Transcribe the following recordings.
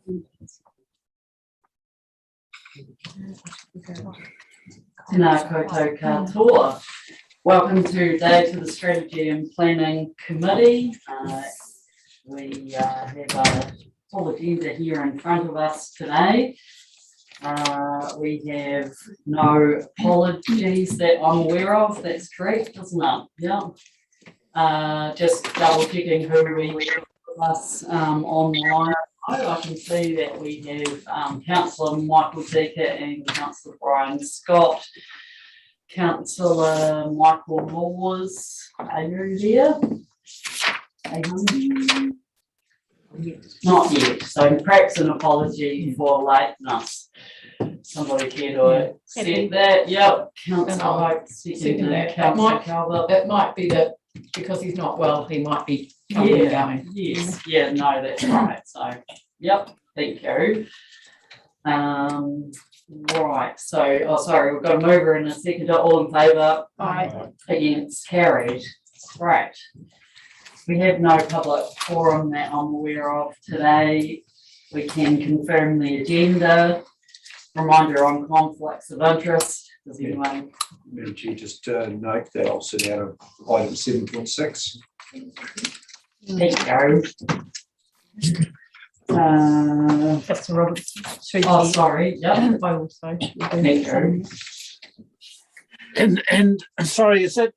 Tēnā koutou katoa. Welcome today to the Strategy and Planning Committee. We have a full agenda here in front of us today. We have no apologies that I'm aware of. That's correct, isn't it? Yeah. Just double checking who we have with us online. I can see that we have Councillor Michael Decker and Councillor Brian Scott. Councillor Michael Laws, are you there? Not yet, so perhaps an apology for lateness. Somebody care to accept that? Yep, Councillor Hope, second that. Councillor Calvert. It might be that because he's not well, he might be coming and going. Yes, yeah, no, that's right. So, yep, thank you. Right, so, sorry, we've got a mover and a seconder. All in favour? Aye. Against? Carried. Right. We have no public forum that I'm aware of today. We can confirm the agenda. Reminder on conflicts of interest. Does anyone? Madam Chair, just note that I'll sit out of item 7.6. Thank you. Councillor Roberts. Oh, sorry. Yeah. Thank you. And sorry, is that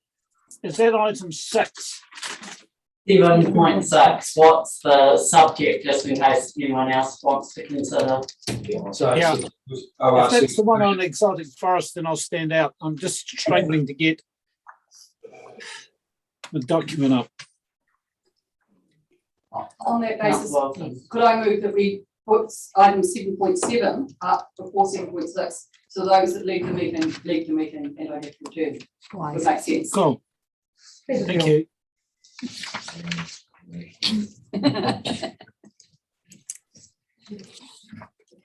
item 6? 7.6. What's the subject, just in case anyone else wants to consider? So, Yeah. If that's the one on exotic forest, then I'll stand out. I'm just struggling to get the document up. On that basis, could I move that we put item 7.7 up before 7.6, so those that leave the meeting, and don't have to return? Would make sense. Cool. Thank you.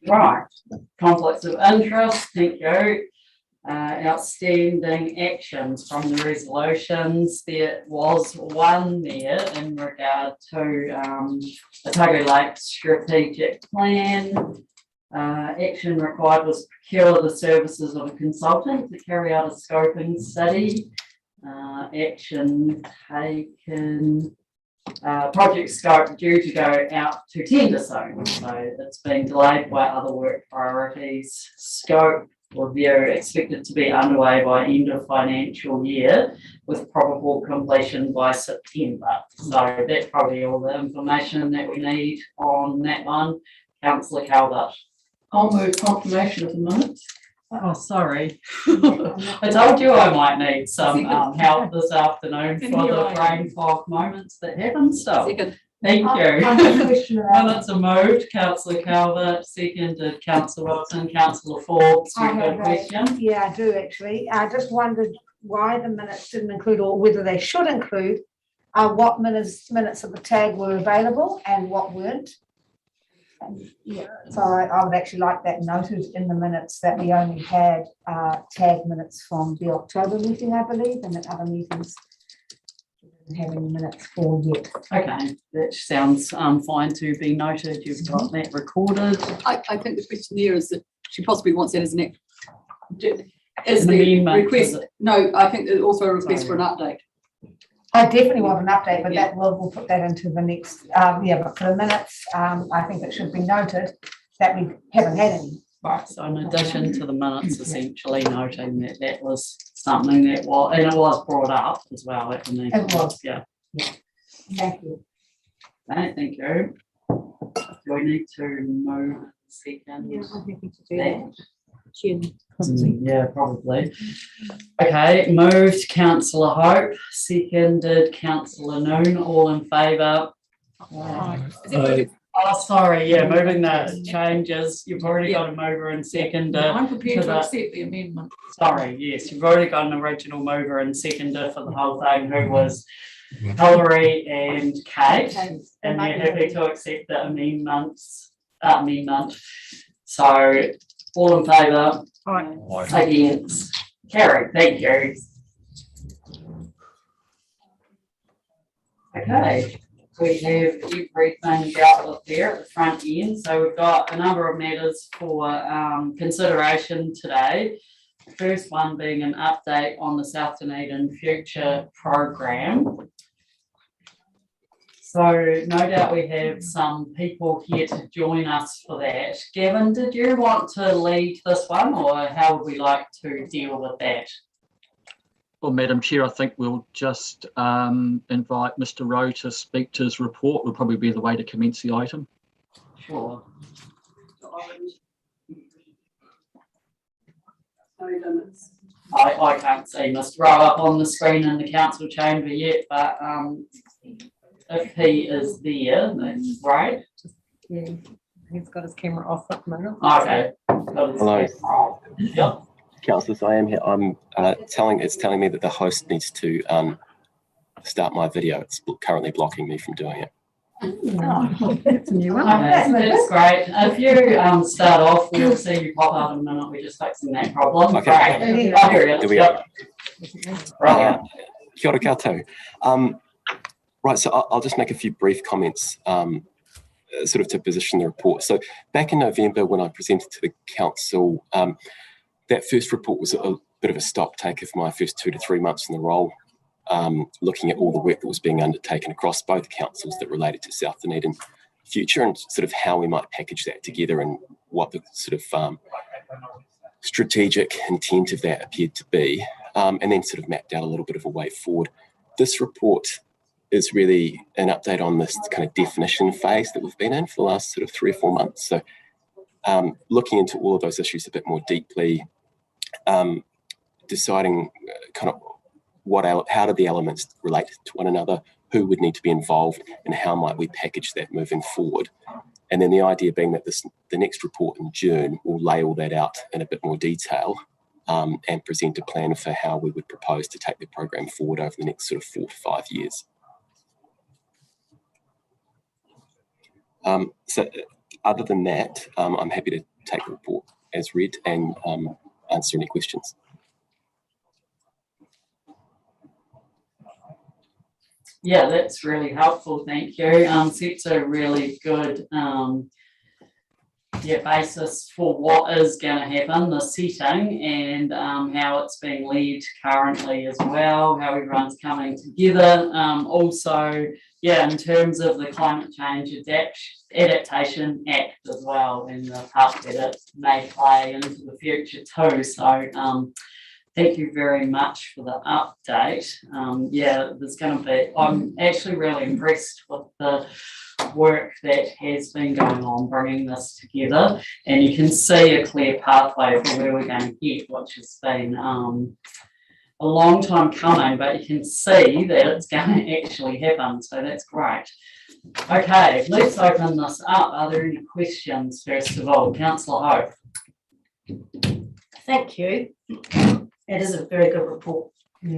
Right, conflicts of interest, thank you. Outstanding actions from the resolutions. There was one there in regard to the Tago Lake strategic plan. Action required was procure the services of a consultant to carry out a scoping study. Action taken. Project scope due to go out to tender soon, so it's being delayed by other work priorities. Scope review expected to be underway by end of financial year with probable completion by September. So that's probably all the information that we need on that one. Councillor Calvert. I'll move confirmation of the minutes. Oh, sorry. I told you I might need some help this afternoon for the brain fog moments that happen still. Second. Thank you. I have a question about Minutes are moved. Councillor Calvert, seconded. Councillor Wilson, Councillor Forbes. I Good have question. Yeah, I do actually. I just wondered why the minutes didn't include, or whether they should include, what minutes of the tag were available and what weren't. And, yeah, so I would actually like that noted in the minutes that we only had tag minutes from the October meeting, I believe, and that other meetings didn't have any minutes for yet. Okay, that sounds fine to be noted. You've got that recorded. I think the question there is that she possibly wants that as an An amendment, request. No, I think there's also a request for an update. I definitely want an update, but that we'll put that into the next, but for the minutes, I think it should be noted that we haven't had any. Right, so in addition to the minutes, essentially noting that that was something that was, and it was brought up as well at the meeting. It was. Yeah. Thank you. Okay, thank you. Do we need to move second? Yeah, I'm happy to do that. Yeah, probably. Okay, moved Councillor Hope, seconded Councillor Noon, all in favour. Oh, sorry, yeah, moving the changes. You've already got a mover and seconder. I'm prepared to accept the amendment. Sorry, yes, you've already got an original mover and seconder for the whole thing, who was Hilary and Kate, and you're happy to accept the amendment. So, all in favour? Against? Carried, thank you. Okay, we have everything dealt with there at the front end. So we've got a number of matters for consideration today. The first one being an update on the South Dunedin Future Program. So no doubt we have some people here to join us for that. Gavin, did you want to lead this one, or how would we like to deal with that? Well, Madam Chair, I think we'll just invite Mr. Rowe to speak to his report. Will probably be the way to commence the item. Sure. I can't see Mr. Rowe up on the screen in the council chamber yet, but if he is there, that's great. Yeah, he's got his camera off at the moment. Okay. Hello. Yep. Councillors, I am here. I'm it's telling me that the host needs to start my video. It's currently blocking me from doing it. Oh, that's a new one. Okay, that's great. If you start off, we'll see you pop up in a minute. We're just fixing that problem. Okay. Great. Oh, here it There is. we go. Yep. Right. Kia ora koutou. Right, so I'll just make a few brief comments sort of to position the report. So back in November when I presented to the council, that first report was a bit of a stock take of my first 2 to 3 months in the role, looking at all the work that was being undertaken across both councils that related to South Dunedin Future and sort of how we might package that together and what the sort of strategic intent of that appeared to be, and then sort of mapped out a little bit of a way forward. This report is really an update on this kind of definition phase that we've been in for the last sort of 3 or 4 months. So looking into all of those issues a bit more deeply, deciding kind of how do the elements relate to one another, who would need to be involved, and how might we package that moving forward. And then the idea being that the next report in June will lay all that out in a bit more detail and present a plan for how we would propose to take the program forward over the next sort of 4 to 5 years. So other than that, I'm happy to take the report as read and answer any questions. Yeah, that's really helpful. Thank you. Sets a really good basis for what is going to happen, the setting, and how it's being led currently as well, how everyone's coming together. Also, in terms of the Climate Change Adaptation Act as well, and the part that it may play into the future too. So thank you very much for the update. There's going to be, I'm actually really impressed with the work that has been going on bringing this together, and you can see a clear pathway for where we're going to get, which has been a long time coming, but you can see that it's going to actually happen, so that's great. Okay, let's open this up. Are there any questions first of all? Councillor Hope. Thank you. It is a very good report,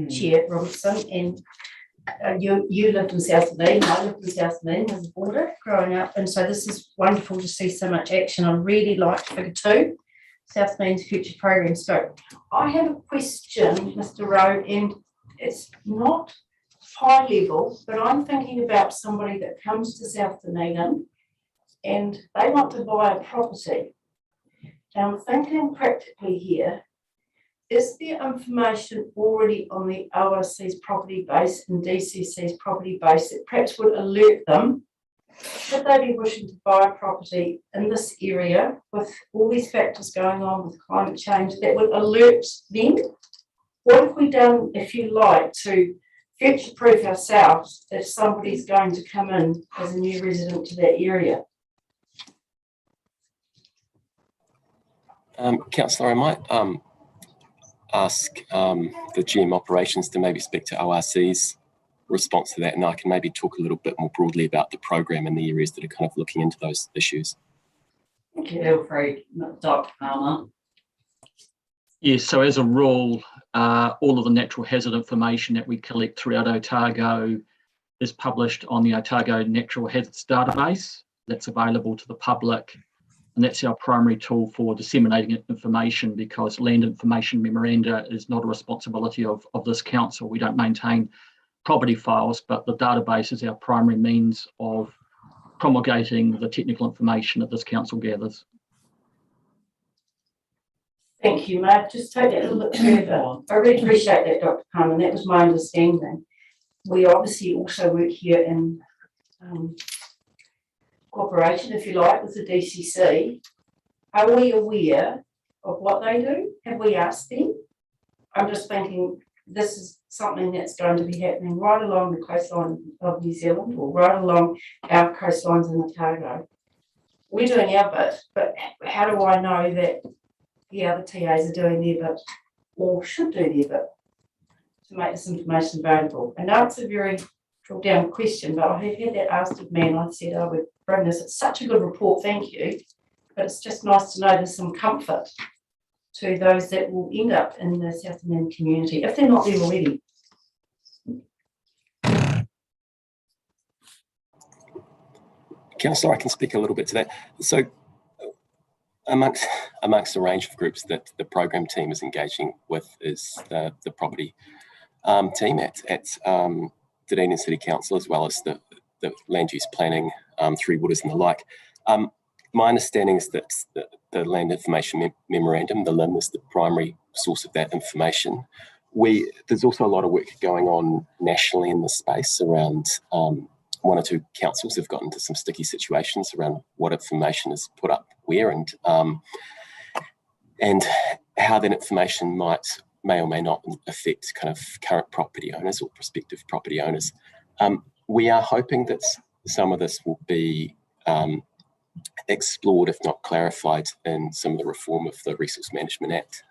Chair Robinson, and you lived in South Dunedin, I lived in South Dunedin as a boarder growing up, and so this is wonderful to see so much action. I really liked figure 2, South Dunedin's future program scope. I have a question, Mr. Rowe, and it's not high level, but I'm thinking about somebody that comes to South Dunedin and they want to buy a property. And I'm thinking practically here, is there information already on the ORC's property base and DCC's property base that perhaps would alert them, should they be wishing to buy a property in this area with all these factors going on with climate change, that would alert them? What have we done, if you like, to future-proof ourselves if somebody's going to come in as a new resident to that area? Councillor, I might ask the GM operations to maybe speak to ORC's response to that, and I can maybe talk a little bit more broadly about the program and the areas that are kind of looking into those issues. Feel free, Dr. Palmer. Yes, so as a rule, all of the natural hazard information that we collect throughout Otago is published on the Otago Natural Hazards database. That's available to the public, and that's our primary tool for disseminating information, because land information memoranda is not a responsibility of this council. We don't maintain property files, but the database is our primary means of promulgating the technical information that this council gathers. Thank you, Mark. Just take that a little bit further. I really appreciate that, Dr. Carmen. That was my understanding. We obviously also work here in cooperation, if you like, with the DCC. Are we aware of what they do? Have we asked them? I'm just thinking this is something that's going to be happening right along the coastline of New Zealand or right along our coastlines in Otago. We're doing our bit, but how do I know that the other TAs are doing their bit or should do their bit to make this information available? I know it's a very drill down question, but I have had that asked of me and I said I would bring this. It's such a good report, thank you. But it's just nice to know there's some comfort to those that will end up in the South Dunedin community, if they're not there already. Councillor, I can speak a little bit to that. So amongst a range of groups that the program team is engaging with is the property team at Dunedin City Council, as well as the land use planning, Three Waters and the like. My understanding is that the Land Information Memorandum, the LIM, is the primary source of that information. There's also a lot of work going on nationally in this space around one or two councils have gotten into some sticky situations around what information is put up where and how that information may or may not affect kind of current property owners or prospective property owners. We are hoping that some of this will be explored, if not clarified, in some of the reform of the Resource Management Act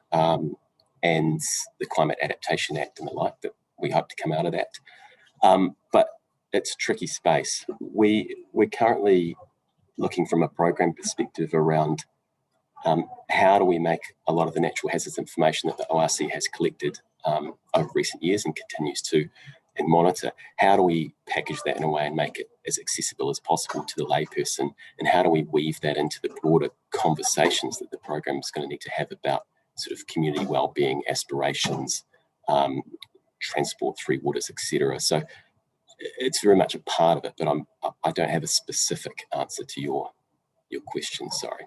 and the Climate Adaptation Act and the like, that we hope to come out of that. But it's a tricky space. We're currently looking from a program perspective around how do we make a lot of the natural hazards information that the ORC has collected over recent years and continues to and monitor, how do we package that in a way and make it as accessible as possible to the layperson, and how do we weave that into the broader conversations that the program is going to need to have about sort of community wellbeing, aspirations, transport, Three Waters, etc. So it's very much a part of it, but I don't have a specific answer to your question, sorry.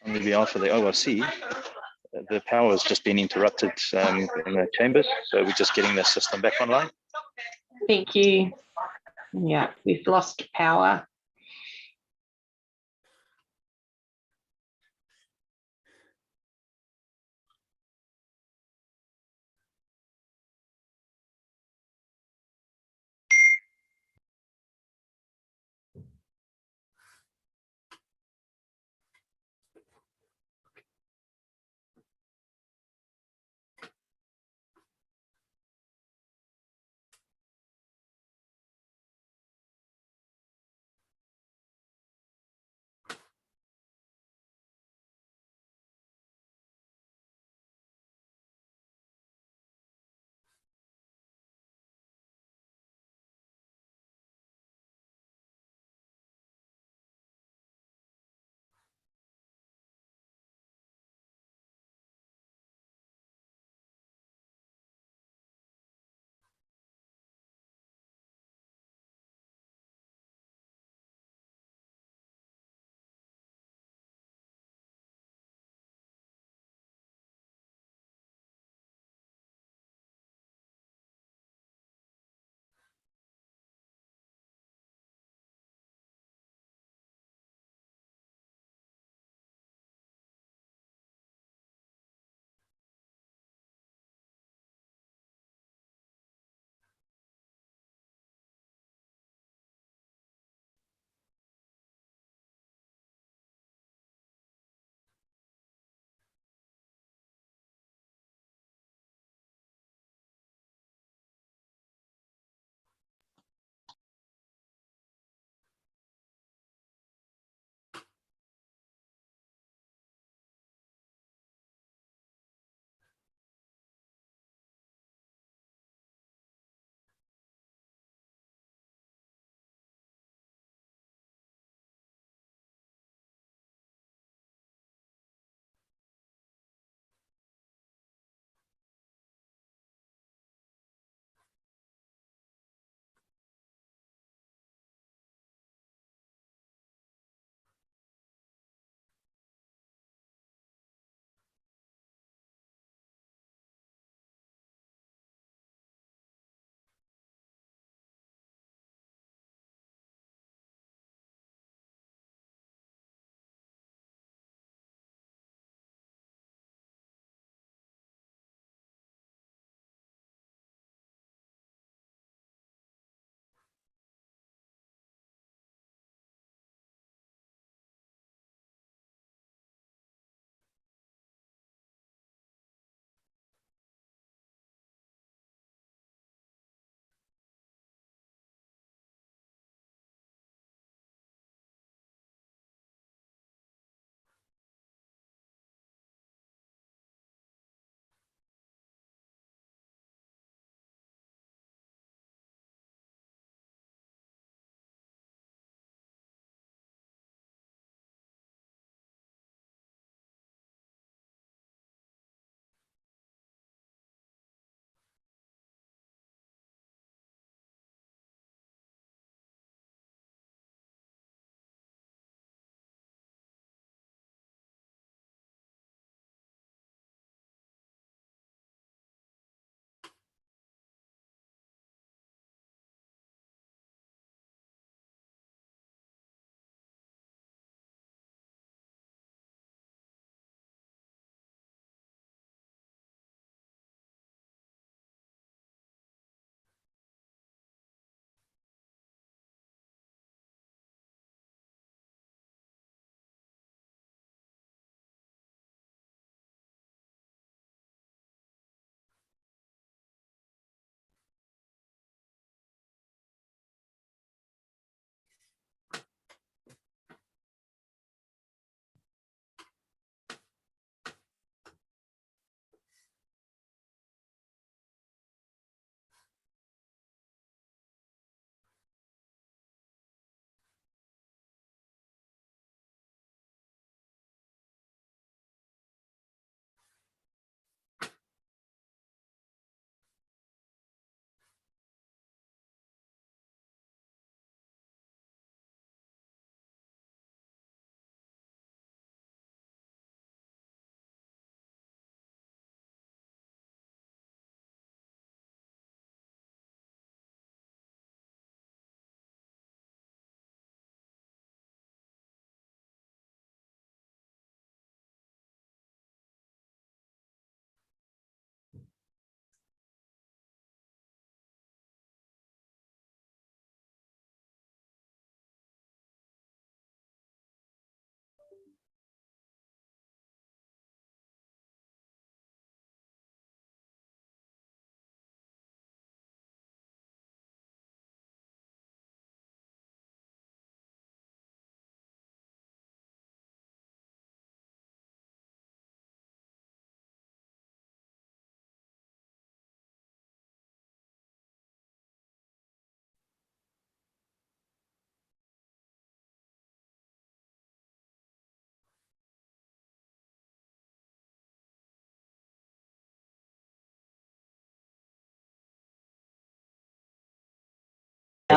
On behalf of the ORC, the power has just been interrupted in the chambers, so we're just getting the system back online. Thank you. Yeah, we've lost power.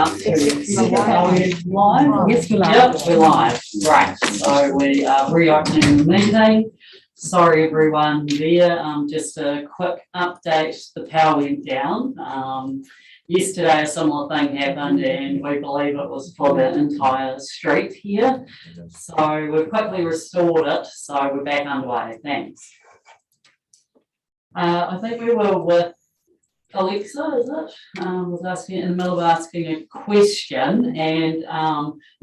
about to are we live? Yes, we're live. Yep, we're live. Right, so we are reopening the meeting. Sorry, everyone there. Just a quick update. The power went down. Yesterday, a similar thing happened, and we believe it was for the entire street here. So we've quickly restored it. So we're back underway. Thanks. I think we were with Alexa, is it? Was asking in the middle of asking a question, and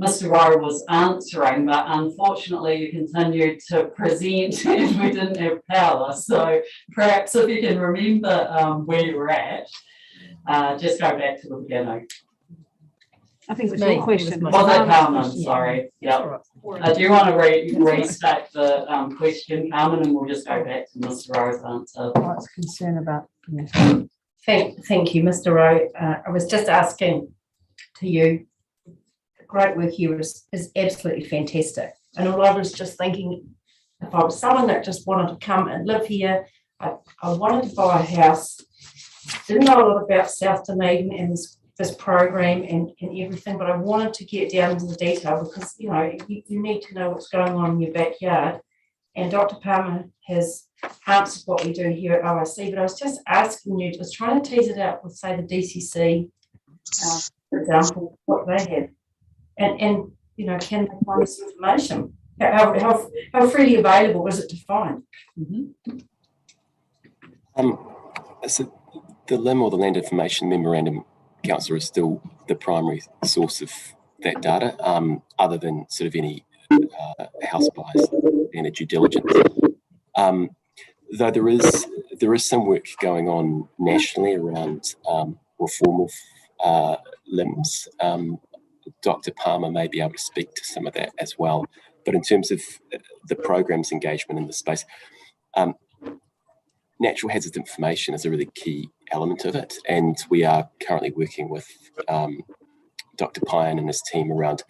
Mr. Rowe was answering, but unfortunately you continued to present and we didn't have power. So perhaps if you can remember where you were at, just go back to the beginning. I think it was Me. your question. Was it Carmen? Sorry. Yeah. Do you want to restate the question, Carmen, and we'll just go back to Mr. Rowe's answer? What's concern about? Thank you, Mr. Rowe. I was just asking to you, the great work here is absolutely fantastic. And all I was just thinking, if I was someone that just wanted to come and live here, I wanted to buy a house, didn't know a lot about South Dunedin and this program and everything, but I wanted to get down into the detail because, you know, you need to know what's going on in your backyard. And Dr. Palmer has answered what we do here at OIC, but I was just asking you, just trying to tease it out with, say, the DCC, for example, what they have. And you know, can they find this information? How freely available is it to find? So the LIM or the Land Information Memorandum, Councillor, is still the primary source of that data, other than sort of any house buys and a due diligence. Though there is some work going on nationally around reform of LIMs. Dr. Palmer may be able to speak to some of that as well. But in terms of the program's engagement in the space, natural hazard information is a really key element of it, and we are currently working with Dr. Pine and his team around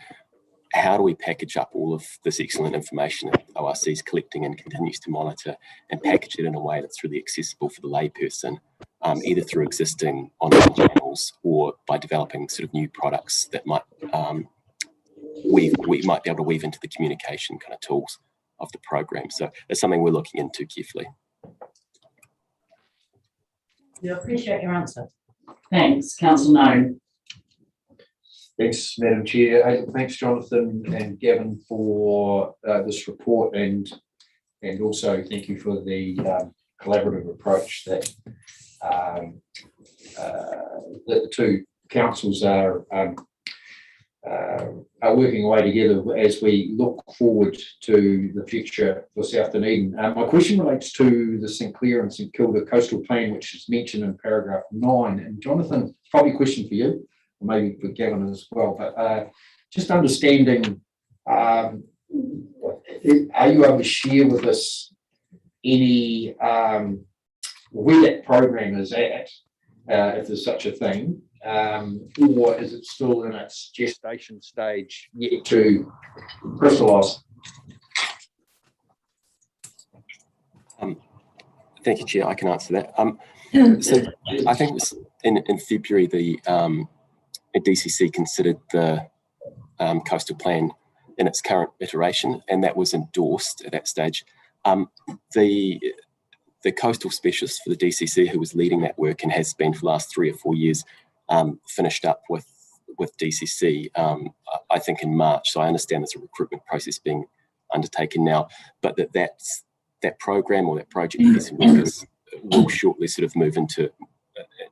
how do we package up all of this excellent information that ORC is collecting and continues to monitor, and package it in a way that's really accessible for the layperson, either through existing online channels or by developing sort of new products that might we might be able to weave into the communication kind of tools of the program. So it's something we're looking into carefully. Yeah, I appreciate your answer. Thanks, Councillor Noon. Thanks, Madam Chair. Thanks, Jonathan and Gavin, for this report, and also thank you for the collaborative approach that the two councils are working away together as we look forward to the future for South Dunedin. My question relates to the St Clair and St Kilda coastal plan, which is mentioned in paragraph 9. And Jonathan, probably a question for you, or maybe for Gavin as well, but just understanding, are you able to share with us any where that program is at, if there's such a thing, or is it still in its gestation stage yet to crystallise? Thank you, Chair. I can answer that. So I think it was in February the DCC considered the coastal plan in its current iteration, and that was endorsed at that stage. The coastal specialist for the DCC, who was leading that work and has been for the last 3 or 4 years, finished up with DCC, I think in March. So I understand there's a recruitment process being undertaken now, but that program or that project will shortly sort of move into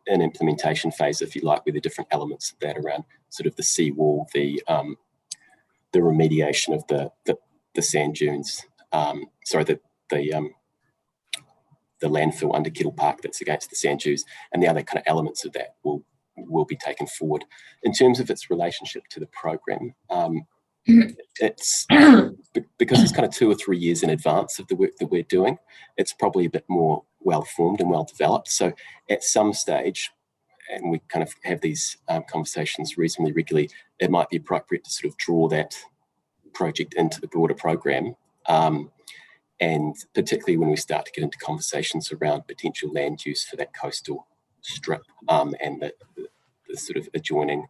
an implementation phase, if you like, with the different elements of that around sort of the seawall, the remediation of the sand dunes, the landfill under Kettle Park that's against the sand dunes, and the other kind of elements of that will be taken forward. In terms of its relationship to the program, it's because it's kind of 2 or 3 years in advance of the work that we're doing, it's probably a bit more well-formed and well-developed. So at some stage, and we kind of have these conversations reasonably regularly, it might be appropriate to sort of draw that project into the broader program. And particularly when we start to get into conversations around potential land use for that coastal strip, and the sort of adjoining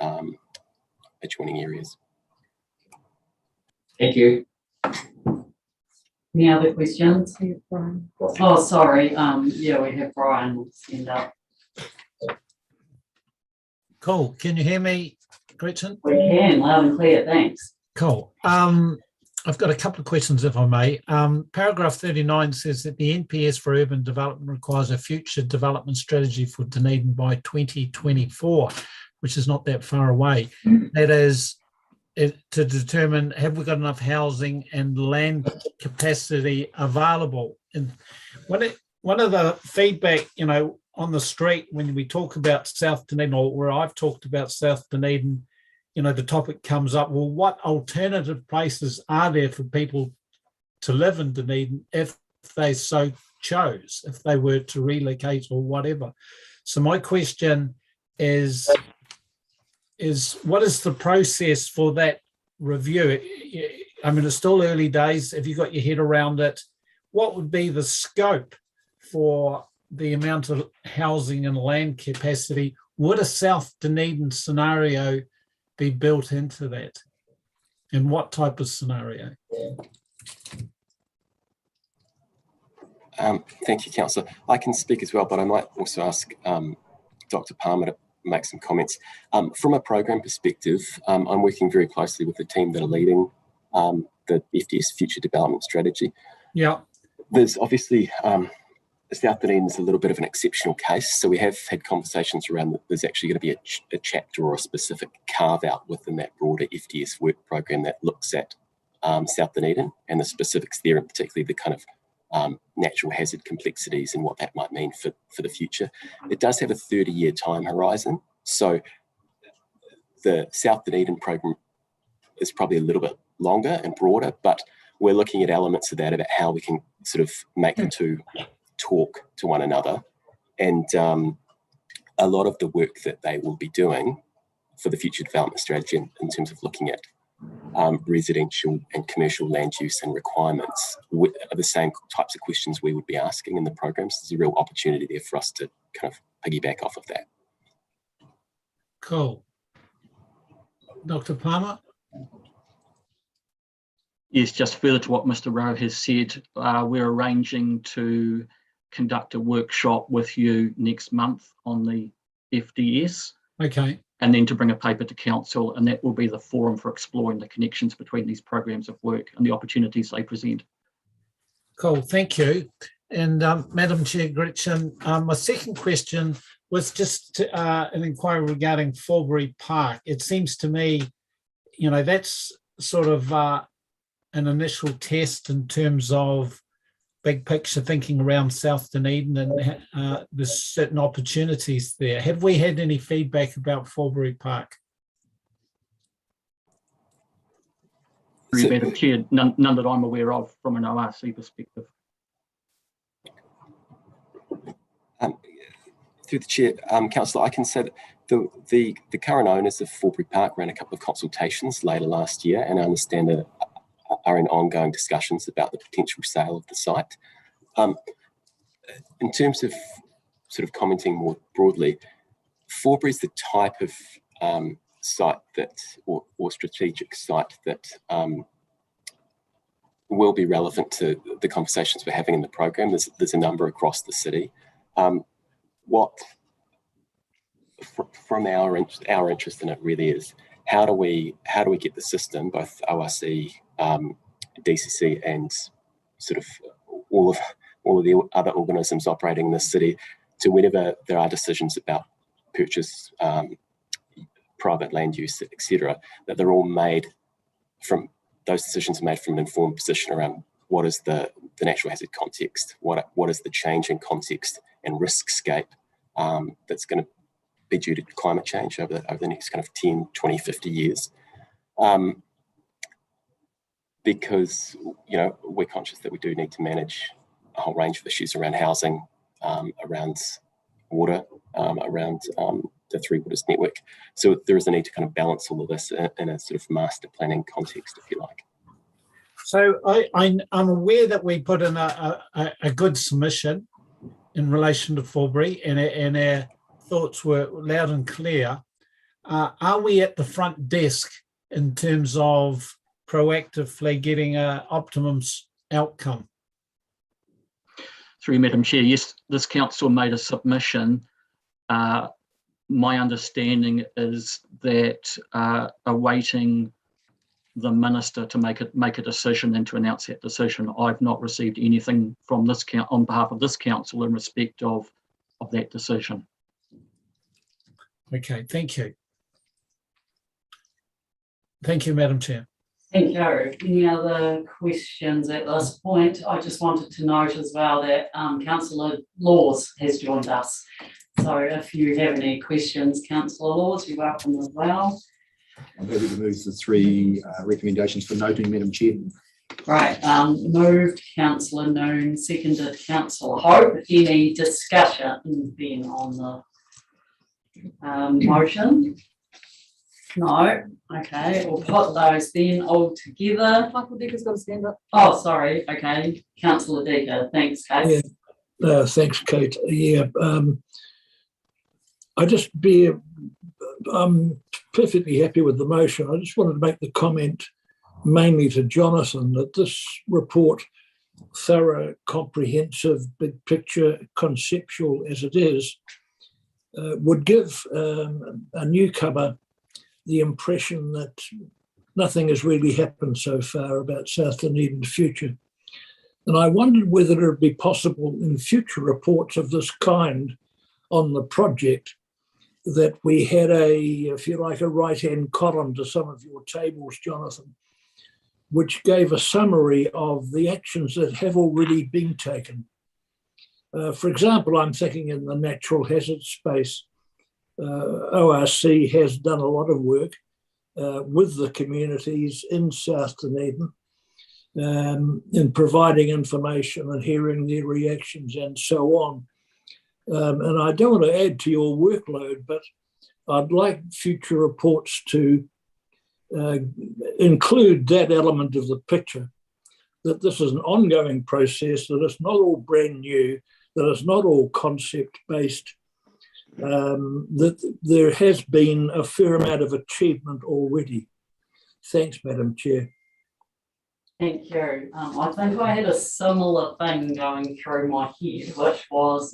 adjoining areas. Thank you. Any other questions? Oh, sorry, yeah, we have Brian stand up. Cool. Can you hear me, Gretchen? We can, loud and clear, thanks. Cool. I've got a couple of questions, if I may. Paragraph 39 says that the NPS for urban development requires a future development strategy for Dunedin by 2024, which is not that far away. That is to determine, have we got enough housing and land capacity available? And one of the feedback, on the street when we talk about South Dunedin, or where I've talked about South Dunedin, the topic comes up, well, what alternative places are there for people to live in Dunedin if they so chose, if they were to relocate or whatever? So my question is what is the process for that review? I mean, it's still early days. Have you got your head around it? What would be the scope for the amount of housing and land capacity? Would a South Dunedin scenario be built into that? And what type of scenario? Thank you, Councillor. I can speak as well, but I might also ask Dr. Palmer to make some comments. From a program perspective, I'm working very closely with the team that are leading the FDS Future Development Strategy. Yeah. There's obviously, South Dunedin is a little bit of an exceptional case. So we have had conversations around that there's actually going to be a chapter or a specific carve out within that broader FDS work program that looks at South Dunedin and the specifics there, and particularly the kind of natural hazard complexities and what that might mean for the future. It does have a 30-year time horizon. So the South Dunedin program is probably a little bit longer and broader, but we're looking at elements of that about how we can sort of make the two talk to one another. And a lot of the work that they will be doing for the future development strategy in terms of looking at residential and commercial land use and requirements are the same types of questions we would be asking in the programs. There's a real opportunity there for us to kind of piggyback off of that. Cool. Dr. Palmer? Yes, just further to what Mr. Rowe has said, we're arranging to conduct a workshop with you next month on the FDS. Okay. And then to bring a paper to council, and that will be the forum for exploring the connections between these programs of work and the opportunities they present. Cool, thank you. And Madam Chair Gretchen, my second question was just an inquiry regarding Falgree Park. It seems to me, that's sort of an initial test in terms of big picture thinking around South Dunedin, and there's certain opportunities there. Have we had any feedback about Falgree Park? Madam Chair, none that I'm aware of from an ORC perspective. Through the chair, Councillor, I can say that the current owners of Falgree Park ran a couple of consultations later last year, and I understand that are in ongoing discussions about the potential sale of the site. In terms of sort of commenting more broadly, Falgree is the type of site that, or strategic site that will be relevant to the conversations we're having in the program. There's a number across the city. From our interest in it really is how do we get the system, both ORC, DCC, and sort of all of the other organisms operating in the city, to whenever there are decisions about purchase, private land use, etc., that they're all made from, those decisions are made from an informed position around what is the natural hazard context, what is the change in context and riskscape that's going to be due to climate change over the next kind of 10, 20, 50 years. Because, we're conscious that we do need to manage a whole range of issues around housing, around water, around the Three Waters network. So there is a need to kind of balance all of this in a sort of master planning context, if you like. So I'm aware that we put in a good submission in relation to Falgree, and our thoughts were loud and clear. are we at the front desk in terms of proactively getting an optimum outcome? Through you, Madam Chair, yes, this council made a submission. My understanding is that awaiting the minister to make a decision and to announce that decision. I've not received anything from this on behalf of this council in respect of that decision. Okay, thank you. Thank you, Madam Chair. Thank you. Any other questions at this point? I just wanted to note as well that Councillor Laws has joined us. So if you have any questions, Councillor Laws, you're welcome as well. I'm happy to move the three recommendations for noting, Madam Chair. Right, moved Councillor Noon, seconded Councillor Hope. Any discussion then on the motion? No, okay, we'll put those then all together. Michael Dicker's got a stand up. Oh, sorry, okay, Councillor Dicker, thanks, Kate. Yeah, thanks, Kate. Yeah, I'm perfectly happy with the motion. I just wanted to make the comment mainly to Jonathan that this report, thorough, comprehensive, big picture, conceptual as it is, would give a newcomer the impression that nothing has really happened so far about South Dunedin's future. And I wondered whether it would be possible in future reports of this kind on the project that we had if you like, a right-hand column to some of your tables, Jonathan, which gave a summary of the actions that have already been taken. For example, I'm thinking in the natural hazard space, ORC has done a lot of work with the communities in South Dunedin in providing information and hearing their reactions and so on. And I don't want to add to your workload, but I'd like future reports to include that element of the picture, that this is an ongoing process, that it's not all brand new, that it's not all concept-based, that there has been a fair amount of achievement already. Thanks, Madam Chair. Thank you. I think I had a similar thing going through my head, which was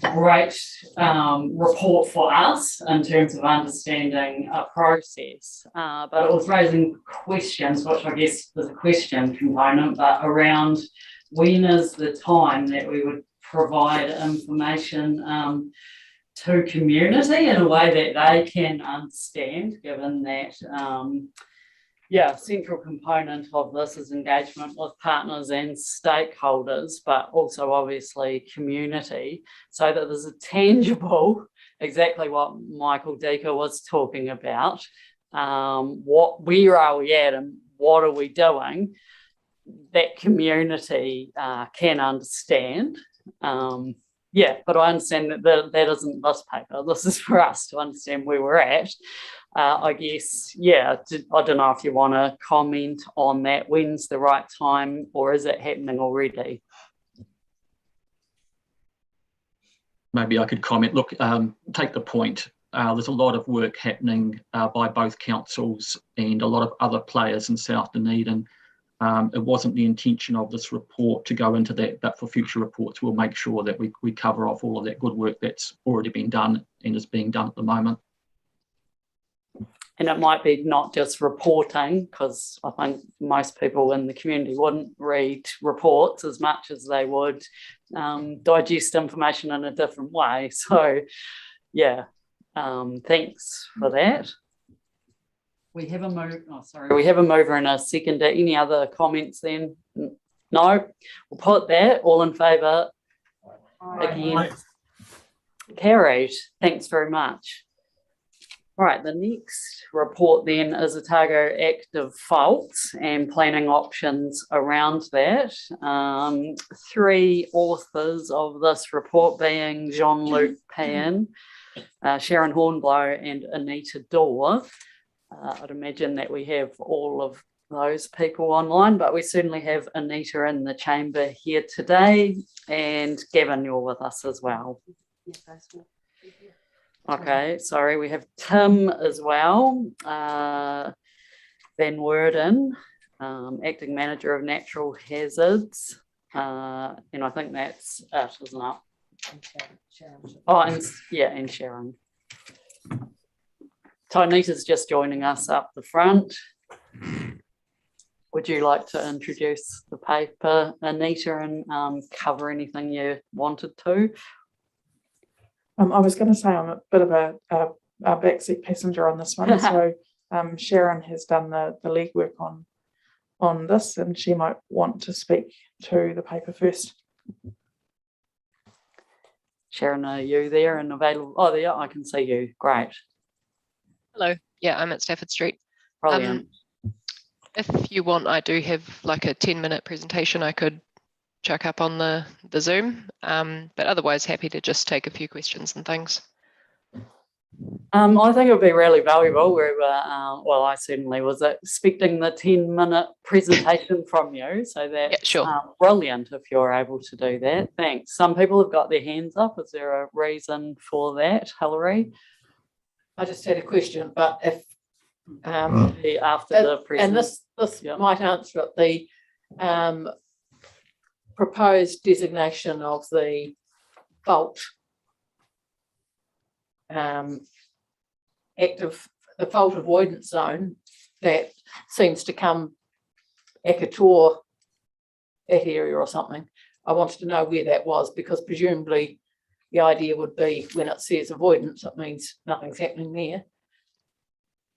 great report for us in terms of understanding a process, but it was raising questions, which I guess was a question component, but around when is the time that we would provide information to community in a way that they can understand, given that central component of this is engagement with partners and stakeholders, but also obviously community, so that there's a tangible, exactly what Michael Deaker was talking about, where are we at and what are we doing that community can understand. But I understand that that isn't this paper. This is for us to understand where we're at. I guess, I don't know if you want to comment on that. When's the right time, or is it happening already? Maybe I could comment. Look, take the point. There's a lot of work happening by both councils and a lot of other players in South Dunedin. It wasn't the intention of this report to go into that, but for future reports, we'll make sure that we cover off all of that good work that's already been done and is being done at the moment. And it might be not just reporting, because I think most people in the community wouldn't read reports as much as they would digest information in a different way. So, thanks for that. We have a mover and a seconder. Any other comments then? No? We'll put that. All in favour? Again. Carried. Thanks very much. Right, the next report then is Otago Active Faults and planning options around that. Three authors of this report being Jean-Luc Payen, Sharon Hornblow and Anita Dorr. I'd imagine that we have all of those people online, but we certainly have Anita in the chamber here today, and Gavin, you're with us as well. Okay, sorry, we have Tim as well. Van Worden, acting manager of natural hazards. And I think that's it, isn't it? Oh, and yeah, and Sharon. Tonita's just joining us up the front. Would you like to introduce the paper, Anita, and cover anything you wanted to? I was going to say I'm a bit of a backseat passenger on this one. So Sharon has done the legwork on this, and she might want to speak to the paper first. Sharon, are you there and available? Oh, there, I can see you. Great. Hello. Yeah, I'm at Stafford Street. Brilliant. If you want, I do have like a 10-minute presentation I could chuck up on the Zoom, but otherwise happy to just take a few questions and things. I think it would be really valuable. We were, well, I certainly was expecting the 10-minute presentation from you, so that's yeah, sure. Brilliant if you're able to do that. Thanks. Some people have got their hands up. Is there a reason for that, Hilary? I just had a question, but if After the presentation. and this might answer it, the proposed designation of the fault the fault avoidance zone that seems to come Akatori, that area or something. I wanted to know where that was, because presumably the idea would be when it says avoidance, it means nothing's happening there.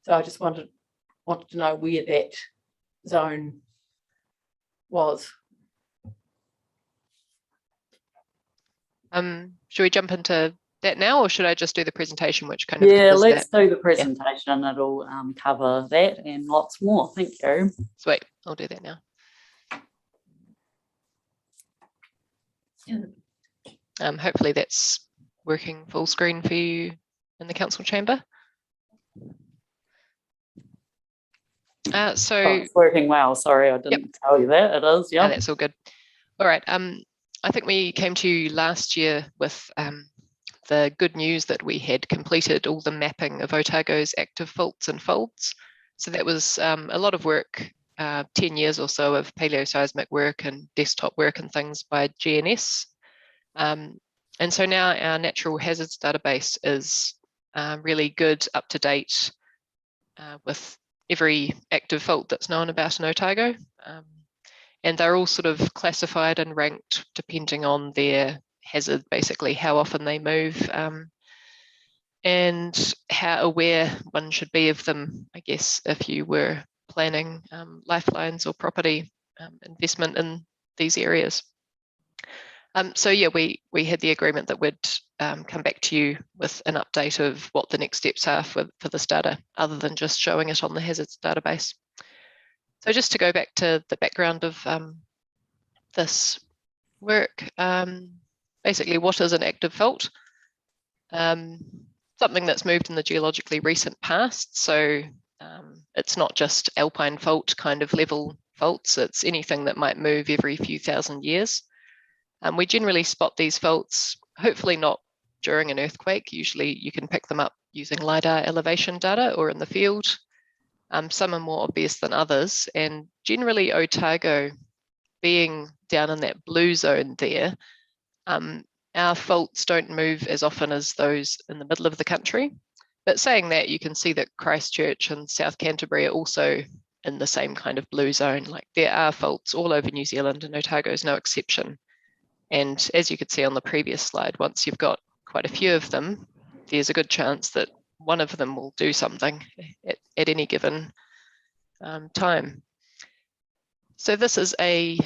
So I just wanted to know where that zone was. Should we jump into that now, or should I just do the presentation, which kind of let's do the presentation. Yeah. It'll cover that and lots more. Thank you. Sweet, I'll do that now. Hopefully that's working full screen for you in the council chamber. So it's working well. Sorry, I didn't tell you that. It is. Yeah, that's all good. All right. I think we came to you last year with the good news that we had completed all the mapping of Otago's active faults and folds. So that was a lot of work, 10 years or so of paleoseismic work and desktop work and things by GNS. And so now our natural hazards database is really good, up to date with every active fault that's known about in Otago. And they're all sort of classified and ranked depending on their hazard, basically how often they move and how aware one should be of them, I guess, if you were planning lifelines or property investment in these areas. So yeah, we had the agreement that we'd come back to you with an update of what the next steps are for this data, other than just showing it on the hazards database. So just to go back to the background of this work, basically what is an active fault? Something that's moved in the geologically recent past. So it's not just alpine fault kind of level faults, it's anything that might move every few thousand years. We generally spot these faults, hopefully not during an earthquake. Usually you can pick them up using LiDAR elevation data or in the field. Some are more obvious than others, and generally Otago being down in that blue zone there, our faults don't move as often as those in the middle of the country. But saying that, you can see that Christchurch and South Canterbury are also in the same kind of blue zone. Like there are faults all over New Zealand, and Otago is no exception. And as you could see on the previous slide, once you've got quite a few of them, there's a good chance that one of them will do something at any given time. So this is a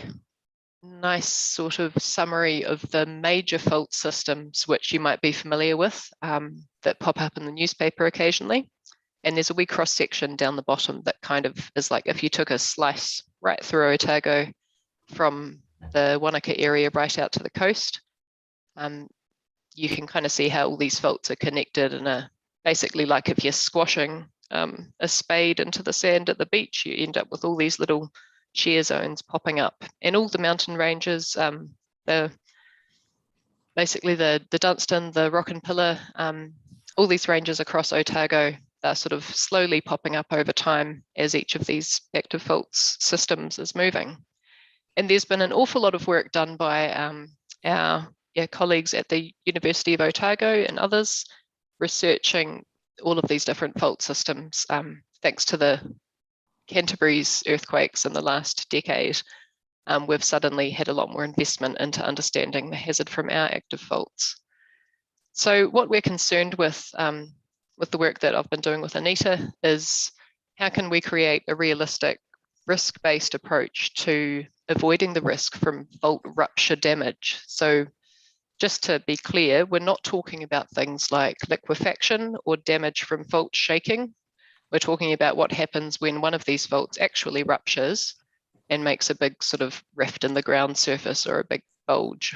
nice sort of summary of the major fault systems which you might be familiar with that pop up in the newspaper occasionally. And there's a wee cross section down the bottom that kind of is like if you took a slice right through Otago from the Wanaka area right out to the coast, you can kind of see how all these faults are connected and are basically like if you're squashing a spade into the sand at the beach, you end up with all these little shear zones popping up. And all the mountain ranges, basically the Dunstan, the Rock and Pillar, all these ranges across Otago, they're sort of slowly popping up over time as each of these active faults systems is moving. And there's been an awful lot of work done by our colleagues at the University of Otago and others researching all of these different fault systems. Thanks to the Canterbury's earthquakes in the last decade, we've suddenly had a lot more investment into understanding the hazard from our active faults. So what we're concerned with the work that I've been doing with Anita is how can we create a realistic risk-based approach to avoiding the risk from fault rupture damage. So just to be clear, we're not talking about things like liquefaction or damage from fault shaking. We're talking about what happens when one of these faults actually ruptures and makes a big sort of rift in the ground surface or a big bulge.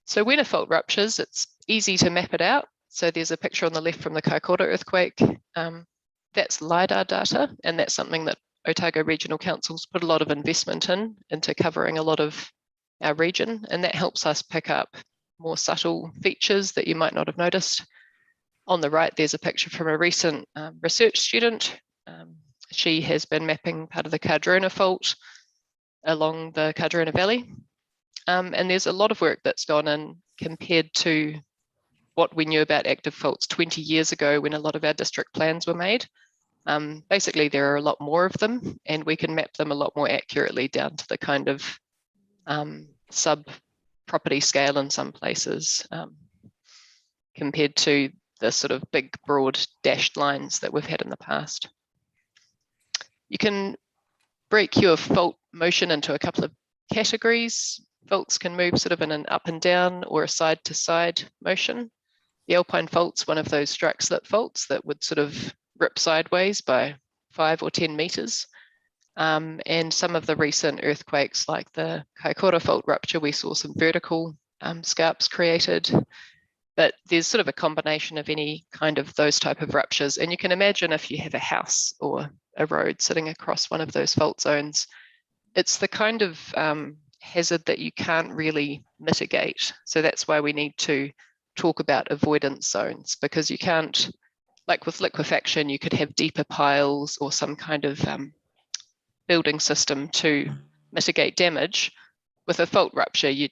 So when a fault ruptures, it's easy to map it out. So there's a picture on the left from the Kaikoura Earthquake. That's LiDAR data, and that's something that Otago Regional Council's put a lot of investment into covering a lot of our region, and that helps us pick up more subtle features that you might not have noticed. On the right, there's a picture from a recent research student. She has been mapping part of the Cardrona Fault along the Cardrona Valley. And there's a lot of work that's gone in compared to what we knew about active faults 20 years ago when a lot of our district plans were made. Basically, there are a lot more of them, and we can map them a lot more accurately down to the kind of sub-property scale in some places, compared to the sort of big, broad dashed lines that we've had in the past. You can break your fault motion into a couple of categories. Faults can move sort of in an up and down or a side to side motion. The Alpine Fault's one of those strike slip faults that would sort of rip sideways by 5 or 10 meters. And some of the recent earthquakes like the Kaikoura Fault rupture, we saw some vertical scarps created. But there's sort of a combination of any kind of those type of ruptures. And you can imagine if you have a house or a road sitting across one of those fault zones, it's the kind of hazard that you can't really mitigate. So that's why we need to talk about avoidance zones, because you can't, like with liquefaction, you could have deeper piles or some kind of building system to mitigate damage. With a fault rupture, you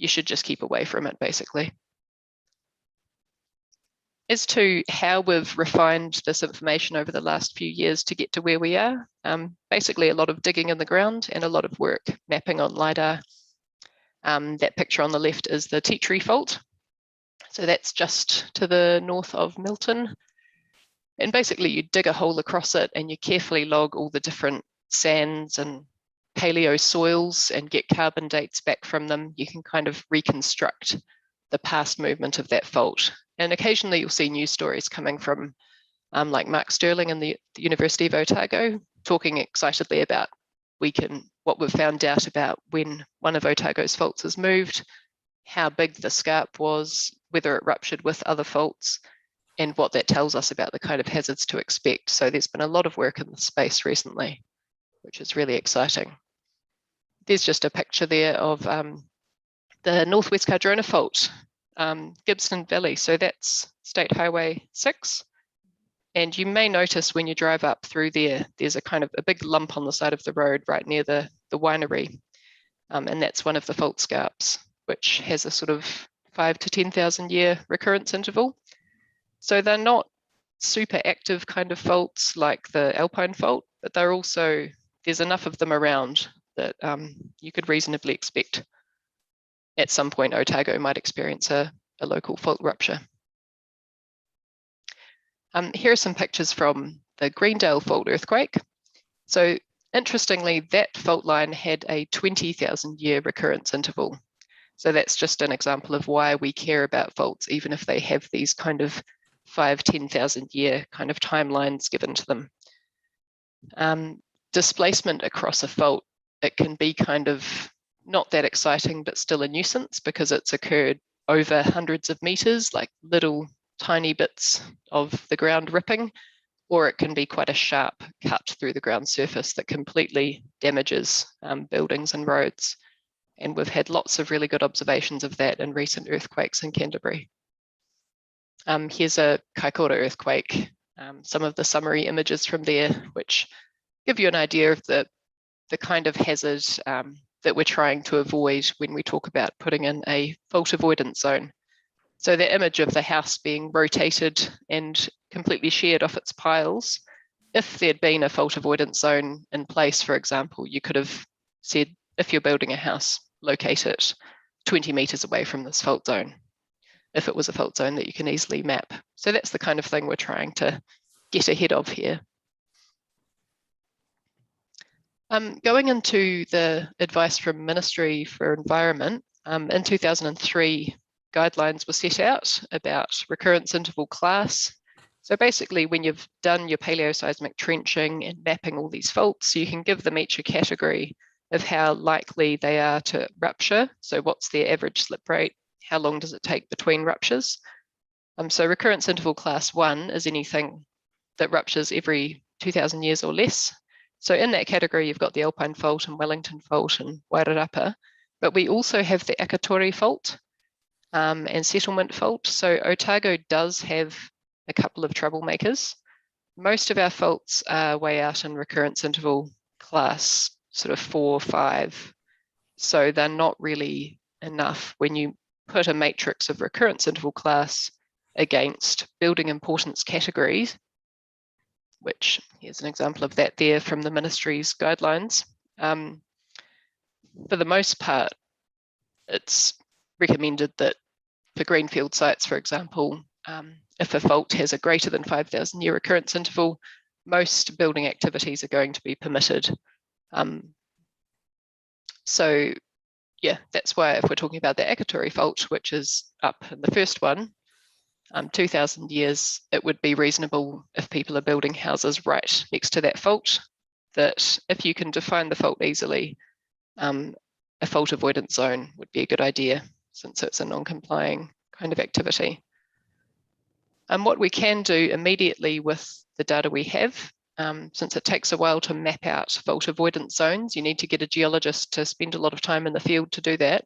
should just keep away from it, basically. As to how we've refined this information over the last few years to get to where we are, basically a lot of digging in the ground and a lot of work mapping on LiDAR. That picture on the left is the Tea Tree Fault. So that's just to the north of Milton. And basically you dig a hole across it and you carefully log all the different sands and paleo soils and get carbon dates back from them. You can kind of reconstruct the past movement of that fault. And occasionally you'll see news stories coming from like Mark Sterling and the University of Otago talking excitedly about what we've found out about when one of Otago's faults has moved, how big the scarp was, whether it ruptured with other faults, and what that tells us about the kind of hazards to expect. So there's been a lot of work in the space recently, which is really exciting. There's just a picture there of the Northwest Cardrona Fault, Gibson Valley. So that's State Highway 6. And you may notice when you drive up through there, there's a kind of a big lump on the side of the road right near the winery. And that's one of the fault scarps, which has a sort of 5 to 10,000 year recurrence interval. So they're not super active kind of faults like the Alpine Fault, but they're also, there's enough of them around that you could reasonably expect at some point Otago might experience a local fault rupture. Here are some pictures from the Greendale Fault earthquake. So interestingly, that fault line had a 20,000 year recurrence interval. So that's just an example of why we care about faults, even if they have these kind of 5-10,000 year kind of timelines given to them. Displacement across a fault, it can be kind of not that exciting, but still a nuisance because it's occurred over hundreds of meters, like little tiny bits of the ground ripping, or it can be quite a sharp cut through the ground surface that completely damages buildings and roads. And we've had lots of really good observations of that in recent earthquakes in Canterbury. Here's a Kaikoura earthquake, some of the summary images from there, which give you an idea of the kind of hazard that we're trying to avoid when we talk about putting in a fault avoidance zone. So the image of the house being rotated and completely sheared off its piles, if there'd been a fault avoidance zone in place, for example, you could have said, if you're building a house, locate it 20 meters away from this fault zone, if it was a fault zone that you can easily map. So that's the kind of thing we're trying to get ahead of here. Going into the advice from Ministry for Environment, in 2003, guidelines were set out about recurrence interval class. So basically, when you've done your paleoseismic trenching and mapping all these faults, you can give them each a category of how likely they are to rupture. So what's their average slip rate? How long does it take between ruptures? So recurrence interval class 1 is anything that ruptures every 2,000 years or less. So in that category, you've got the Alpine Fault and Wellington Fault and Wairarapa, but we also have the Akatori Fault and Settlement Fault. So Otago does have a couple of troublemakers. Most of our faults are way out in recurrence interval class, sort of 4 or 5. So they're not really enough when you put a matrix of recurrence interval class against building importance categories, which here's an example of that there from the ministry's guidelines. For the most part, it's recommended that for Greenfield sites, for example, if a fault has a greater than 5,000 year recurrence interval, most building activities are going to be permitted. So yeah, that's why if we're talking about the Akatori Fault, which is up in the first one, 2,000 years, it would be reasonable if people are building houses right next to that fault, that if you can define the fault easily, a fault avoidance zone would be a good idea, since it's a non-complying kind of activity. And what we can do immediately with the data we have, since it takes a while to map out fault avoidance zones, you need to get a geologist to spend a lot of time in the field to do that.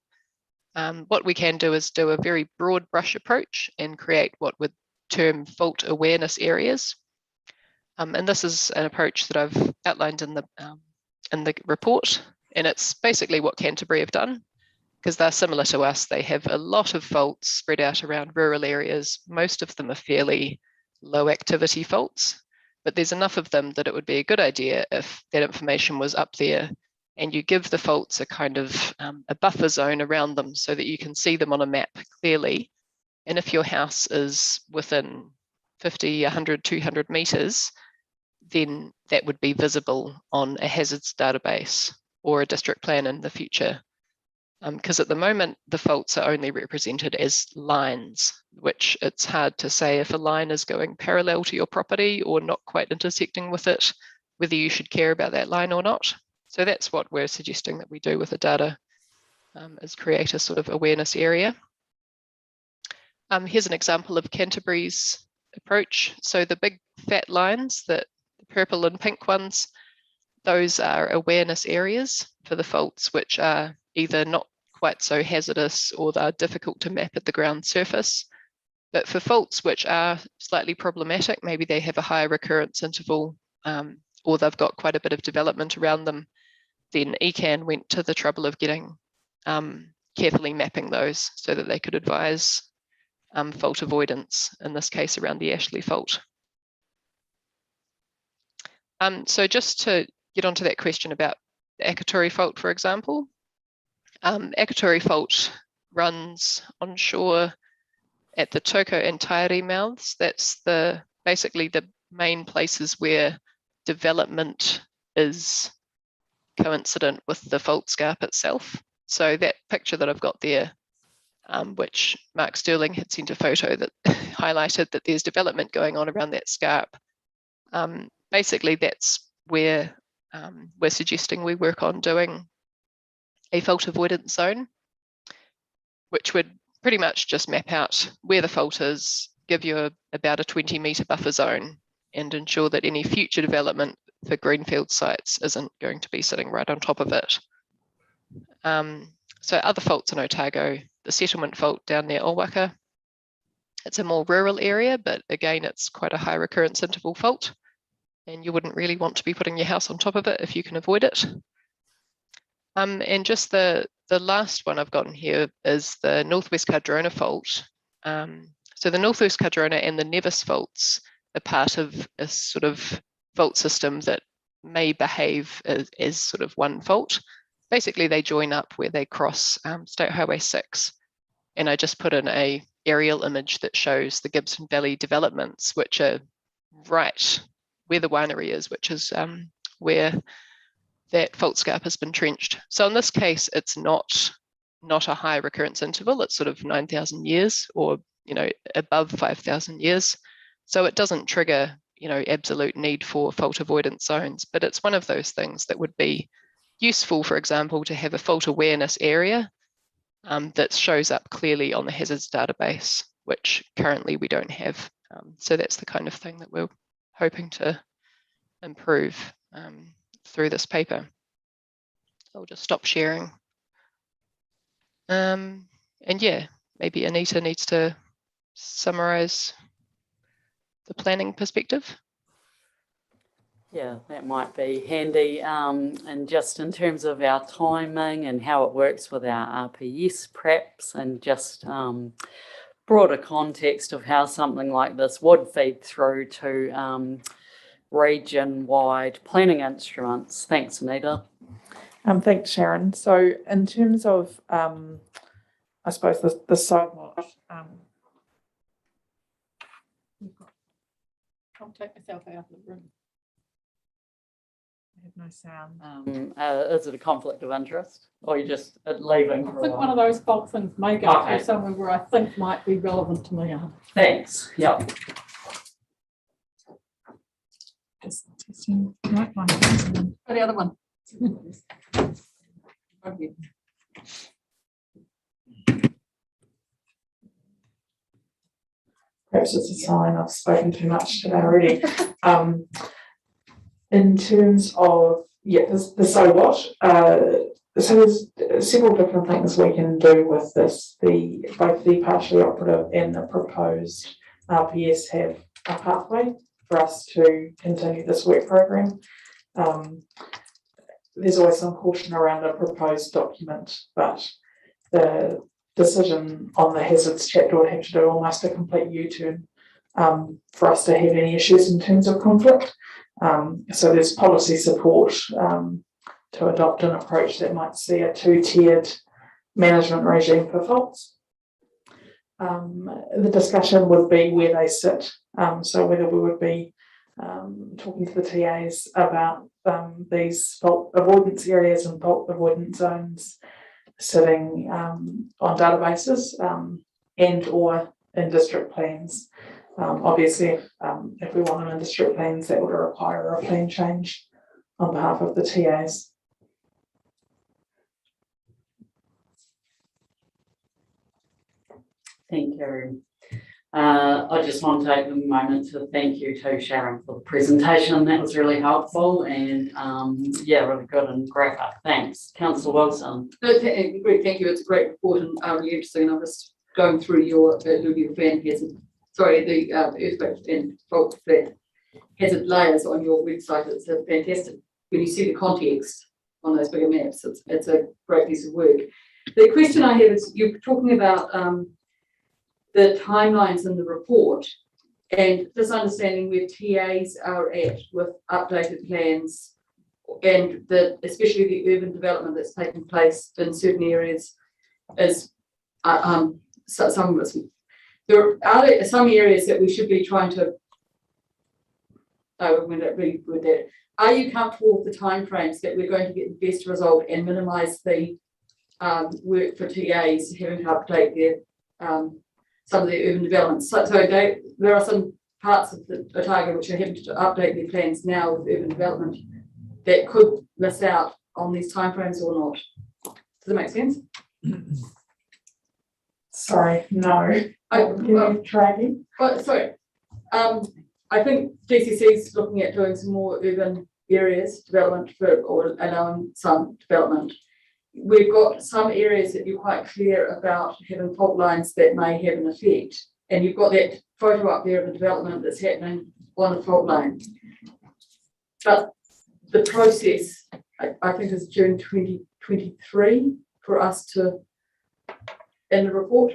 What we can do is do a very broad brush approach and create what would term fault awareness areas. And this is an approach that I've outlined in the report, and it's basically what Canterbury have done, because they're similar to us. They have a lot of faults spread out around rural areas. Most of them are fairly low activity faults, but there's enough of them that it would be a good idea if that information was up there and you give the faults a kind of a buffer zone around them so that you can see them on a map clearly. And if your house is within 50, 100, 200 meters, then that would be visible on a hazards database or a district plan in the future. Because at the moment, the faults are only represented as lines, which it's hard to say if a line is going parallel to your property or not quite intersecting with it, whether you should care about that line or not. So that's what we're suggesting that we do with the data, is create a sort of awareness area. Here's an example of Canterbury's approach. So the big fat lines, the purple and pink ones, those are awareness areas for the faults which are either not quite so hazardous or they're difficult to map at the ground surface. But for faults which are slightly problematic, maybe they have a higher recurrence interval or they've got quite a bit of development around them, then ECAN went to the trouble of getting carefully mapping those so that they could advise fault avoidance, in this case around the Ashley Fault. So just to get onto that question about the Akatori Fault, for example, Akatori Fault runs onshore at the Toko and Tairi mouths. That's basically the main places where development is coincident with the fault scarp itself. So that picture that I've got there, which Mark Sterling had sent a photo that highlighted that there's development going on around that scarp. Basically, that's where we're suggesting we work on doing a fault avoidance zone, which would pretty much just map out where the fault is, give you about a 20-meter buffer zone, and ensure that any future development for Greenfield sites isn't going to be sitting right on top of it. So other faults in Otago, the Settlement Fault down near Olwaka, It's a more rural area, but again, it's quite a high recurrence interval fault, and you wouldn't really want to be putting your house on top of it if you can avoid it. And just the last one I've gotten here is the Northwest Cardrona Fault. So the Northwest Cardrona and the Nevis faults are part of a sort of fault system that may behave as sort of one fault. Basically, they join up where they cross State Highway 6. And I just put in a aerial image that shows the Gibson Valley developments, which are right where the winery is, which is where that fault scarp has been trenched. So in this case, it's not a high recurrence interval. It's sort of 9,000 years or, above 5,000 years. So it doesn't trigger, absolute need for fault avoidance zones, but it's one of those things that would be useful, for example, to have a fault awareness area that shows up clearly on the hazards database, which currently we don't have. So that's the kind of thing that we're hoping to improve through this paper. I'll just stop sharing. And yeah, maybe Anita needs to summarize the planning perspective. Yeah, that might be handy. And just in terms of our timing and how it works with our RPS perhaps, and just broader context of how something like this would feed through to region-wide planning instruments. Thanks, Anita. Thanks, Sharon. So in terms of, I suppose, the sidewalk, I'll take myself out of the room. I have no sound. Is it a conflict of interest, or you're just leaving? I think one of those fault things may go through somewhere where I think might be relevant to me. Thanks. Yep. Just testing. Right one. The other one. Perhaps it's a sign I've spoken too much today already. In terms of, the so what, so there's several different things we can do with this. Both the partially operative and the proposed RPS have a pathway for us to continue this work program. There's always some caution around a proposed document, but the decision on the hazards chapter would have to do almost a complete U-turn for us to have any issues in terms of conflict. So there's policy support to adopt an approach that might see a two-tiered management regime for faults. The discussion would be where they sit. So whether we would be talking to the TAs about these fault avoidance areas and fault avoidance zones sitting on databases and or in district plans. Obviously, if we want them in district plans, that would require a plan change on behalf of the TAs. Thank you. I just want to take a moment to thank you to Sharon for the presentation. That was really helpful and really good and graphic. Thanks. Councillor Wilson. Great, thank you. It's a great report and really interesting. I'm just going through your fan hazard. Sorry, the earthquake and fault that hazard layers on your website. It's a fantastic. When you see the context on those bigger maps, it's a great piece of work. The question I have is you're talking about the timelines in the report and just understanding where TAs are at with updated plans and especially the urban development that's taking place in certain areas is some of us. There are some areas that we should be trying to. I'm going to read with that. Are you comfortable with the timeframes that we're going to get the best result and minimise the work for TAs having to update their some of the urban developments? So there are some parts of the Otago which are having to update their plans now with urban development that could miss out on these timeframes or not. Does that make sense? Sorry, no. Tracking. Sorry. I think DCC is looking at doing some more urban areas development or allowing some development. We've got some areas that you're quite clear about having fault lines that may have an effect, and you've got that photo up there of the development that's happening on the fault line. But the process, I think, is June 2023 for us to, in the report.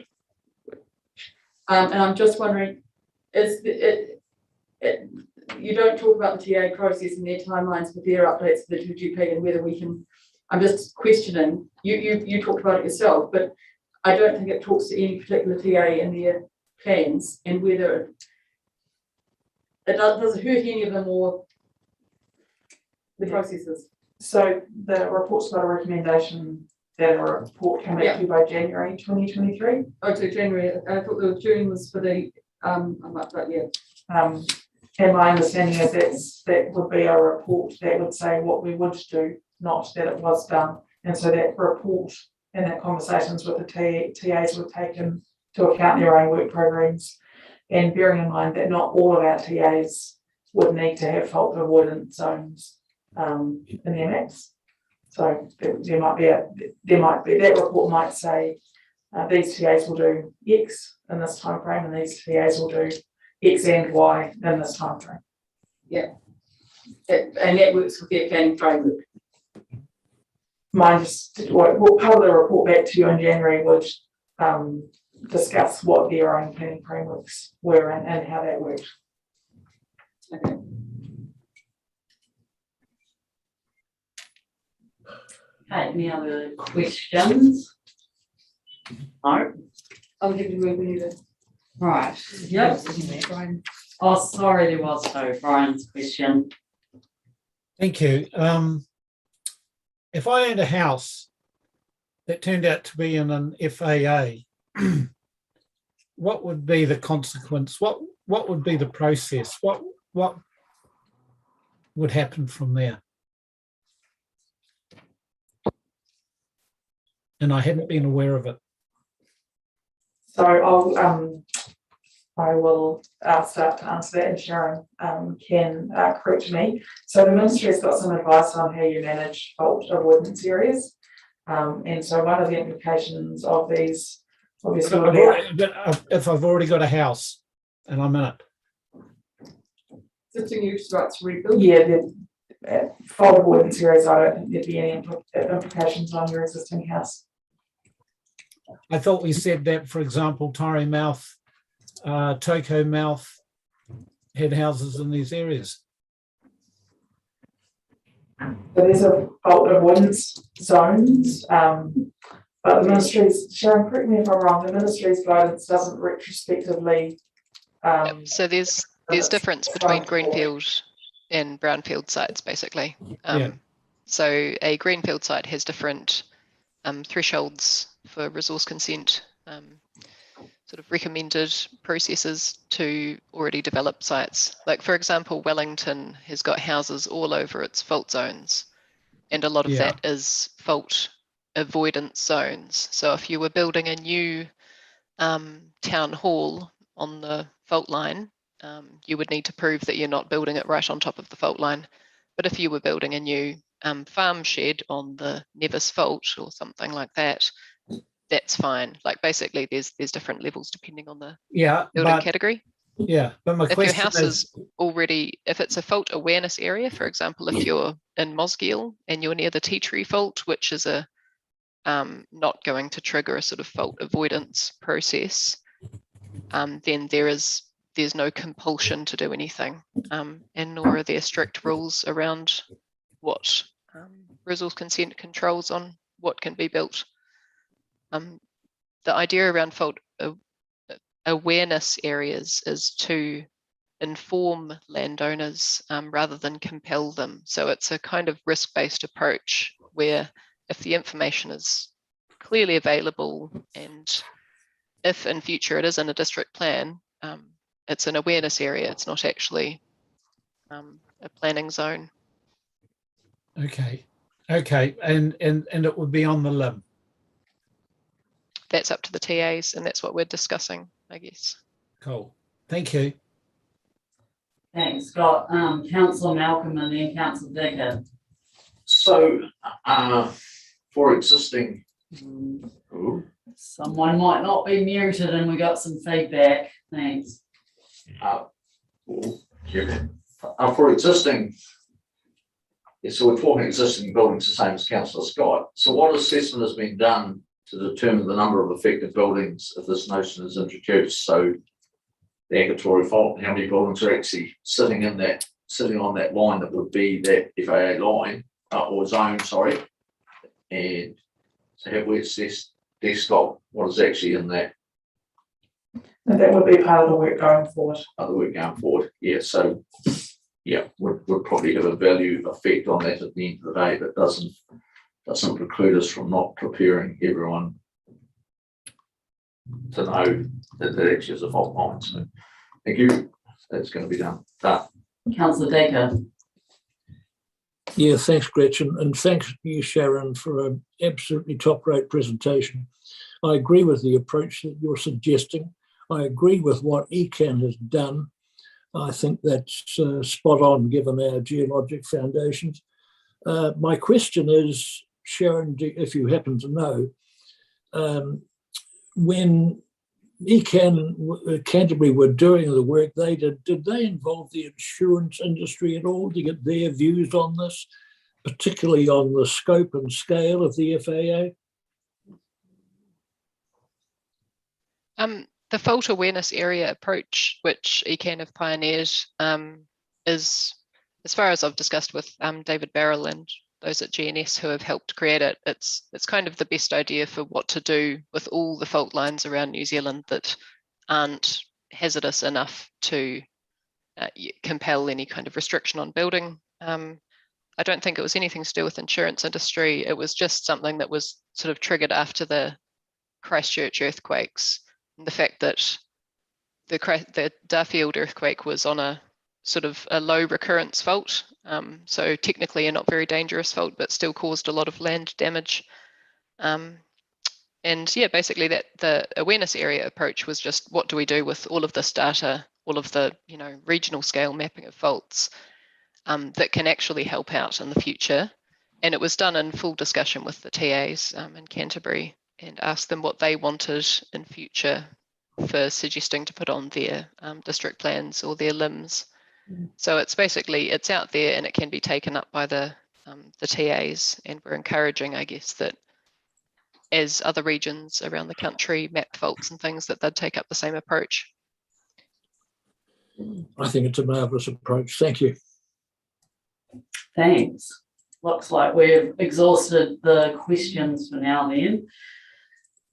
And I'm just wondering, you don't talk about the TA process and their timelines for their updates for the 2GP and whether we can, I'm just questioning, you talked about it yourself, but I don't think it talks to any particular TA in their plans and whether it does it hurt any of them or the processes. So the report's got a recommendation that a report come back to you by January 2023. Oh, so January, I thought the June was for the, And my understanding is that would be a report that would say what we would do, not that it was done. And so that report and that conversations with the TAs were taken to account their own work programs. And bearing in mind that not all of our TAs would need to have fault avoidance zones in their maps. So there might be, that report might say these TAs will do X in this time frame and these TAs will do X and Y in this time frame. Yeah. And that works with their planning framework. Part of the report back to you in January would discuss what their own planning frameworks were and how that worked. Okay. Okay, any other questions? No? I'm happy to move either. Right, yep. Oh, sorry, there was Brian's question. Thank you. If I owned a house that turned out to be in an FAA, what would be the consequence? What would be the process? What would happen from there? And I hadn't been aware of it. So I will start to answer that, and Sharon can correct me. So the ministry has got some advice on how you manage fault avoidance areas. And so one of the implications of these, obviously, if I've already got a house and I'm in it. Existing use rights rebuild. Yeah, the fault avoidance areas, I don't think there'd be any implications on your existing house. I thought we said that, for example, Torrey Mouth, Toko Mouth had houses in these areas. So there's a fault avoidance zones, but the ministry's, Sharon, correct me if I'm wrong, the ministry's guidance doesn't retrospectively. So there's difference between Greenfield and Brownfield sites, basically. So a Greenfield site has different thresholds for resource consent, sort of recommended processes to already developed sites. Like, for example, Wellington has got houses all over its fault zones, and a lot of that is fault avoidance zones. So if you were building a new town hall on the fault line, you would need to prove that you're not building it right on top of the fault line. But if you were building a new farm shed on the Nevis fault or something like that, that's fine. Like, basically there's different levels depending on the building category. Yeah, but my question if your house is already, if it's a fault awareness area, for example, if you're in Mosgiel and you're near the tea tree fault, which is a not going to trigger a sort of fault avoidance process, then there's no compulsion to do anything, and nor are there strict rules around what resource consent controls on what can be built. The idea around fault awareness areas is to inform landowners rather than compel them. So it's a kind of risk-based approach where if the information is clearly available and if in future it is in a district plan, it's an awareness area. It's not actually a planning zone. Okay, and it would be on the limb. That's up to the TAs, and that's what we're discussing, I guess. Cool. Thank you. Thanks, Scott. Councillor Malcolm and then Councillor Dickard. So, for existing, Someone might not be muted and we got some feedback. Thanks. For existing, yeah, so we're talking existing buildings, the same as Councillor Scott. So what assessment has been done to determine the number of affected buildings if this notion is introduced? So the Akatori Fault, how many buildings are actually sitting on that line that would be that FAA line or zone, sorry. And so have we assessed desktop what is actually in that? And that would be part of the work going forward. Other work going forward, yeah. So yeah, would probably have a value effect on that at the end of the day, but doesn't preclude us from not preparing everyone to know that that actually is a fault line. So thank you. That's going to be done. Councillor Decker. Yeah, thanks, Gretchen, and thanks you, Sharon, for an absolutely top-rate presentation. I agree with the approach that you're suggesting. I agree with what ECAN has done. I think that's spot on, given our geologic foundations. My question is, Sharon, if you happen to know, when ECAN Canterbury were doing the work they did they involve the insurance industry at all to get their views on this, particularly on the scope and scale of the FAA? The fault awareness area approach, which ECAN have pioneered, is, as far as I've discussed with David Barrell and those at GNS who have helped create it, it's kind of the best idea for what to do with all the fault lines around New Zealand that aren't hazardous enough to compel any kind of restriction on building. I don't think it was anything to do with insurance industry. It was just something that was sort of triggered after the Christchurch earthquakes. And the fact that the Dunedin earthquake was on a sort of a low recurrence fault, so technically a not very dangerous fault, but still caused a lot of land damage. And yeah, basically that the awareness area approach was just, what do we do with all of this data, all of the regional scale mapping of faults that can actually help out in the future. And it was done in full discussion with the TAs in Canterbury, and ask them what they wanted in future for suggesting to put on their district plans or their limbs. So it's basically, it's out there and it can be taken up by the TAs, and we're encouraging, I guess, that as other regions around the country map faults and things, that they'd take up the same approach. I think it's a marvellous approach. Thank you. Thanks. Looks like we've exhausted the questions for now then.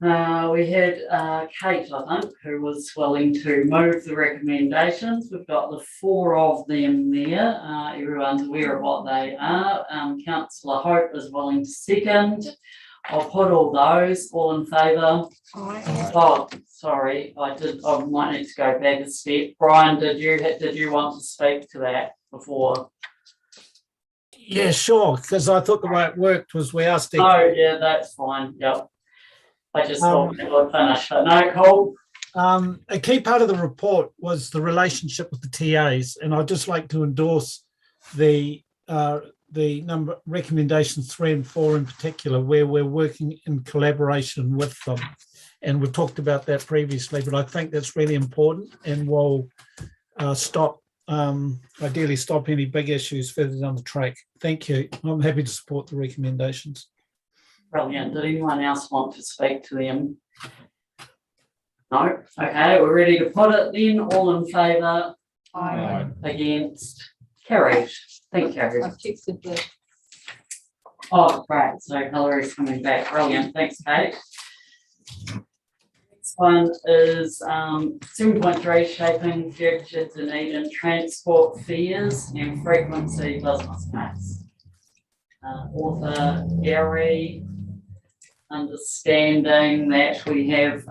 We had Kate, I think, who was willing to move the recommendations. We've got the 4 of them there. Everyone's aware of what they are. Councillor Hope is willing to second. I'll put all those, all in favour. Oh, sorry, I might need to go back a step. Brian, did you want to speak to that before? Yeah, sure, because I thought the way it worked was we asked. Oh, yeah, that's fine. Yep. I just thought we would finish, but no, cool. A key part of the report was the relationship with the TAs, and I'd just like to endorse the number recommendations 3 and 4 in particular, where we're working in collaboration with them. And we talked about that previously, but I think that's really important, and will ideally stop any big issues further down the track. Thank you. I'm happy to support the recommendations. Brilliant. Did anyone else want to speak to them? No? Okay, we're ready to put it then. All in favour? Aye. Against? Carried. Thank you. I've texted the. Oh, great. So Hillary's coming back. Brilliant. Thanks, Kate. Next one is 7.3, shaping future Dunedin transport fares and frequency business case. Author Gary, understanding that we have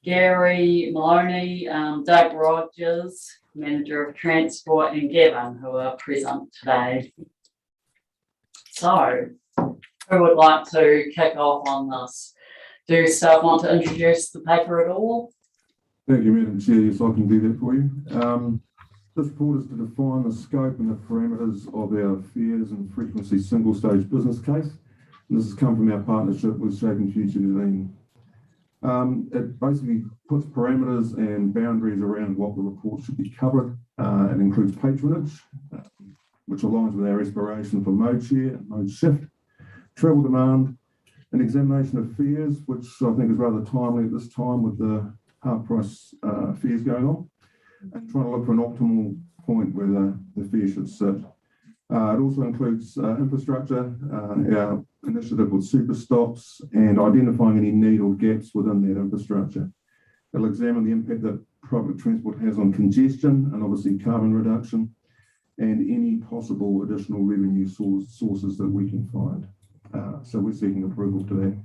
Gary Maloney, Doug Rogers, Manager of Transport, and Gavin, who are present today. So, who would like to kick off on this? Do staff want to introduce the paper at all? Thank you, Madam Chair. Yes, I can do that for you. This report is to define the scope and the parameters of our fares and frequency single-stage business case. And this has come from our partnership with Shaping Future Dunedin. It basically puts parameters and boundaries around what the report should be covered. It includes patronage, which aligns with our aspiration for mode share and mode shift, travel demand, an examination of fares, which I think is rather timely at this time with the half price fares going on, and trying to look for an optimal point where the fare should sit. It also includes infrastructure, our initiative with super stops, and identifying any need or gaps within that infrastructure. It'll examine the impact that private transport has on congestion and obviously carbon reduction, and any possible additional revenue sources that we can find. So we're seeking approval to that.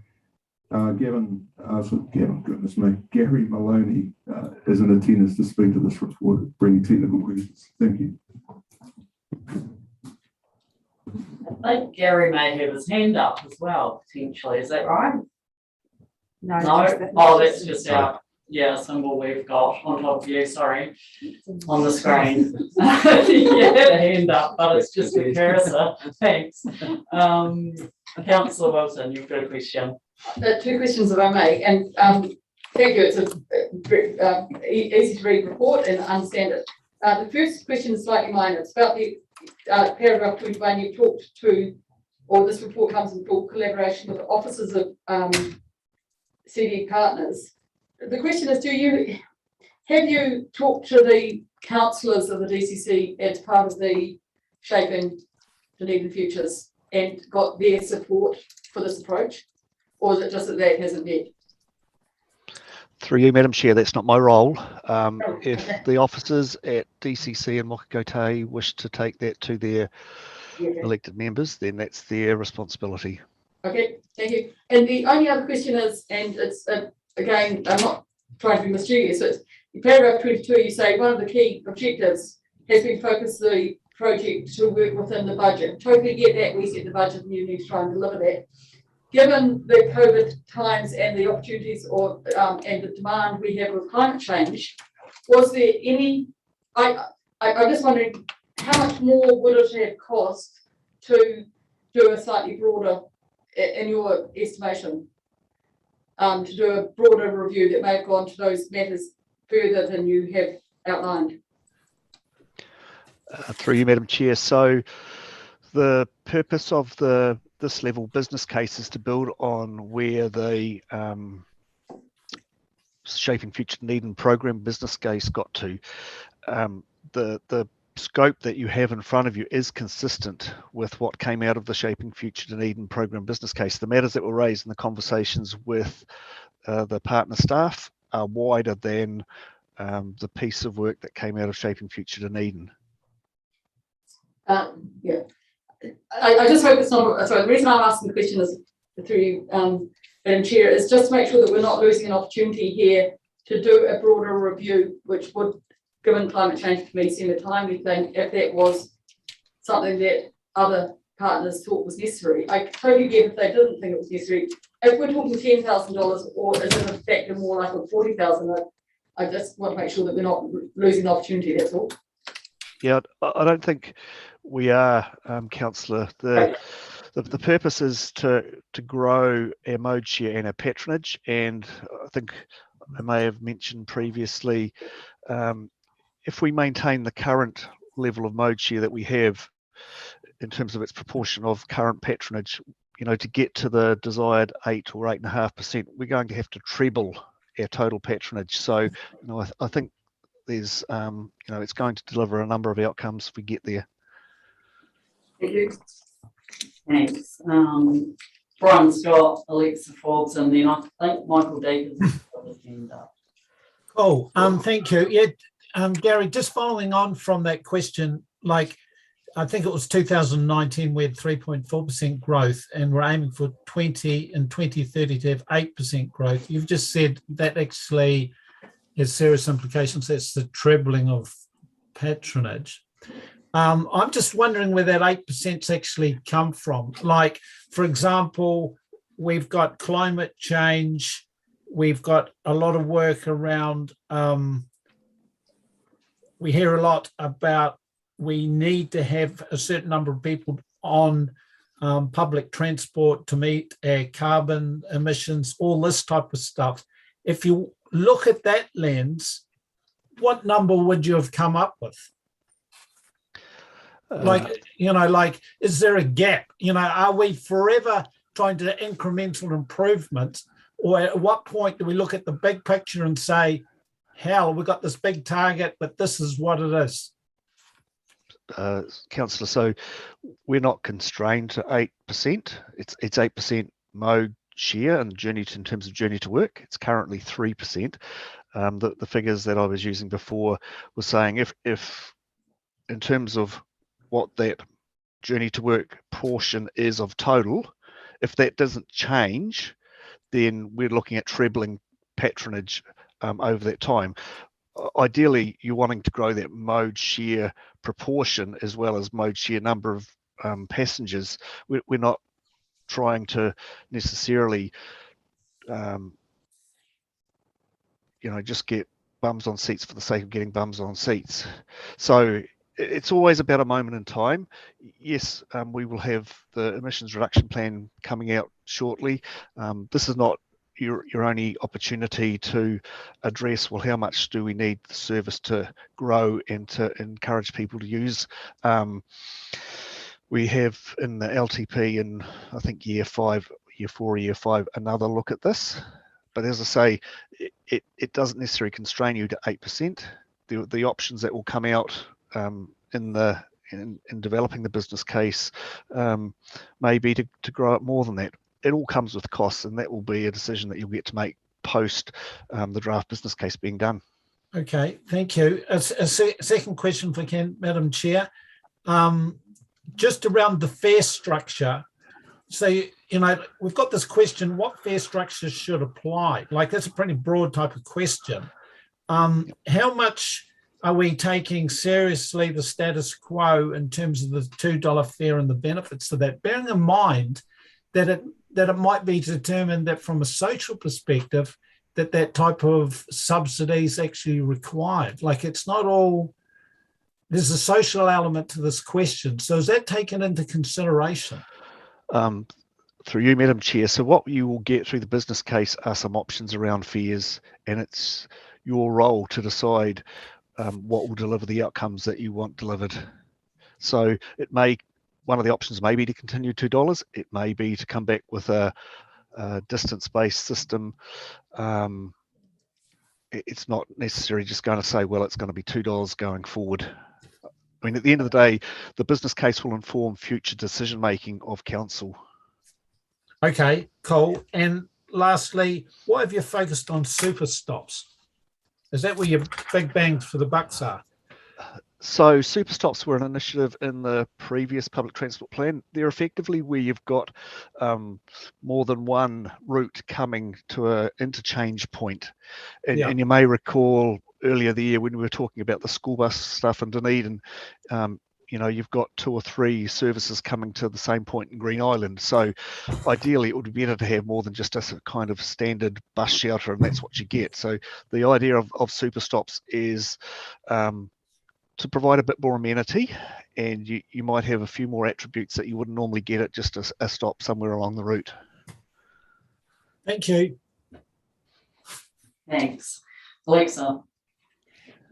Goodness me, Gary Maloney is in attendance to speak to this report, bringing technical questions. Thank you. I think Gary may have his hand up as well, potentially. Is that right? No. No? Oh, that's just our symbol we've got on top of you, sorry, on the screen. You had a hand up, but it's just a cursor. Thanks. Councillor Wilson, you've got a question. Two questions, if I may, and thank you. It's a easy to read report and understand it. The first question is slightly minor. It's about the paragraph 21. You talked to, or this report comes in full collaboration with the officers of CD partners. The question is, have you talked to the councillors of the DCC as part of the Shaping Dunedin Futures and got their support for this approach, or is it just that hasn't yet? Through you, Madam Chair, that's not my role. If the officers at DCC and Mokakote wish to take that to their elected members, then that's their responsibility. Okay, thank you. And the only other question is, and it's again, I'm not trying to be mischievous, but in paragraph 22, you say one of the key objectives has been focus the project to work within the budget. Totally get that. We set the budget and you need to try and deliver that. Given the COVID times and the opportunities and the demand we have with climate change, was there any, I'm just wondering how much more would it have cost to do a slightly broader, in your estimation, to do a broader review that may have gone to those matters further than you have outlined? Through you, Madam Chair. So the purpose of this level business case is to build on where the Shaping Future Dunedin program business case got to. The scope that you have in front of you is consistent with what came out of the Shaping Future Dunedin program business case. The matters that were raised in the conversations with the partner staff are wider than the piece of work that came out of Shaping Future Dunedin. Yeah. I just hope it's not, sorry, the reason I'm asking the question is through you, Madam Chair, is just to make sure that we're not losing an opportunity here to do a broader review, which would, given climate change, to me seem a timely thing if that was something that other partners thought was necessary. I totally get if they didn't think it was necessary. If we're talking $10,000 or is it a factor more like a $40,000, I just want to make sure that we're not losing the opportunity, that's all. Yeah, I don't think we are, Councillor. The purpose is to grow our mode share and our patronage, and I think I may have mentioned previously, if we maintain the current level of mode share that we have in terms of its proportion of current patronage, to get to the desired 8 or 8.5%, we're going to have to treble our total patronage. So, I think there's, it's going to deliver a number of outcomes if we get there. Thank you. Thanks. Brian Scott, Alexa Forbes, and then I think Michael Deacon has got his hand up. Oh, thank you. Yeah, Gary, just following on from that question, like I think it was 2019, we had 3.4% growth, and we're aiming for 2030 to have 8% growth. You've just said that actually has serious implications. That's the trebling of patronage. I'm just wondering where that 8%'s actually come from. Like, for example, we've got climate change, we've got a lot of work around, we hear a lot about we need to have a certain number of people on public transport to meet our carbon emissions, all this type of stuff. if you look at that lens, what number would you have come up with? Like, is there a gap? Are we forever trying to incremental improvements? Or at what point do we look at the big picture and say, hell, we've got this big target, but this is what it is? Councillor, so we're not constrained to 8%. It's 8% mode share and in terms of journey to work. It's currently 3%. The figures that I was using before was saying if in terms of what that journey to work portion is of total, if that doesn't change, then we're looking at trebling patronage over that time. Ideally, you're wanting to grow that mode share proportion as well as mode share number of passengers. We're not trying to necessarily, just get bums on seats for the sake of getting bums on seats. So it's always about a moment in time. Yes, we will have the emissions reduction plan coming out shortly. This is not your only opportunity to address, well, how much do we need the service to grow and to encourage people to use. We have in the LTP in, I think, year 4 or year 5, another look at this. But as I say, it doesn't necessarily constrain you to 8%. The options that will come out in developing the business case may be to grow it more than that. It all comes with costs, and that will be a decision that you'll get to make post the draft business case being done. Okay, thank you. A second question, if I can, Madam Chair. Just around the fare structure. So, we've got this question, what fare structure should apply? Like, that's a pretty broad type of question. How much are we taking seriously the status quo in terms of the $2 fare and the benefits of that? Bearing in mind that it might be determined that from a social perspective, that type of subsidy is actually required. Like, it's not all, there's a social element to this question. So is that taken into consideration? Through you, Madam Chair. So what you will get through the business case are some options around fares, and it's your role to decide what will deliver the outcomes that you want delivered. So one of the options may be to continue $2. It may be to come back with a distance-based system. It's not necessarily just going to say, well, it's going to be $2 going forward. I mean, at the end of the day, the business case will inform future decision-making of council. Okay, cool. And lastly, why have you focused on super stops? Is that where your big bangs for the bucks are? So super stops were an initiative in the previous public transport plan. They're effectively where you've got more than one route coming to an interchange point. And you may recall earlier the year when we were talking about the school bus stuff in Dunedin, you've got 2 or 3 services coming to the same point in Green Island. So ideally, it would be better to have more than just a kind of standard bus shelter, and that's what you get. So the idea of super stops is to provide a bit more amenity, and you might have a few more attributes that you wouldn't normally get at just a stop somewhere along the route. Thank you. Thanks. Alexa.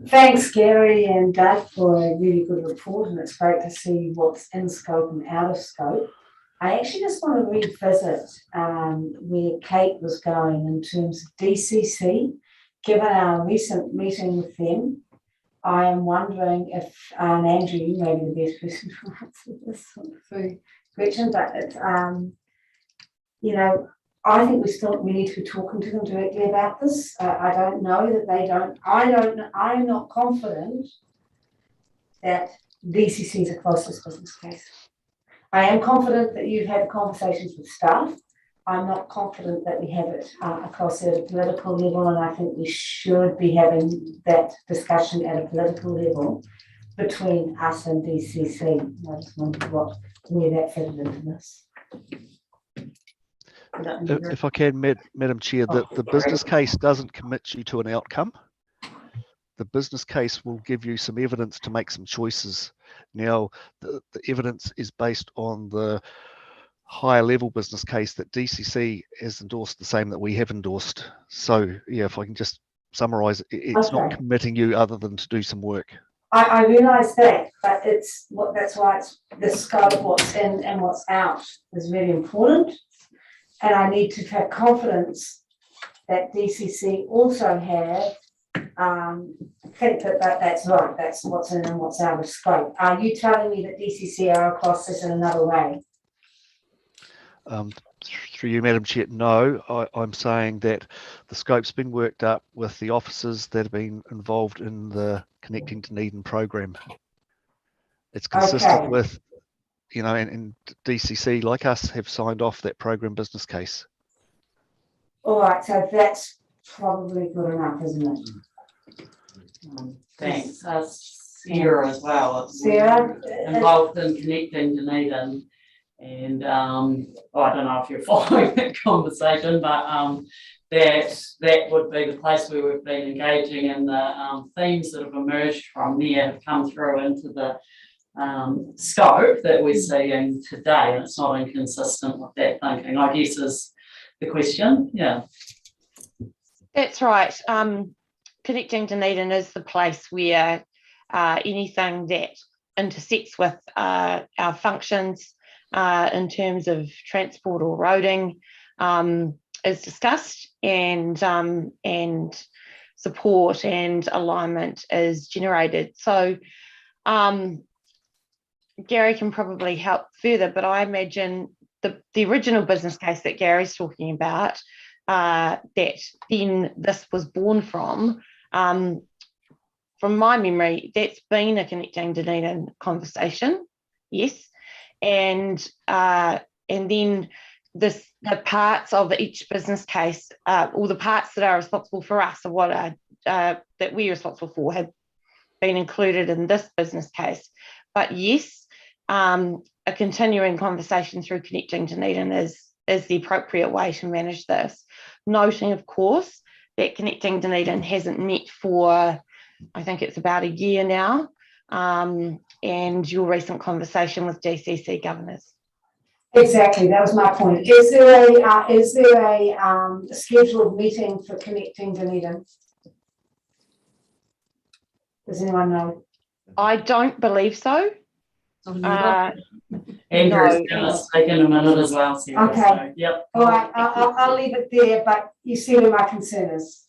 Thanks, Gary and Doug, for a really good report, and it's great to see what's in scope and out of scope. I actually just want to revisit where Kate was going in terms of DCC. Given our recent meeting with them, I am wondering if, and Andrew, you may be the best person to answer this sort of question, but it's, I think we need to be talking to them directly about this. I don't know that they don't, I'm not confident that DCC is across this business case. I am confident that you've had conversations with staff. I'm not confident that we have it across at a political level, and I think we should be having that discussion at a political level between us and DCC. I just wondered where that fitted into this. If I can, Madam Chair, the business case doesn't commit you to an outcome. The business case will give you some evidence to make some choices. Now, the evidence is based on the higher level business case that DCC has endorsed the same that we have endorsed. So yeah, if I can just summarise, it's not Okay. committing you other than to do some work. I realise that, but that's why it's the scope of what's in and what's out is really important. And I need to have confidence that DCC also have, think that's right, that's what's in and what's out of scope. Are you telling me that DCC are across this in another way? Through you, Madam Chair, no, I'm saying that the scope's been worked up with the officers that have been involved in the Connecting Dunedin program. It's consistent Okay. with, you know, and DCC, like us, have signed off that program business case. All right, so that's probably good enough, isn't it? Thanks. Sarah as well. Sarah? Involved in Connecting Dunedin. And I don't know if you're following that conversation, but that would be the place where we've been engaging, and the themes that have emerged from there have come through into the scope that we're seeing today, and it's not inconsistent with that thinking, I guess, is the question. Yeah. That's right. Connecting Dunedin is the place where anything that intersects with our functions in terms of transport or roading is discussed, and support and alignment is generated. So Gary can probably help further, but I imagine the original business case that Gary's talking about, that then this was born from my memory, that's been a Connecting Dunedin conversation, yes. And then the parts of each business case, or the parts that are responsible for us, or what are that we're responsible for, have been included in this business case. But yes, a continuing conversation through Connecting Dunedin is the appropriate way to manage this. Noting, of course, that Connecting Dunedin hasn't met for, I think it's about a year now, and your recent conversation with DCC governors. Exactly, that was my point. Is there a scheduled meeting for Connecting Dunedin? Does anyone know? I don't believe so. Andrew's going to speak in a minute as well. Sarah, Okay. So, yep. All right, I'll leave it there, but you see where my concern is.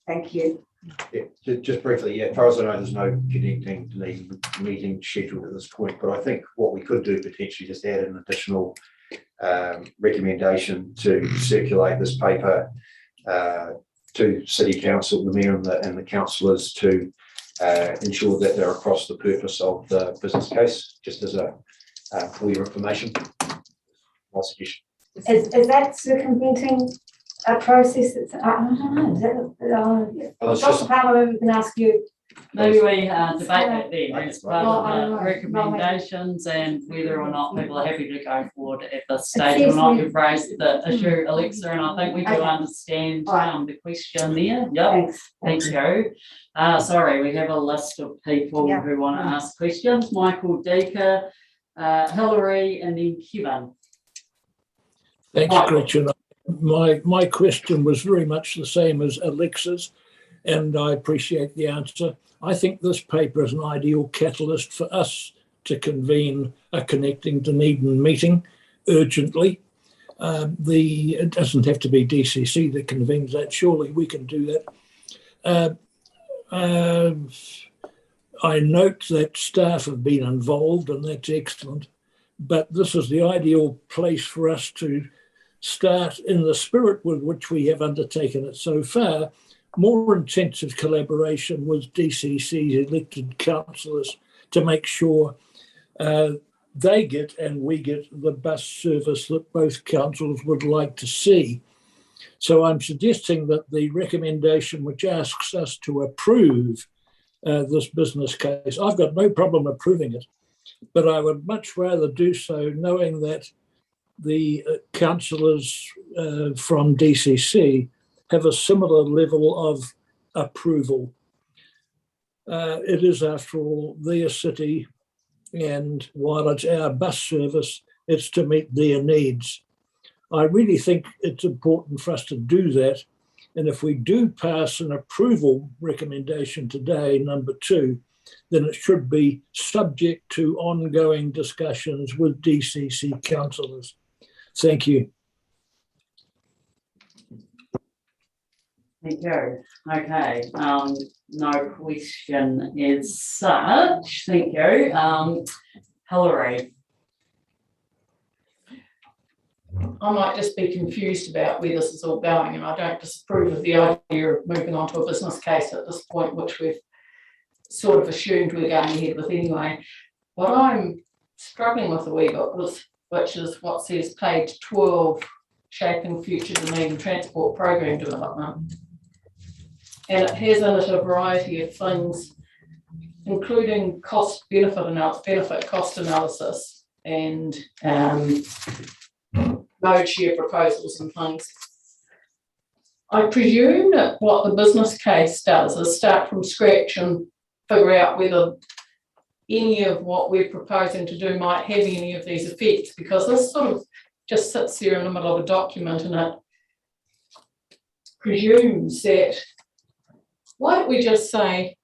Thank you. Yeah, just briefly, yeah, as far as I know, there's no Connecting Dunedin meeting scheduled at this point, but I think what we could do potentially just add an additional recommendation to circulate this paper to City Council, the Mayor and the councillors, to ensure that they're across the purpose of the business case, just as a for your information. My suggestion. Is that circumventing a process that's, I don't know, is that, Dr. Palmer, we can ask you. Maybe we debate that then as part Well, of I don't the know. recommendations, and whether or not people are happy to go forward at this It stage or seems not. to me- You've raised the issue, Alexa, and I think we do Okay. understand Right. the question there. Yep. Thanks. Thank you. Sorry, we have a list of people Yeah. who want to ask questions. Michael Deaker, Hillary, and then Kevin. Thanks, Michael. Gretchen. My question was very much the same as Alexa's, and I appreciate the answer. I think this paper is an ideal catalyst for us to convene a Connecting Dunedin meeting urgently. It doesn't have to be DCC that convenes that. Surely we can do that. I note that staff have been involved, and that's excellent. But this is the ideal place for us to start, in the spirit with which we have undertaken it so far, more intensive collaboration with DCC's elected councillors to make sure they get and we get the bus service that both councils would like to see. So I'm suggesting that the recommendation which asks us to approve this business case, I've got no problem approving it, but I would much rather do so knowing that the councillors from DCC have a similar level of approval. It is, after all, their city, and while it's our bus service, It's to meet their needs. I really think it's important for us to do that. And if we do pass an approval recommendation today, number 2, then it should be subject to ongoing discussions with DCC councillors. Thank you. Thank you. Okay, no question is such. Thank you. Hilary. I might just be confused about where this is all going, and I don't disapprove of the idea of moving on to a business case at this point, which we've sort of assumed we're going ahead with anyway. What I'm struggling with a wee bit, which is what says page 12, Shaping Future Dunedin Transport Program Development. And it has in it a variety of things, including benefit cost analysis and mode share proposals and things. I presume that what the business case does is start from scratch and figure out whether any of what we're proposing to do might have any of these effects, because this sort of just sits there in the middle of a document and it presumes that, why don't we just say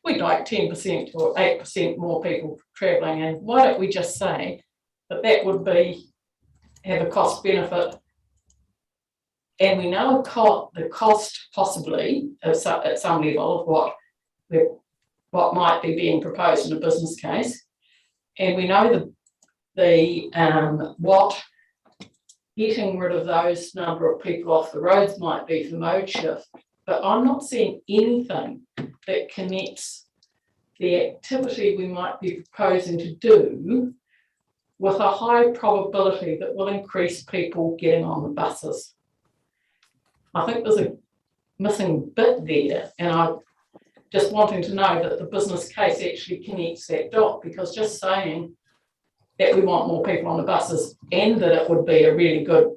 we'd like 10% or 8% more people travelling, and why don't we just say that that would have a cost benefit, and we know the cost possibly at some level of what might be being proposed in a business case, and we know what getting rid of those number of people off the roads might be for mode shift, but I'm not seeing anything that connects the activity we might be proposing to do with a high probability that will increase people getting on the buses. I think there's a missing bit there, and I'm just wanting to know that the business case actually connects that dot, because just saying that we want more people on the buses and that it would be a really good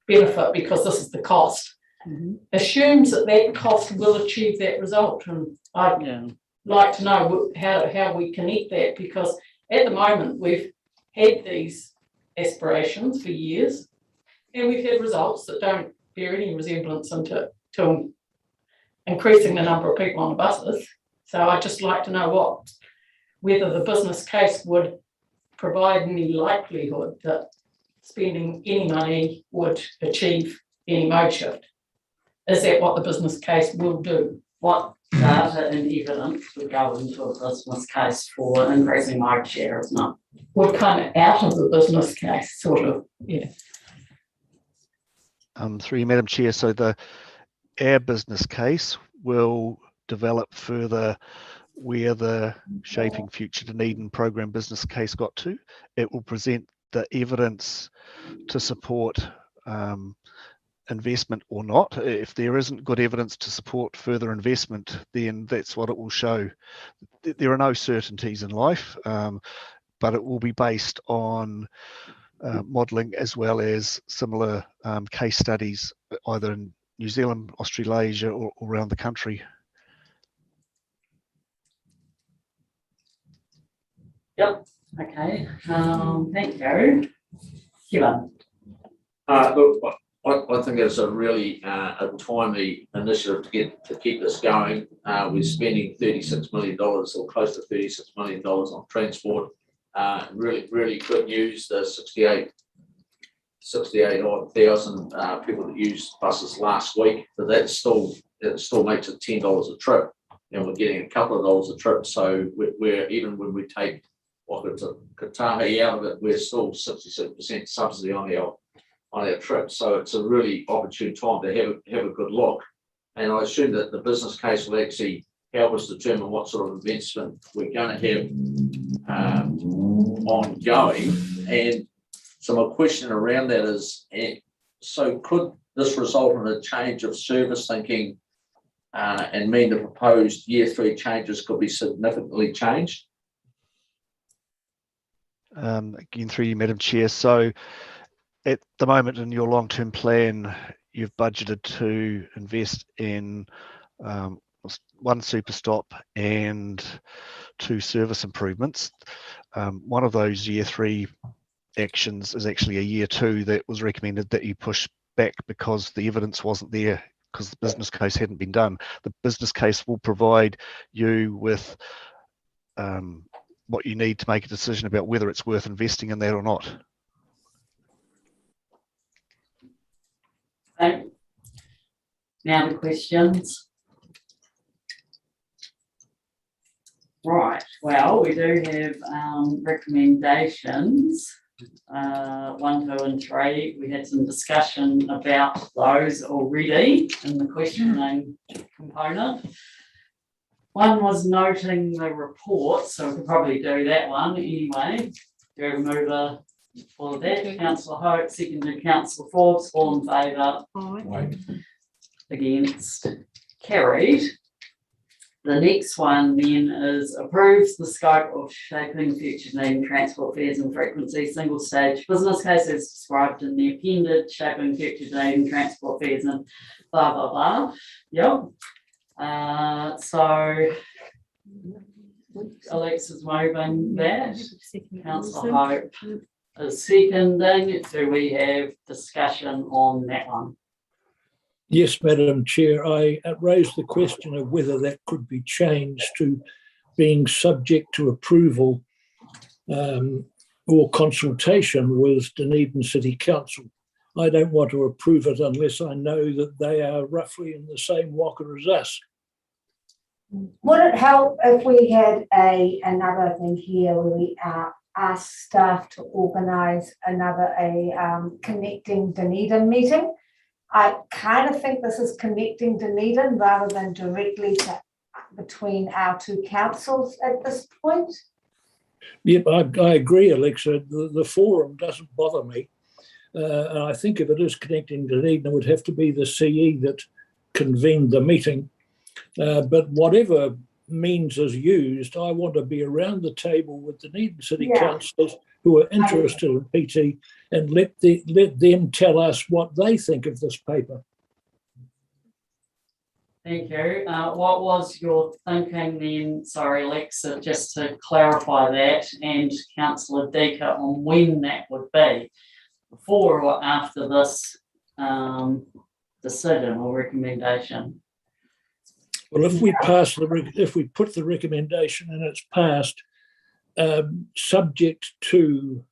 benefit because this is the cost, assumes that cost will achieve that result. And I'd like to know how we connect that, because at the moment we've had these aspirations for years and we've had results that don't bear any resemblance to increasing the number of people on the buses. So I'd just like to know whether the business case would provide any likelihood that spending any money would achieve any mode shift. Is that what the business case will do? What data and evidence would go into a business case for increasing mode share, isn't it? Would come out of the business case, sort of, yeah. Through you, Madam Chair, so our business case will develop further where the Shaping Future Dunedin program business case got to. It will present the evidence to support investment or not. If there isn't good evidence to support further investment, then that's what it will show. There are no certainties in life, but it will be based on modelling as well as similar case studies, either in New Zealand, Australasia, or around the country. Yep. Okay. Thank you. Kevin. Look, I think it's a really a timely initiative to keep this going. We're spending $36 million or close to $36 million on transport. Really good news. There's 68,000 people that used buses last week, but it still makes it $10 a trip, and we're getting a couple of dollars a trip. So we're even when we take Katahi out of it, we're still 66% subsidy on our trip. So it's a really opportune time to have a good look. And I assume that the business case will actually help us determine what sort of investment we're going to have ongoing. And so my question around that is, so could this result in a change of service thinking and mean the proposed year 3 changes could be significantly changed? Again, through you, Madam Chair. So at the moment in your long-term plan, you've budgeted to invest in 1 super stop and 2 service improvements. One of those year 3 actions is actually a year 2 that was recommended that you push back because the evidence wasn't there, because the business case hadn't been done. The business case will provide you with what you need to make a decision about whether it's worth investing in that or not. Okay. Now the questions. Right, well, we do have recommendations, 1, 2 and 3. We had some discussion about those already in the questioning component. One was noting the report, so we could probably do that one anyway. Do a mover for that. Councillor Hope, seconded Councillor Forbes, all in favour. Against, carried. The next one then is approves the scope of shaping future Dunedin transport fares and frequency single stage business case as described in the appended shaping future Dunedin transport fares and blah blah blah. Yep. So Alexa's moving that. Councillor Hope is seconding. Do we have discussion on that one? Yes, Madam Chair, I raised the question of whether that could be changed to being subject to approval or consultation with Dunedin City Council. I don't want to approve it unless I know that they are roughly in the same waka as us. Would it help if we had another thing here where we ask staff to organise another connecting Dunedin meeting? I kind of think this is connecting Dunedin rather than directly between our two councils at this point. Yep, I agree, Alexa. The forum doesn't bother me. And I think if it is connecting Dunedin, it would have to be the CE that convened the meeting. But whatever means is used, I want to be around the table with Dunedin City councillors who are interested in PT and let them tell us what they think of this paper. Thank you. What was your thinking then, sorry Alexa, just to clarify that, and Councillor Deaker on when that would be, before or after this decision or recommendation? Well, if we pass if we put the recommendation and it's passed, subject to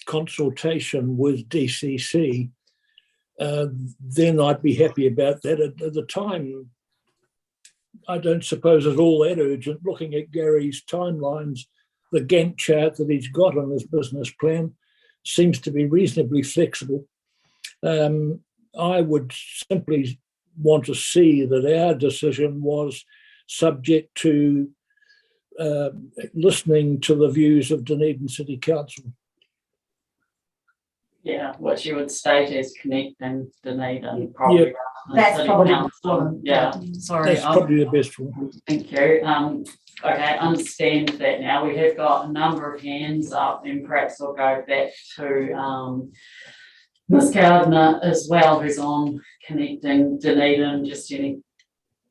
consultation with DCC, then I'd be happy about that. At the time, I don't suppose it's all that urgent. Looking at Gary's timelines, the Gantt chart that he's got on his business plan seems to be reasonably flexible. I would simply want to see that our decision was subject to listening to the views of Dunedin City Council. Yeah, what you would state as connecting Dunedin, probably. Yep. That's probably Council. Yeah, sorry. That's probably the best one. Thank you. Okay, understand that now. We have got a number of hands up, and perhaps I'll go back to Ms. Gardner as well, who's on connecting Dunedin. Just any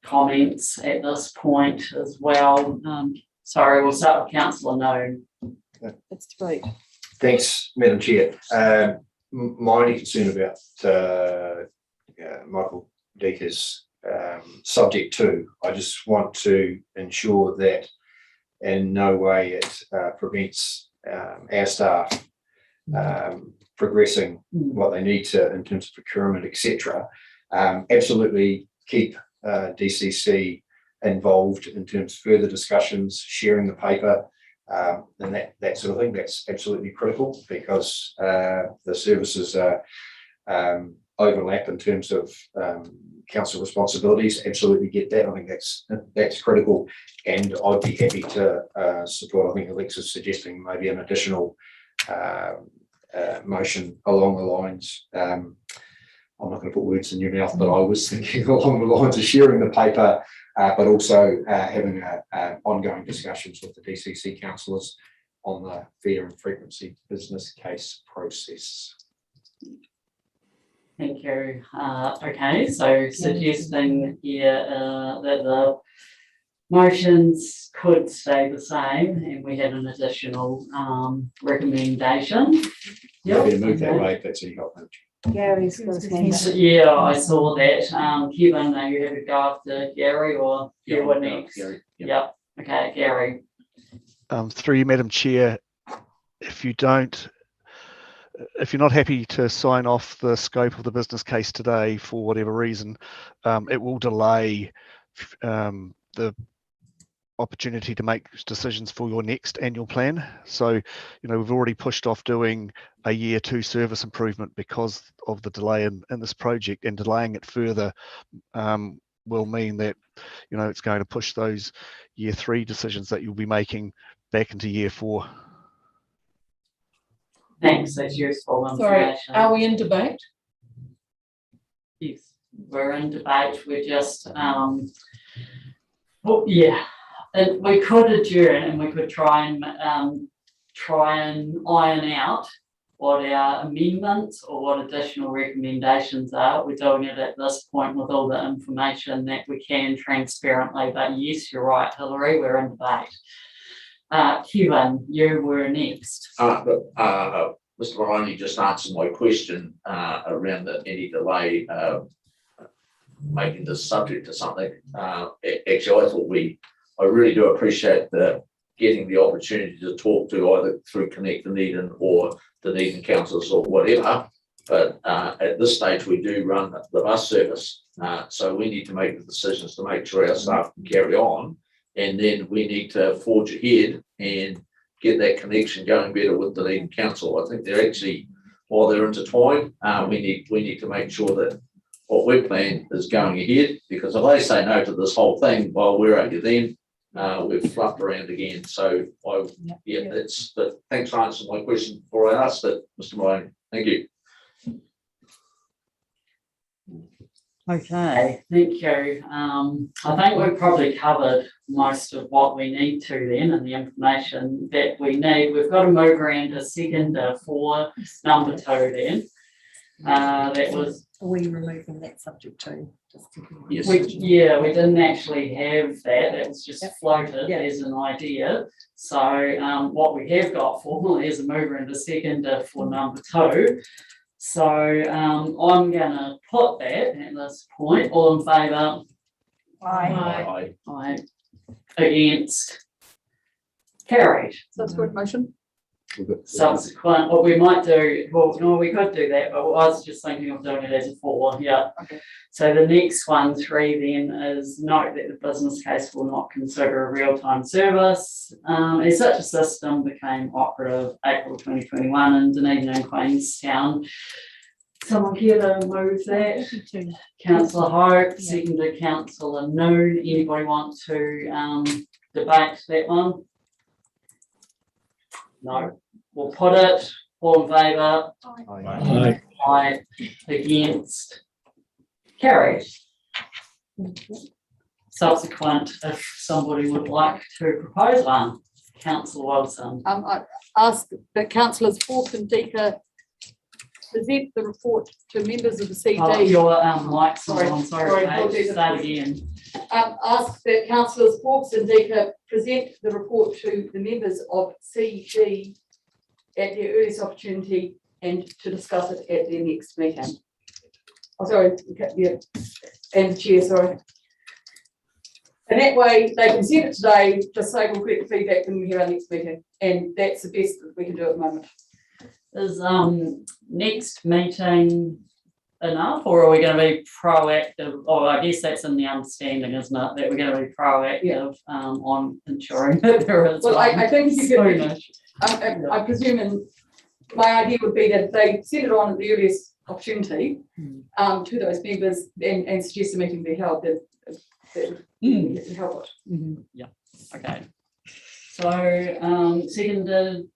comments at this point as well? Sorry, we'll start with Councillor Noon. That's great. Thanks, Madam Chair. My only concern about Michael Deaker's subject to, I just want to ensure that in no way it prevents our staff progressing what they need to in terms of procurement, etc. Absolutely keep DCC involved in terms of further discussions, sharing the paper, and that sort of thing. That's absolutely critical because the services overlap in terms of council responsibilities. Absolutely get that. I think that's critical, and I'd be happy to support. I think Alexa's suggesting maybe an additional motion along the lines. I'm not going to put words in your mouth, but I was thinking along the lines of sharing the paper, but also having ongoing discussions with the DCC councillors on the fare and frequency business case process. Thank you. Okay, so suggesting here that the Motions could stay the same, and we had an additional recommendation. Yep. Better move that way if that's any help. Gary's got his hand up. Yeah, I saw that. Kevin, are you happy to go after Gary or you were next? Gary, Yep. Okay, Gary. Through you, Madam Chair, if you're not happy to sign off the scope of the business case today for whatever reason, it will delay the opportunity to make decisions for your next annual plan. So, we've already pushed off doing a year 2 service improvement because of the delay in this project, and delaying it further will mean that, it's going to push those year 3 decisions that you'll be making back into year 4. Thanks, that's useful Sorry, information. are we in debate? Yes, we're in debate. We're just, well, yeah, and we could adjourn and we could try and iron out what our amendments or what additional recommendations are. We're doing it at this point with all the information that we can transparently, but yes, you're right, Hilary, we're in debate. Kevin, you were next. Mr. Maloney just answered my question around any delay making this subject to something. Actually, I really do appreciate getting the opportunity to talk to either through Connect Dunedin or Dunedin councils or whatever. But at this stage, we do run the bus service. So we need to make the decisions to make sure our staff can carry on. And then we need to forge ahead and get that connection going better with the Dunedin Council. I think they're actually, while they're intertwined, we need to make sure that what we're planning is going ahead, because if they say no to this whole thing while we're over them, we've fluffed around again. So but thanks for answering my question before I asked it, Mr. Maloney. Thank you. Okay, thank you. I think we've probably covered most of what we need to then, and the information that we need. We've got to move around a seconder for number 2 then. That was. Are we removing that subject too? Yes. We didn't actually have that. It was just floated as an idea. So what we have got formally is a mover and a seconder for number 2. So I'm going to put that at this point. All in favour? Aye. Aye. Against? Carried. Subsequent motion? Subsequent, what we might do, well, no, we could do that, but I was just thinking of doing it as a 4, yeah. Okay. So the next one, 3 then, is note that the business case will not consider a real-time service. As such a system became operative April 2021 in Dunedin and Queenstown. Someone here to move that? Councillor Hope, seconded Councillor Noon. Anybody want to debate that one? No. We'll put it. All in favour? Aye. Aye. Against? Carried. Subsequent, if somebody would like to propose one. Councillor Wilson. I ask that councillors Falk and Deeker present the report to members of the CD. Your mic's on, sorry, start again. Ask that councillors Falk and Deeker present the report to the members of CD at their earliest opportunity and to discuss it at their next meeting. Oh, sorry, yeah, and the chair, sorry. And that way they can send it today, just so we'll get the feedback when we hear our next meeting. And that's the best that we can do at the moment. Is next meeting enough, or are we going to be proactive? Oh, I guess that's in the understanding, isn't it, that we're going to be proactive on ensuring that there is. Well, I think you could, I presume, and my idea would be that they send it on at the earliest opportunity to those members and suggest a meeting be held that would help it. Yeah. Okay. So seconded.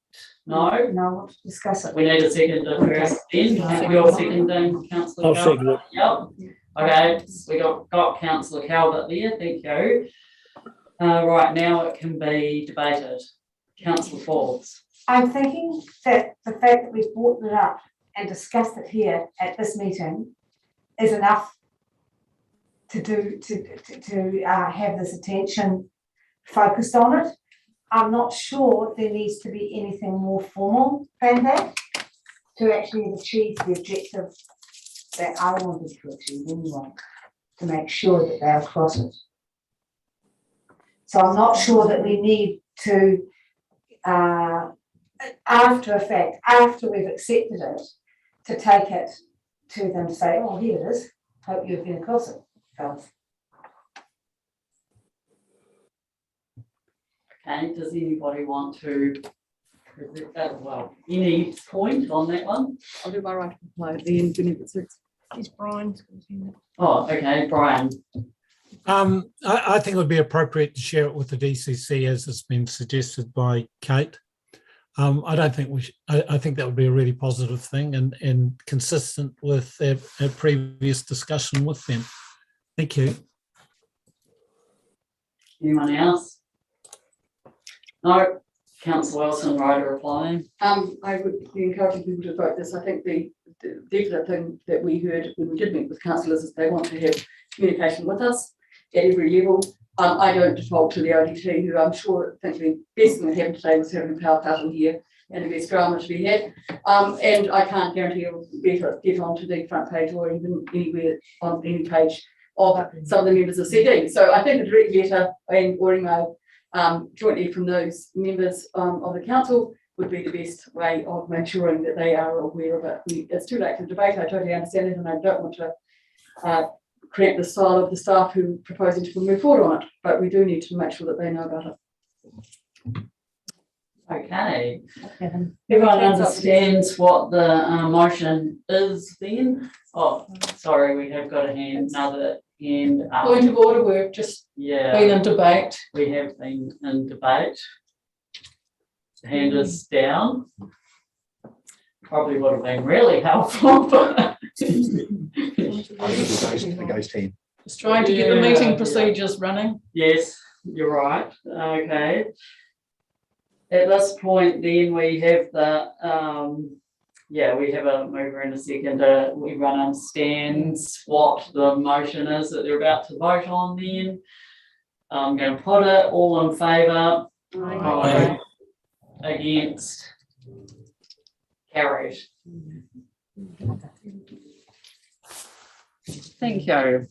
No, discuss it. We need a seconder first. Then you're seconding, Councillor I'll Calvert. second it. Yep. Okay, so we got Councillor Calvert there. Thank you. Right, now it can be debated. Councillor Forbes. I'm thinking that the fact that we've brought it up and discussed it here at this meeting is enough to have this attention focused on it. I'm not sure there needs to be anything more formal than that to actually achieve the objective that I wanted to achieve anyway, to make sure that they're across it. So I'm not sure that we need to, after a fact, after we've accepted it, to take it to them and say, oh, here it is. Hope you've been across it, fellas. Okay, does anybody want to, well, any point on that one? I'll do my right to reply at the end whenever it suits. Is Brian? Oh, okay, Brian. I think it would be appropriate to share it with the DCC as it's been suggested by Kate. I don't think we should, I think that would be a really positive thing and consistent with our previous discussion with them. Thank you. Anyone else? No, Councillor Wilson, right, replying. I would be encouraging people to vote this. I think the definite thing that we heard when we did meet with councillors is they want to have communication with us at every level. I don't default to the ODT, who I'm sure think the best thing that happened today was having a power cut in here and the best drama to be had. And I can't guarantee it'll get onto the front page or even anywhere on any page of some of the members of CD. So I think a direct letter or email jointly from those members of the council would be the best way of ensuring that they are aware of it. It's too late to debate. I totally understand it, and I don't want to create the style of the staff who proposing to move forward on it, but we do need to make sure that they know about it. Okay. Everyone understands what the motion is then? Oh, sorry, we have got another hand up. Point of order, we've just been in debate. We have been in debate. The hand is down. Probably would have been really helpful, but The ghost hand. Just trying to get the meeting procedures running. Yes, you're right. Okay. At this point, then we have the we have a mover and a seconder. Everyone understands what the motion is that they're about to vote on. Then I'm going to put it all in favour. Aye. Against. Carried. Thank you.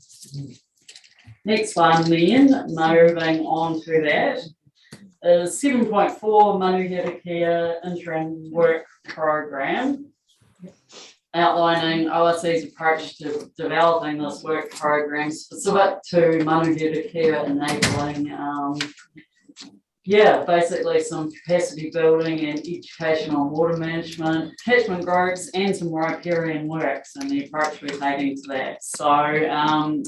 Next one then, moving on to that, is 7.4 Manuhira Care Interim Work Program, outlining OSC's approach to developing this work program specific to Manuhira Care, enabling basically some capacity building and education on water management, catchment groups, and some riparian works and the approach we're taking to that. So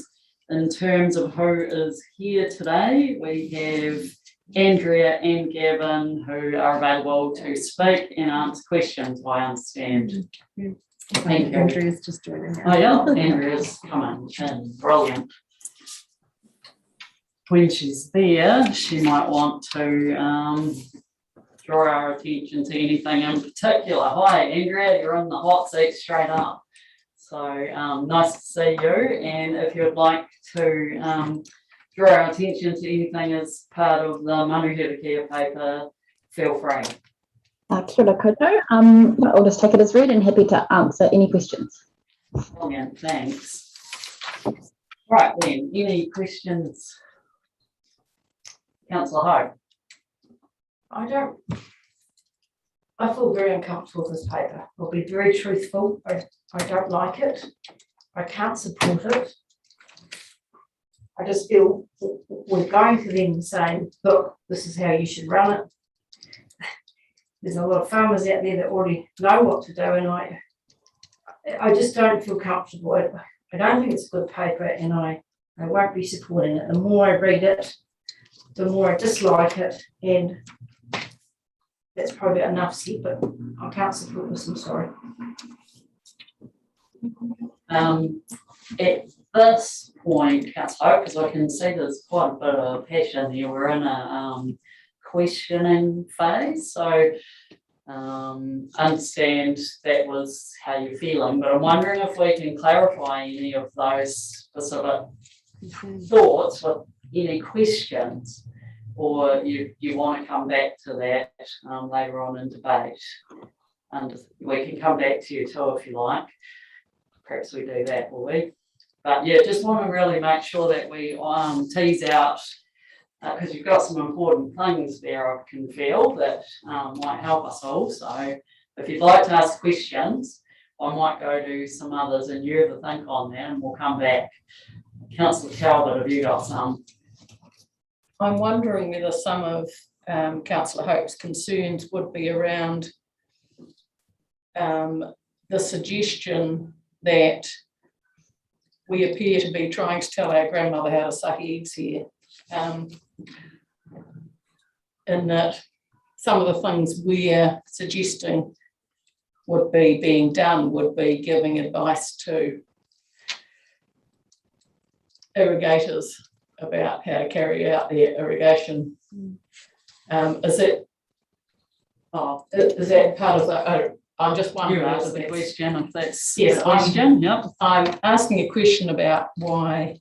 in terms of who is here today, we have Andrea and Gavin who are available to speak and answer questions, I understand. Thank you. Andrea's just joining now. Oh yeah, Andrea's coming in, brilliant. When she's there, she might want to draw our attention to anything in particular. Hi, Andrea, you're in the hot seat straight up. So nice to see you. And if you'd like to draw our attention to anything as part of the Manuhira Care paper, feel free. Kia ora koutou. I'll just take it as read and happy to answer any questions. Brilliant, thanks. Right then, any questions? Councillor Ho. I feel very uncomfortable with this paper. I'll be very truthful. I don't like it. I can't support it. I just feel we're going to them saying, look, this is how you should run it. There's a lot of farmers out there that already know what to do, and I just don't feel comfortable. I don't think it's a good paper, and I won't be supporting it. The more I read it, the more I dislike it, and that's probably enough said, but I can't support this, I'm sorry. At this point, Councillor, because I can see there's quite a bit of passion here, we're in a questioning phase, so understand that was how you're feeling, but I'm wondering if we can clarify any of those specific thoughts with any questions or you want to come back to that later on in debate. And we can come back to you too if you like. Perhaps we do that, will we? But yeah, just want to really make sure that we tease out, because you've got some important things there I can feel that might help us all. So if you'd like to ask questions, I might go do some others and you have a think on that and we'll come back. Councillor Talbot, have you got some? I'm wondering whether some of Councillor Hope's concerns would be around the suggestion that we appear to be trying to tell our grandmother how to suck eggs here. In that some of the things we're suggesting would be being done would be giving advice to irrigators about how to carry out their irrigation. Is that part of the? I'm just wondering. You asked the question if that's yes, the question. Yep. I'm asking a question about why,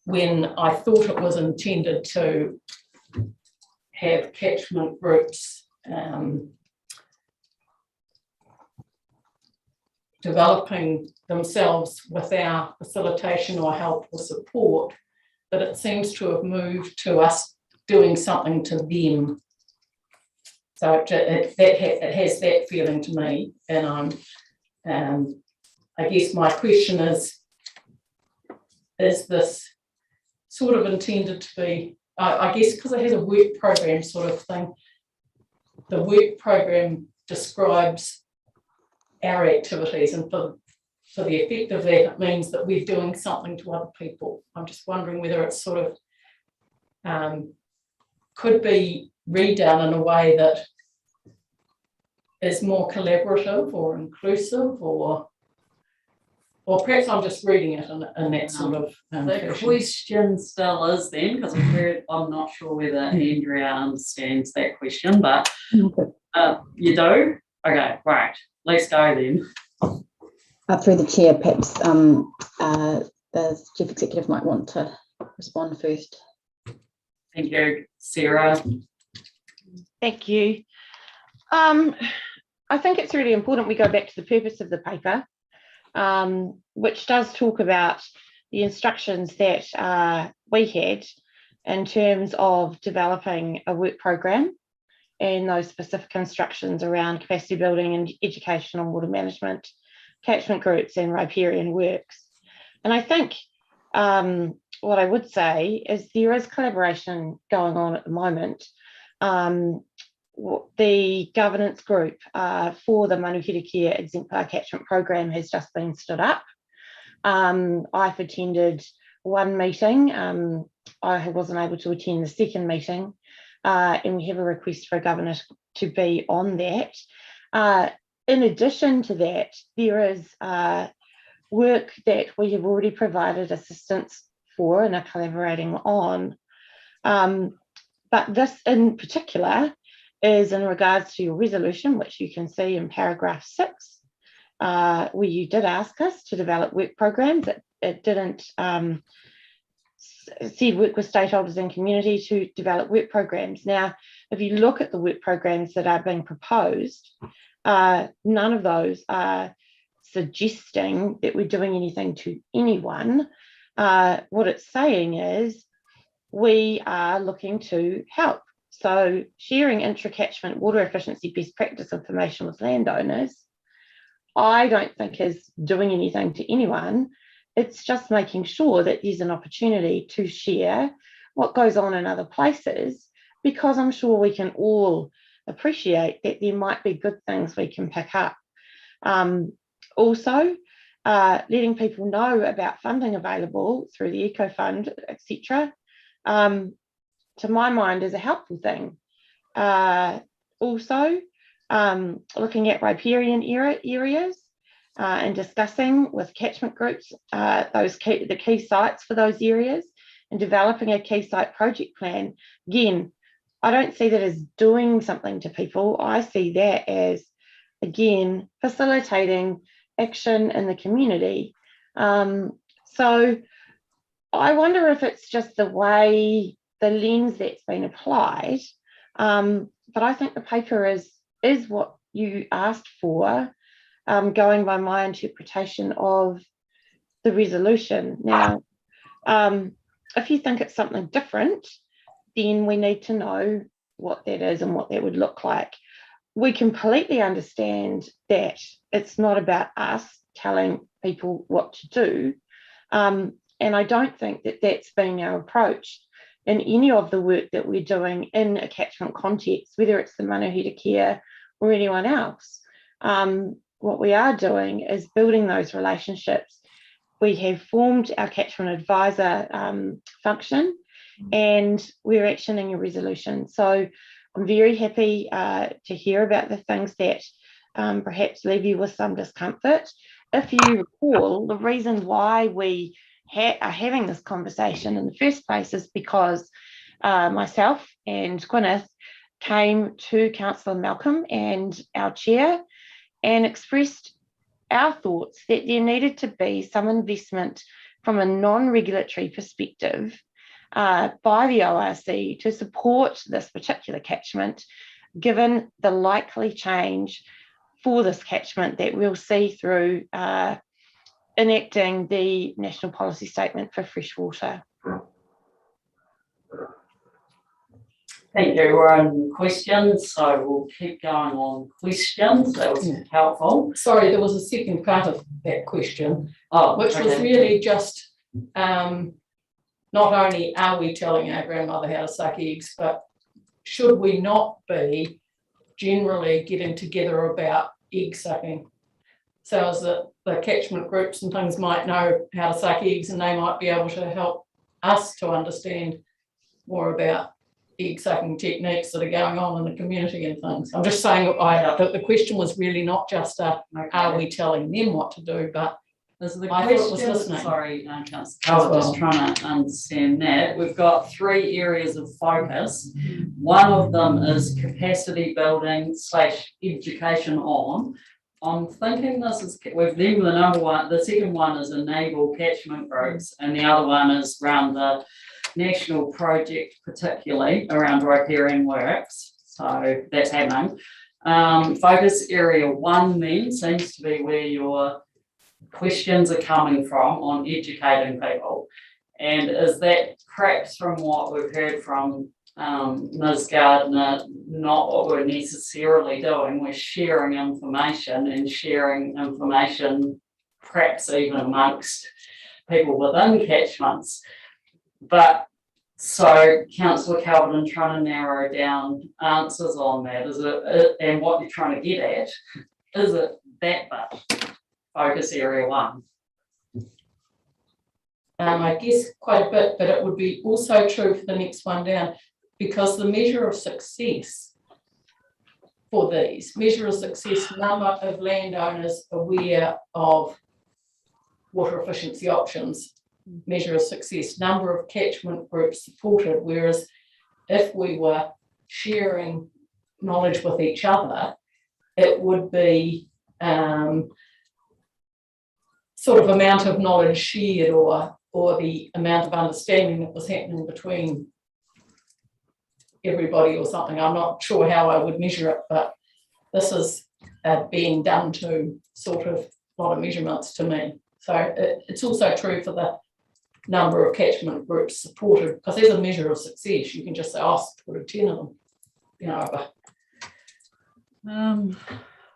when I thought it was intended to have catchment groups developing themselves with our facilitation or help or support, that it seems to have moved to us doing something to them. So it has that feeling to me, and I guess my question is this sort of intended to be, I guess because it has a work program sort of thing, the work program describes our activities, and for the effect of that, it means that we're doing something to other people. I'm just wondering whether it's sort of could be redone in a way that is more collaborative or inclusive, or perhaps I'm just reading it in that sort of the question still is then, because I'm not sure whether Andrea understands that question, but you do? Okay, right. Let's go then. Through the chair, perhaps the chief executive might want to respond first. Thank you, Sarah. Thank you. I think it's really important we go back to the purpose of the paper, which does talk about the instructions that we had in terms of developing a work program, and those specific instructions around capacity building and education on water management, catchment groups and riparian works. And I think what I would say is there is collaboration going on at the moment. The governance group for the Manuhira Exemplar Catchment Program has just been stood up. I've attended one meeting. I wasn't able to attend the second meeting, and we have a request for a governor to be on that. In addition to that, there is work that we have already provided assistance for and are collaborating on. But this in particular is in regards to your resolution, which you can see in paragraph 6, where you did ask us to develop work programs. It didn't said work with stakeholders and community to develop work programs. Now, if you look at the work programs that are being proposed, none of those are suggesting that we're doing anything to anyone. What it's saying is we are looking to help. So sharing intra-catchment water efficiency best practice information with landowners, I don't think is doing anything to anyone. It's just making sure that there's an opportunity to share what goes on in other places, because I'm sure we can all appreciate that there might be good things we can pick up. Also, letting people know about funding available through the Eco Fund, etc., to my mind is a helpful thing. Also, looking at riparian areas and discussing with catchment groups the key sites for those areas and developing a key site project plan. Again, I don't see that as doing something to people. I see that as, again, facilitating action in the community. So I wonder if it's just the way the lens that's been applied. But I think the paper is what you asked for, going by my interpretation of the resolution. Now, if you think it's something different, then we need to know what that is and what that would look like. We completely understand that it's not about us telling people what to do. And I don't think that that's been our approach in any of the work that we're doing in a catchment context, whether it's the Manuhita Care or anyone else. What we are doing is building those relationships. We have formed our catchment advisor function, and we're actioning a resolution. So I'm very happy to hear about the things that perhaps leave you with some discomfort. If you recall, the reason why we are having this conversation in the first place is because myself and Gwyneth came to Councillor Malcolm and our chair and expressed our thoughts that there needed to be some investment from a non-regulatory perspective by the ORC to support this particular catchment, given the likely change for this catchment that we'll see through enacting the National Policy Statement for Freshwater. Thank you. We're on questions, so we'll keep going on questions. That was helpful. Sorry, there was a second part of that question, which was really just not only are we telling our grandmother how to suck eggs, but should we not be generally getting together about egg sucking? So as the catchment groups and things might know how to suck eggs, and they might be able to help us to understand more about egg sucking techniques that are going on in the community and things. I'm just saying that the question was really not just are we telling them what to do, but the I thought it was question, listening. sorry, Councillor, I was just trying to understand that. We've got 3 areas of focus. One of them is capacity building / education on. I'm thinking this is, we've named the number one, the second one is enable catchment groups, and the other one is around the national project, particularly around riparian works. So that's happening. Focus area 1 then seems to be where your questions are coming from on educating people. And is that perhaps from what we've heard from Ms. Gardner, not what we're necessarily doing? We're sharing information and sharing information perhaps even amongst people within catchments. But so Councillor Calvin trying to narrow down answers on that, is it, and what you're trying to get at, is it that much focus area 1? I guess quite a bit, but it would be also true for the next one down, because the measure of success for these, measure of success, number of landowners aware of water efficiency options, measure of success, number of catchment groups supported, whereas if we were sharing knowledge with each other, it would be sort of amount of knowledge shared or the amount of understanding that was happening between everybody or something. I'm not sure how I would measure it, but this is being done to sort of a lot of measurements to me. So it's also true for the number of catchment groups supported, because there's a measure of success. You can just say, oh, supported 10 of them, you know. But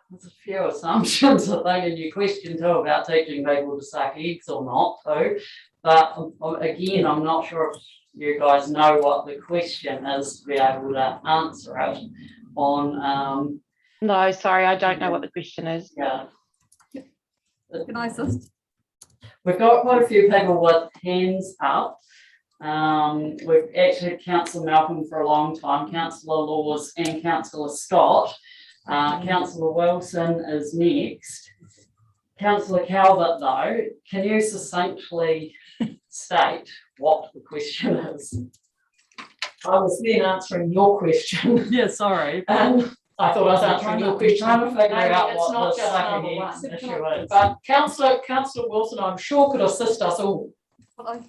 there's a few assumptions, I think, in your question too about teaching people to suck eggs or not too. But again, I'm not sure if you guys know what the question is to be able to answer it on. No, sorry, I don't know what the question is. Yeah. Can I assist? We've got quite a few people with hands up. We've actually had Councillor Malcolm for a long time, Councillor Laws and Councillor Scott. Councillor Wilson is next. Councillor Calvert, though, can you succinctly state what the question is? I was then answering your question. Yeah, sorry. I thought I was answering your question. Trying to figure out it's what not the just sucking number eggs one. issue is. But Councillor Wilson, I'm sure, could assist us all. Well,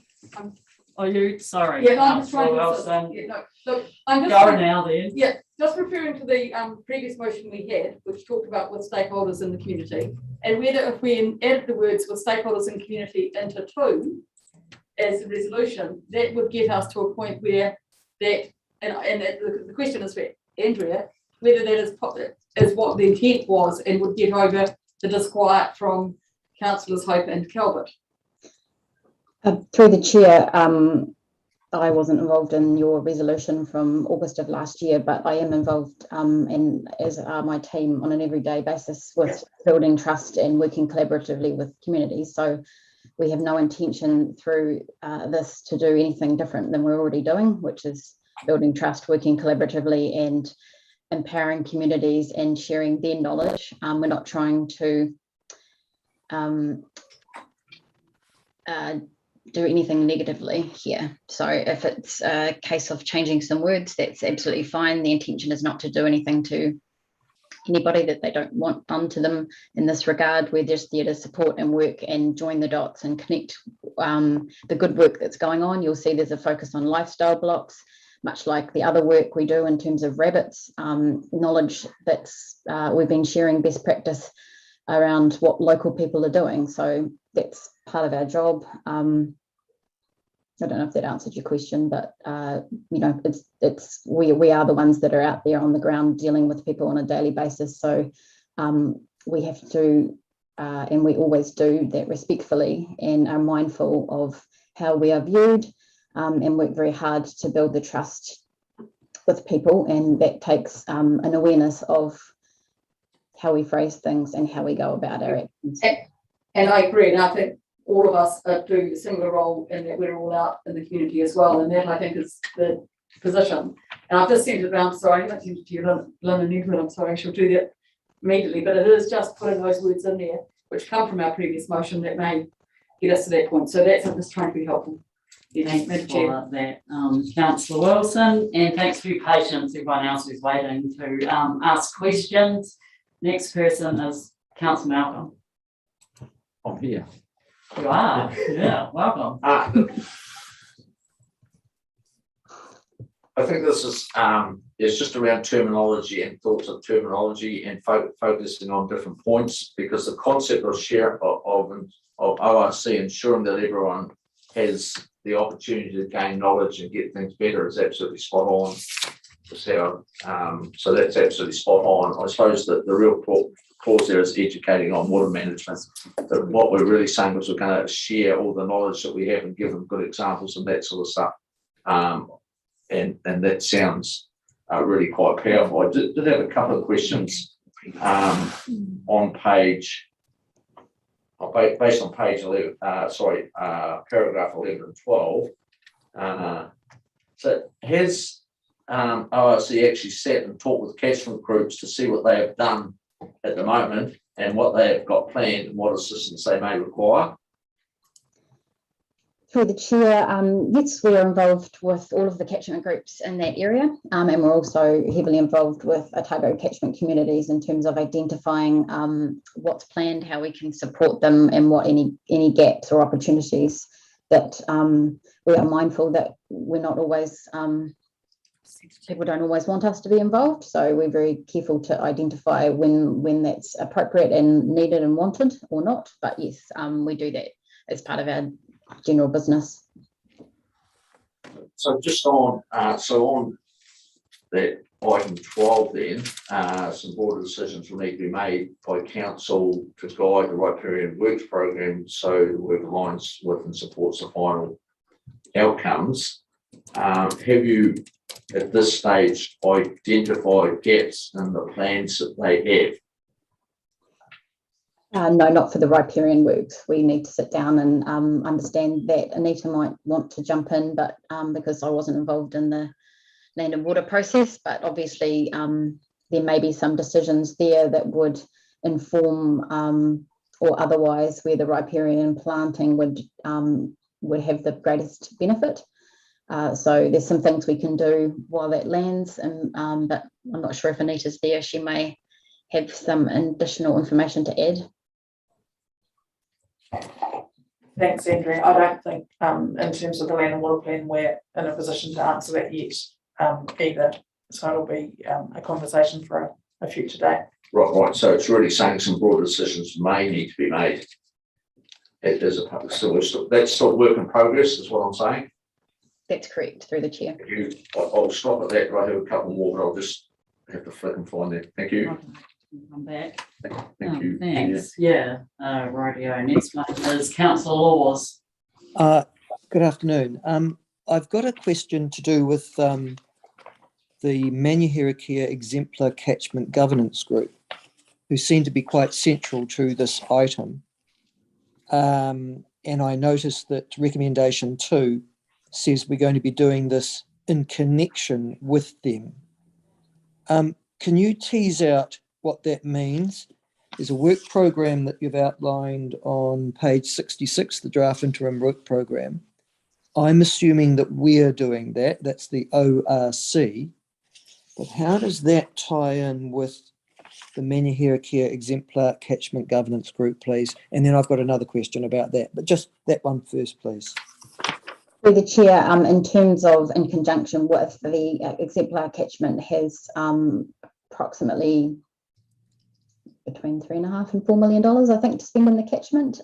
Are you, sorry. Yeah, no, I'm just trying to. Wilson. Yeah, no, look, I'm just. Go now then. Yeah, just referring to the previous motion we had, which talked about with stakeholders in the community, and whether if we added the words with stakeholders in community into 2 as a resolution, that would get us to a point where that, the question is for Andrea, whether that is what the intent was and would get over the disquiet from councillors Hope and Calvert. Through the chair, I wasn't involved in your resolution from August of last year, but I am involved and as are my team on an everyday basis with building trust and working collaboratively with communities. So we have no intention through this to do anything different than we're already doing, which is building trust, working collaboratively and empowering communities and sharing their knowledge. We're not trying to do anything negatively here. So if it's a case of changing some words, that's absolutely fine. The intention is not to do anything to anybody that they don't want done to them in this regard. We're just there to support and work and join the dots and connect the good work that's going on. You'll see there's a focus on lifestyle blocks, much like the other work we do in terms of rabbits, knowledge that's we've been sharing best practice around what local people are doing. So that's part of our job. I don't know if that answered your question, but you know, we are the ones that are out there on the ground dealing with people on a daily basis. So we have to, and we always do that respectfully and are mindful of how we are viewed and work very hard to build the trust with people. And that takes an awareness of how we phrase things and how we go about our actions. And I agree, and I think all of us are doing a similar role in that we're all out in the community as well, and that I think is the position. And I've just sent it around, sorry, I haven't sent it to you, Lynn and Edward, I'm sorry, I shall do that immediately, but it is just putting those words in there, which come from our previous motion that may get us to that point. So that's, I'm just trying to be helpful. Thanks for that, Councillor Wilson, and thanks for your patience, everyone else who's waiting to ask questions. Next person is Councillor Malcolm. I'm here. You are, yeah, welcome. I think this is it's just around terminology and thoughts of terminology and focusing on different points, because the concept of share of ORC, ensuring that everyone has the opportunity to gain knowledge and get things better, is absolutely spot on. So that's absolutely spot on. I suppose that the real clause there is educating on water management. That what we're really saying is we're going to share all the knowledge that we have and give them good examples and that sort of stuff. And that sounds really quite powerful. I did have a couple of questions on page, based on page 11, paragraph 11 and 12. So has ORC actually sat and talked with catchment groups to see what they have done at the moment and what they have got planned and what assistance they may require? Through the chair, yes, we are involved with all of the catchment groups in that area, and we're also heavily involved with Otago catchment communities in terms of identifying what's planned, how we can support them, and what any gaps or opportunities that we are mindful that we're not always people don't always want us to be involved, so we're very careful to identify when that's appropriate and needed and wanted or not. But yes, we do that as part of our general business. So just on on that item 12 then, some board decisions will need to be made by council to guide the riparian works program so the work aligns with and supports the final outcomes. Have you at this stage identified gaps in the plans that they have? No, not for the riparian works. We need to sit down and understand that. Anita might want to jump in, but because I wasn't involved in the land and water process, but obviously there may be some decisions there that would inform or otherwise where the riparian planting would have the greatest benefit. So there's some things we can do while that lands, and but I'm not sure if Anita's there. She may have some additional information to add. Thanks, Andrea. I don't think, in terms of the land and water plan, we're in a position to answer that yet, either. So it'll be a conversation for a future date. Right. So it's really saying some broader decisions may need to be made. It is that's still work in progress, is what I'm saying. That's correct, through the chair. I'll stop at that. I have a couple more, but I'll just have to flick and find that. Thank you. Come back. Thank you. Thanks. Yeah. Rightio. Next one is council laws. Good afternoon. I've got a question to do with the Manuherikia Exemplar Catchment Governance Group, who seem to be quite central to this item. And I noticed that recommendation 2 says we're going to be doing this in connection with them. Can you tease out what that means? There's a work program that you've outlined on page 66, the draft interim work program. I'm assuming that we're doing that. That's the ORC. But how does that tie in with the Manuherikia Exemplar Catchment Governance Group, please? And then I've got another question about that, but just that one first, please. Through the chair, in terms of in conjunction with the exemplar catchment has approximately between $3.5 and $4 million, I think, to spend in the catchment.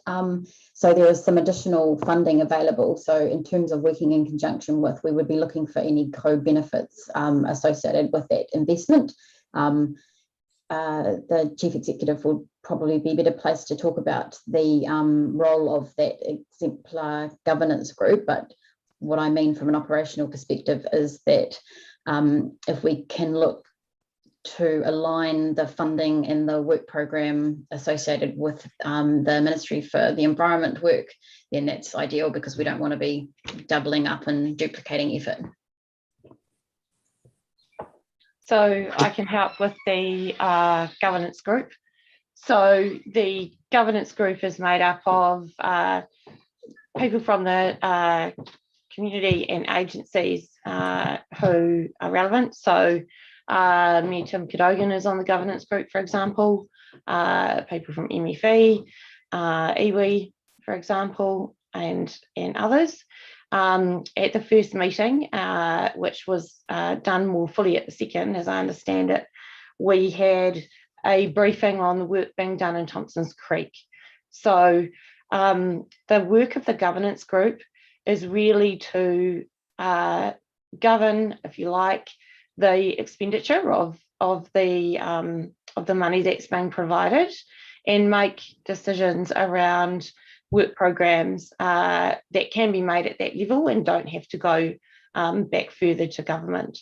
So there is some additional funding available. So in terms of working in conjunction with, we would be looking for any co-benefits associated with that investment. The chief executive will probably be better placed to talk about the role of that exemplar governance group, but what I mean from an operational perspective is that if we can look to align the funding and the work program associated with the Ministry for the Environment work, then that's ideal because we don't want to be doubling up and duplicating effort. So I can help with the governance group. So the governance group is made up of people from the community and agencies who are relevant. So me, Tim Cadogan is on the governance group, for example, people from MFE, iwi, for example, and others. At the first meeting, which was done more fully at the second, as I understand it, we had a briefing on the work being done in Thompson's Creek. So the work of the governance group is really to govern, if you like, the expenditure of the money that's being provided and make decisions around work programs that can be made at that level and don't have to go back further to government.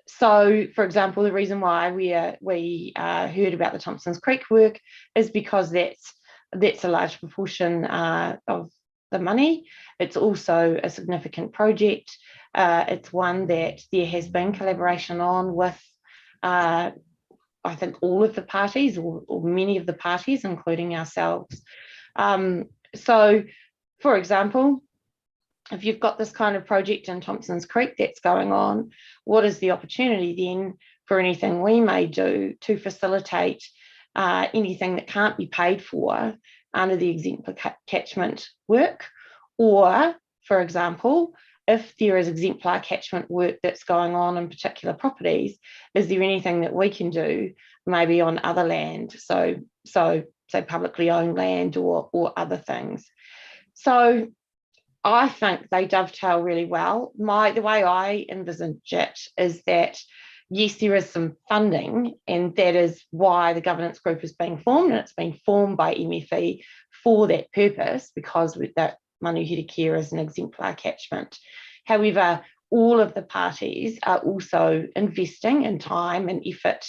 So, for example, the reason why we heard about the Thompson's Creek work is because that's a large proportion of the money. It's also a significant project. It's one that there has been collaboration on with, I think, all of the parties or many of the parties, including ourselves. So, for example, if you've got this kind of project in Thompson's Creek that's going on, what is the opportunity then for anything we may do to facilitate anything that can't be paid for under the exemplar catchment work? Or, for example, if there is exemplar catchment work that's going on in particular properties, is there anything that we can do maybe on other land? So say publicly owned land or other things. So I think they dovetail really well. The way I envisage it is that, yes, there is some funding, and that is why the governance group is being formed, and it's been formed by MFE for that purpose, because with that Manuherikia is an exemplar catchment. However, all of the parties are also investing in time and effort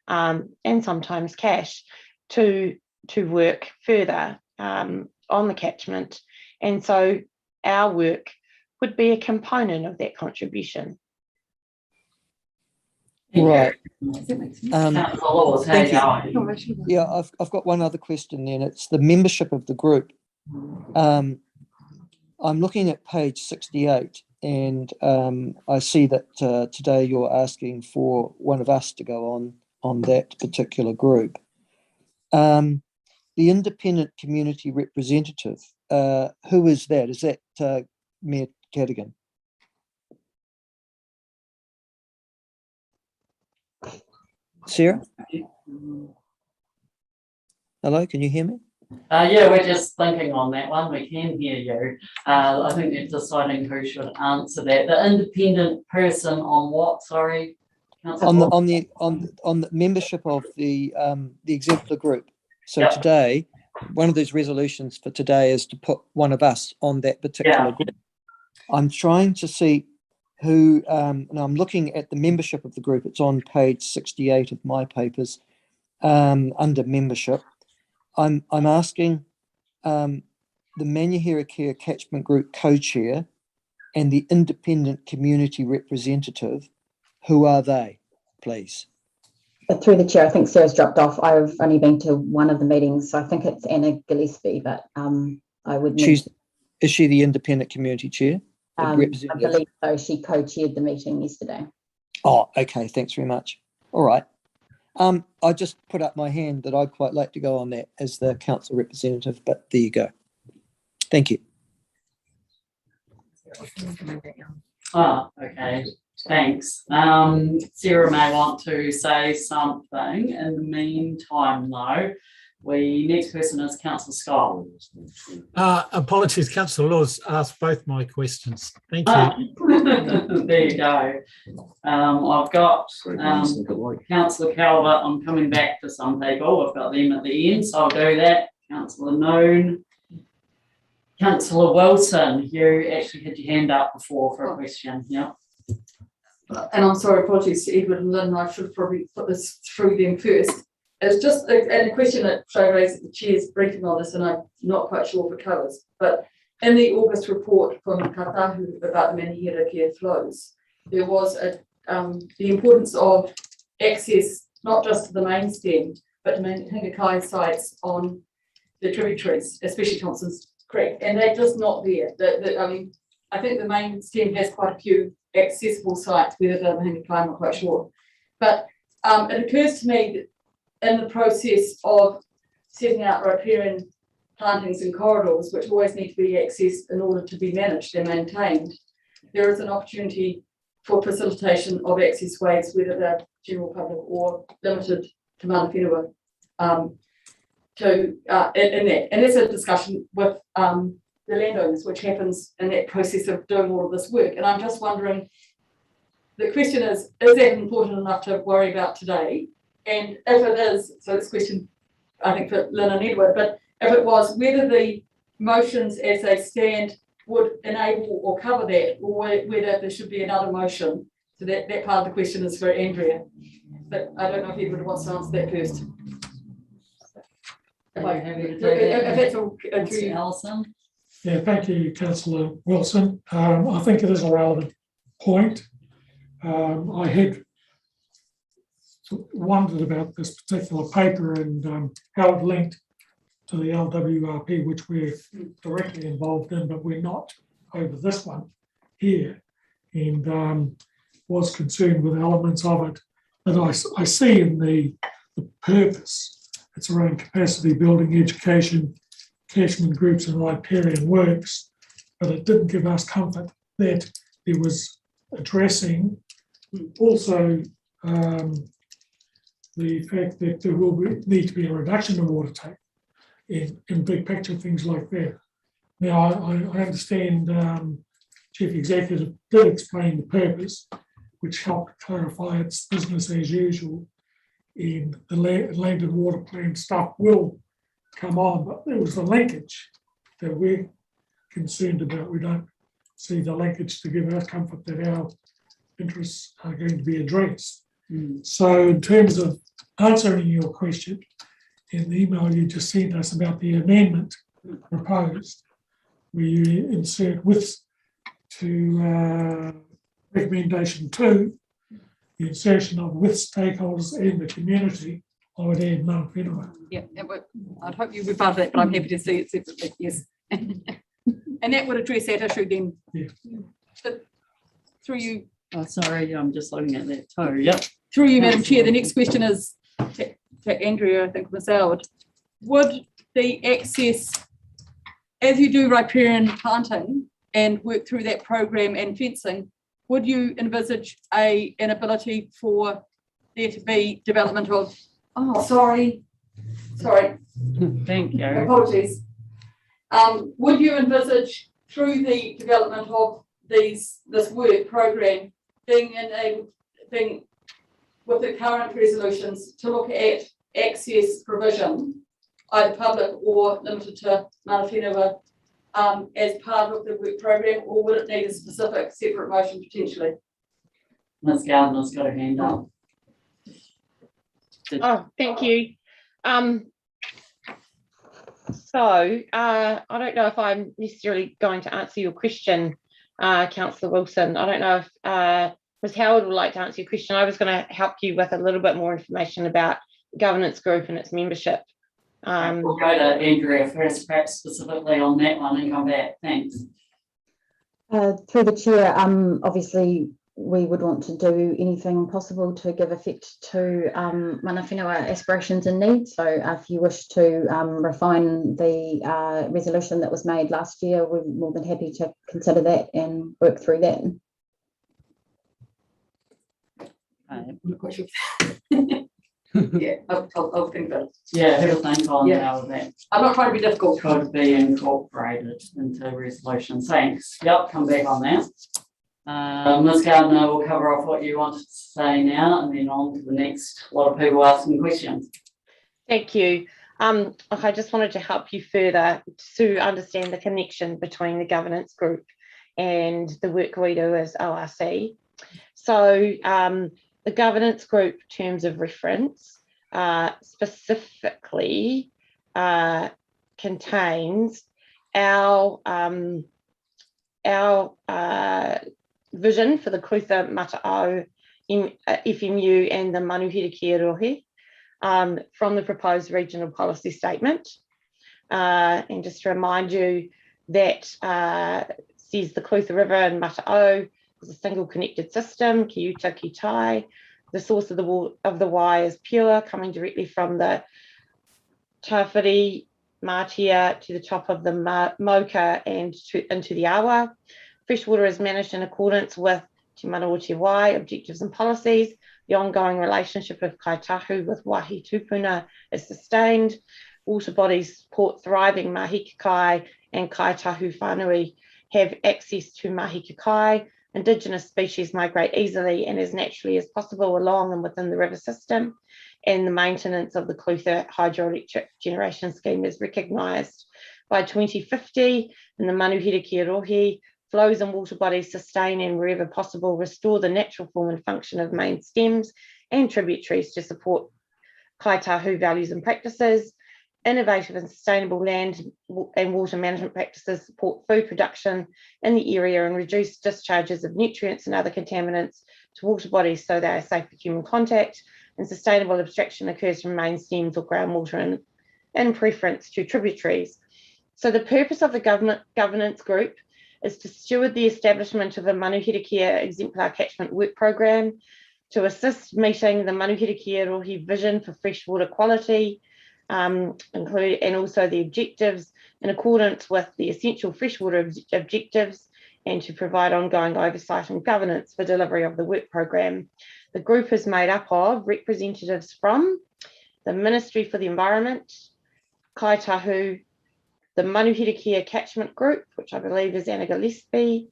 and sometimes cash to work further on the catchment. And so our work would be a component of that contribution. Right. Thank you. Yeah, I've got one other question then. It's the membership of the group. I'm looking at page 68, and I see that today you're asking for one of us to go on that particular group. The independent community representative, who is that? Is that Mayor Cadigan? Sarah? Hello, can you hear me? Yeah, we're just thinking on that one. We can hear you. I think they're deciding who should answer that. The independent person on what? Sorry, Councillor? On the membership of the exemplar group. So Yep. today, one of those resolutions for today is to put one of us on that particular group. I'm trying to see who, and I'm looking at the membership of the group. It's on page 68 of my papers, under membership. I'm asking the Manuhira Care Catchment Group co-chair and the independent community representative. Who are they, please? Through the chair, I think Sarah's dropped off. I've only been to one of the meetings, so I think it's Anna Gillespie, but I would need. Is she the independent community chair? I believe so. She co-chaired the meeting yesterday. Oh, okay. Thanks very much. All right. I just put up my hand that I'd quite like to go on that as the council representative, but there you go. Thank you. Okay. Thanks. Sarah may want to say something. In the meantime, though, next person is Councillor Scott. Apologies, Councillor Laws asked both my questions. Thank you. There you go. I've got Councillor Calvert. I'm coming back to some people. I've got them at the end, so I'll do that. Councillor Noon. Councillor Wilson, you actually had your hand up before for a question. Yeah. And I'm sorry, apologies to Edward and Lynn, I should probably put this through them first. It's just a question that Joe raised at the chair's briefing on this, and I'm not quite sure if it covers, but in the August report from Katahu about the Manuhira Care flows, there was the importance of access, not just to the main stem, but to Hingakai sites on the tributaries, especially Thompson's Creek, and they're just not there. I mean, I think the main stem has quite a few accessible sites, whether they're Hingakai, I'm not quite sure. But it occurs to me that in the process of setting out riparian plantings and corridors, which always need to be accessed in order to be managed and maintained, there is an opportunity for facilitation of access ways, whether they're general public or limited to mana whenua, in that. And there's a discussion with the landowners, which happens in that process of doing all of this work. And I'm just wondering, the question is that important enough to worry about today? And if it is, so this question, I think for Lynn and Edward, but if it was, whether the motions as they stand would enable or cover that, or whether there should be another motion. So that part of the question is for Andrea. But I don't know if Edward wants to answer that first. If that's all, Allison. Yeah, thank you, Councillor Wilson. I think it is a relevant point. I had wondered about this particular paper and how it linked to the LWRP, which we're directly involved in, but we're not over this one here, and was concerned with elements of it that I see in the purpose. It's around capacity building, education, catchment groups and riparian works, but it didn't give us comfort that there was addressing also the fact that there will need to be a reduction in water take in big picture things like that. Now, I understand Chief Executive did explain the purpose, which helped clarify its business as usual, and the land and water plan stuff will come on, but there was a linkage that we're concerned about. We don't see the linkage to give us comfort that our interests are going to be addressed. So in terms of answering your question, in the email you just sent us about the amendment proposed, where you insert with to recommendation 2, the insertion of with stakeholders and the community, I would add mana whenua. Yeah, I'd hope you would be part of that, but I'm happy to see it separately, yes. And that would address that issue then. Yeah. But through you. Oh, sorry, I'm just looking at that too. Yep. Through you, Madam Chair, the next question is to Andrea, I think, Ms. Howard. Would the access as you do riparian planting and work through that program and fencing, would you envisage an ability for there to be development of, sorry, Thank you. apologies. Would you envisage through the development of this work program being with the current resolutions to look at access provision, either public or limited to mana whenua, as part of the work program, or would it need a specific separate motion potentially? Ms. Gardner's got her hand up. Oh, thank you. I don't know if I'm necessarily going to answer your question, Councillor Wilson. I don't know if Ms. Howard would like to answer your question. I was going to help you with a little bit more information about the governance group and its membership. We'll go to Andrea first, perhaps specifically on that one, and come back. Thanks. Through the chair, obviously we would want to do anything possible to give effect to mana whenua aspirations and needs. So if you wish to refine the resolution that was made last year, we're more than happy to consider that and work through that. I'm not quite sure. Yeah, I'll think about it. Yeah, have a think on Yeah. how that I'm not trying to be difficult. could be incorporated into resolution. Thanks. Yep, come back on that. Ms. Gardner will cover off what you wanted to say now, and then on to the next lot of people asking questions. Thank you. I just wanted to help you further to understand the connection between the governance group and the work we do as ORC. So the governance group terms of reference specifically contains our vision for the Clutha Mata'o FMU and the Manuhiri Kia Rohe from the proposed regional policy statement. And just to remind you that says the Clutha River and Mata'o is a single connected system, ki uta ki tai. The source of the Wai is pure, coming directly from the Tawhiri Mātia to the top of the Moka and into the Awa. Freshwater is managed in accordance with Te Mana o Te Wai objectives and policies. The ongoing relationship of Kaitahu with Waihi Tupuna is sustained. Water bodies support thriving mahi kakai, and Kaitahu whānui have access to mahi kakai. Indigenous species migrate easily and as naturally as possible along and within the river system, and the maintenance of the Clutha hydroelectric generation scheme is recognised. By 2050, in the Manuhiri Kia Rohe, flows and water bodies sustain and wherever possible restore the natural form and function of main stems and tributaries to support Kaitahu values and practices. Innovative and sustainable land and water management practices support food production in the area and reduce discharges of nutrients and other contaminants to water bodies so they are safe for human contact, and sustainable abstraction occurs from main stems or groundwater in preference to tributaries. So the purpose of the governance group is to steward the establishment of a Manuhiri Kia exemplar catchment work program, to assist meeting the Manuhiri Kia Rohe vision for freshwater quality, include and also the objectives in accordance with the essential freshwater objectives, and to provide ongoing oversight and governance for delivery of the work program. The group is made up of representatives from the Ministry for the Environment, Kaitahu, the Manuhiri Kia Catchment Group, which I believe is Anna Gillespie,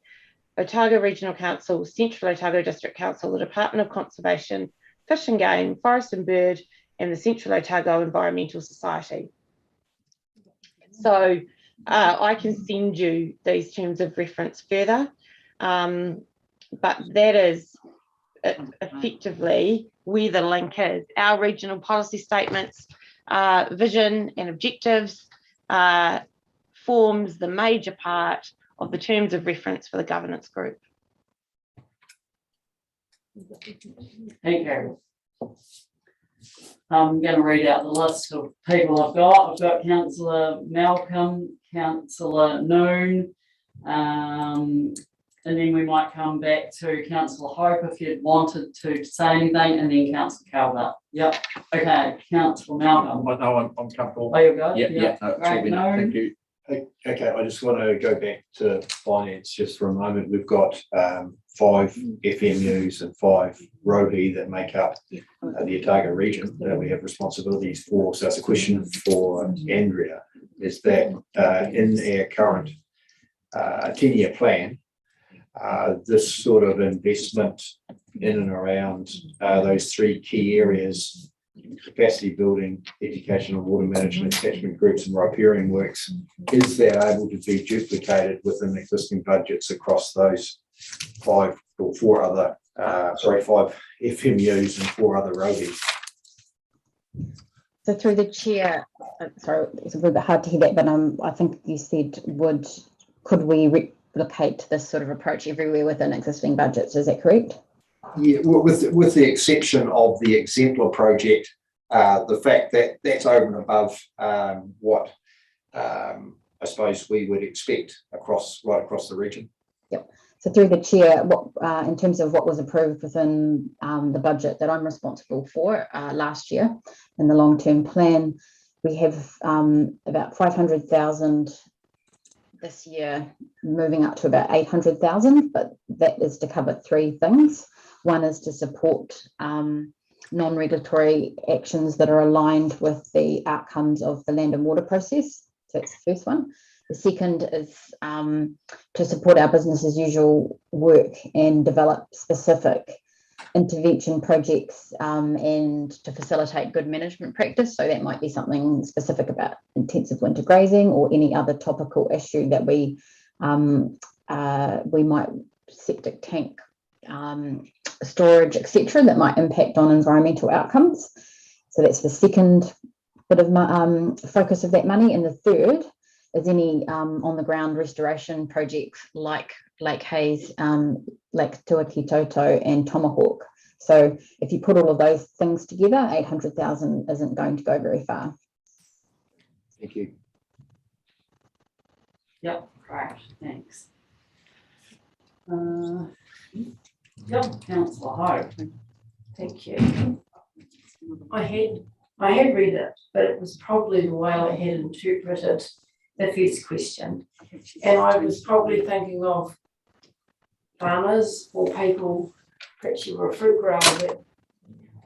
Otago Regional Council, Central Otago District Council, the Department of Conservation, Fish and Game, Forest and Bird, and the Central Otago Environmental Society. So I can send you these terms of reference further, but that is effectively where the link is. Our regional policy statements, vision and objectives forms the major part of the terms of reference for the governance group. Thank you. I'm going to read out the list of people I've got. I've got Councillor Malcolm, Councillor Noon, and then we might come back to Councillor Hope if you'd wanted to say anything, and then Councillor Calvert. Yep. Okay, Councillor Malcolm. No, I'm comfortable. Oh, you're good? Yeah, no, it's all Great, been- Noon. thank you. Okay, I just want to go back to finance just for a moment. We've got 5 FMUs and 5 ROHI that make up the Otago region that we have responsibilities for. So it's a question for Andrea, is that in our current 10-year plan, this sort of investment in and around those 3 key areas, capacity building, education and water management, catchment groups and riparian works, is that able to be duplicated within existing budgets across those 5 or 4 other, 5 FMUs and 4 other ROHIs? So through the chair, sorry, it's a little bit hard to hear that, but I think you said, could we replicate this sort of approach everywhere within existing budgets? Is that correct? Yeah, well, with the exception of the exemplar project, the fact that that's over and above what I suppose we would expect right across the region. Yep. So through the chair, what in terms of what was approved within the budget that I'm responsible for last year in the long-term plan, we have about 500,000 this year, moving up to about 800,000, but that is to cover 3 things. One is to support non-regulatory actions that are aligned with the outcomes of the land and water process. So that's the first one. The second is to support our business as usual work and develop specific intervention projects and to facilitate good management practice. So that might be something specific about intensive winter grazing or any other topical issue that we might, septic tank storage, etc., that might impact on environmental outcomes. So that's the second bit of focus of that money. And the third is any on-the-ground restoration projects like Lake Hayes, Lake Tuakitoto and Tomahawk. So if you put all of those things together, 800,000 isn't going to go very far. Thank you. Yep, great, thanks. Yep, Councillor Hope. Thank you. I had read it, but it was probably the way I had interpreted the first question. And I was probably thinking of farmers or people, perhaps you were a fruit grower that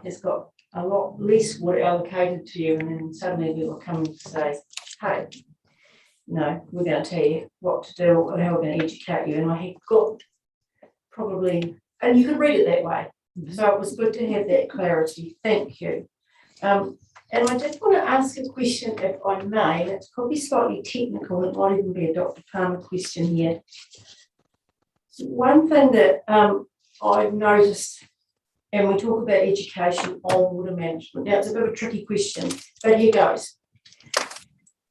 has got a lot less water allocated to you, and then suddenly people are coming to say, hey, no, we're going to tell you what to do and how we're going to educate you. And I had got probably, and you could read it that way. So it was good to have that clarity. Thank you. And I did want to ask a question, if I may, and it's probably slightly technical. It might even be a Dr. Palmer question here. One thing that I've noticed, and we talk about education on water management. Now, it's a bit of a tricky question, but here goes.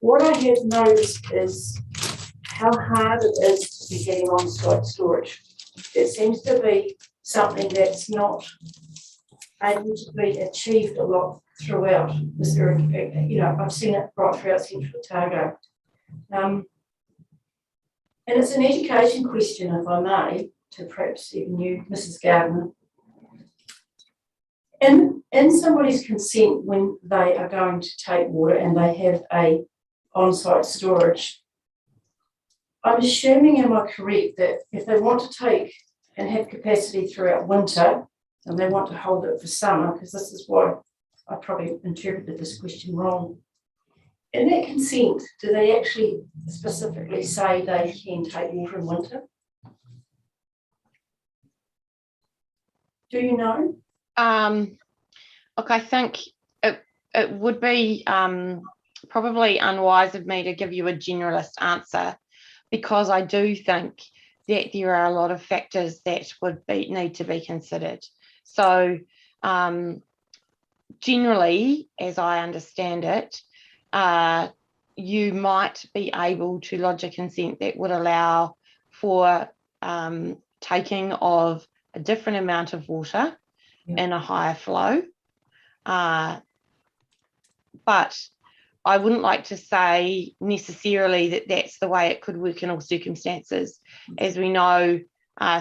What I have noticed is how hard it is to be getting on-site storage. It seems to be something that's not able to be achieved a lot throughout this area. You know, I've seen it right throughout Central Otago. And it's an education question, if I may, to perhaps even you, Mrs. Gardner. In somebody's consent when they are going to take water and they have a on-site storage, I'm assuming, am I correct, that if they want to take and have capacity throughout winter and they want to hold it for summer, because this is why I probably interpreted this question wrong, in that consent, do they actually specifically say they can take water in winter? Do you know? Look, I think it would be probably unwise of me to give you a generalist answer, because I do think that there are a lot of factors that would need to be considered. So generally, as I understand it, you might be able to lodge a consent that would allow for taking of a different amount of water in a higher flow. But I wouldn't like to say necessarily that that's the way it could work in all circumstances. As we know,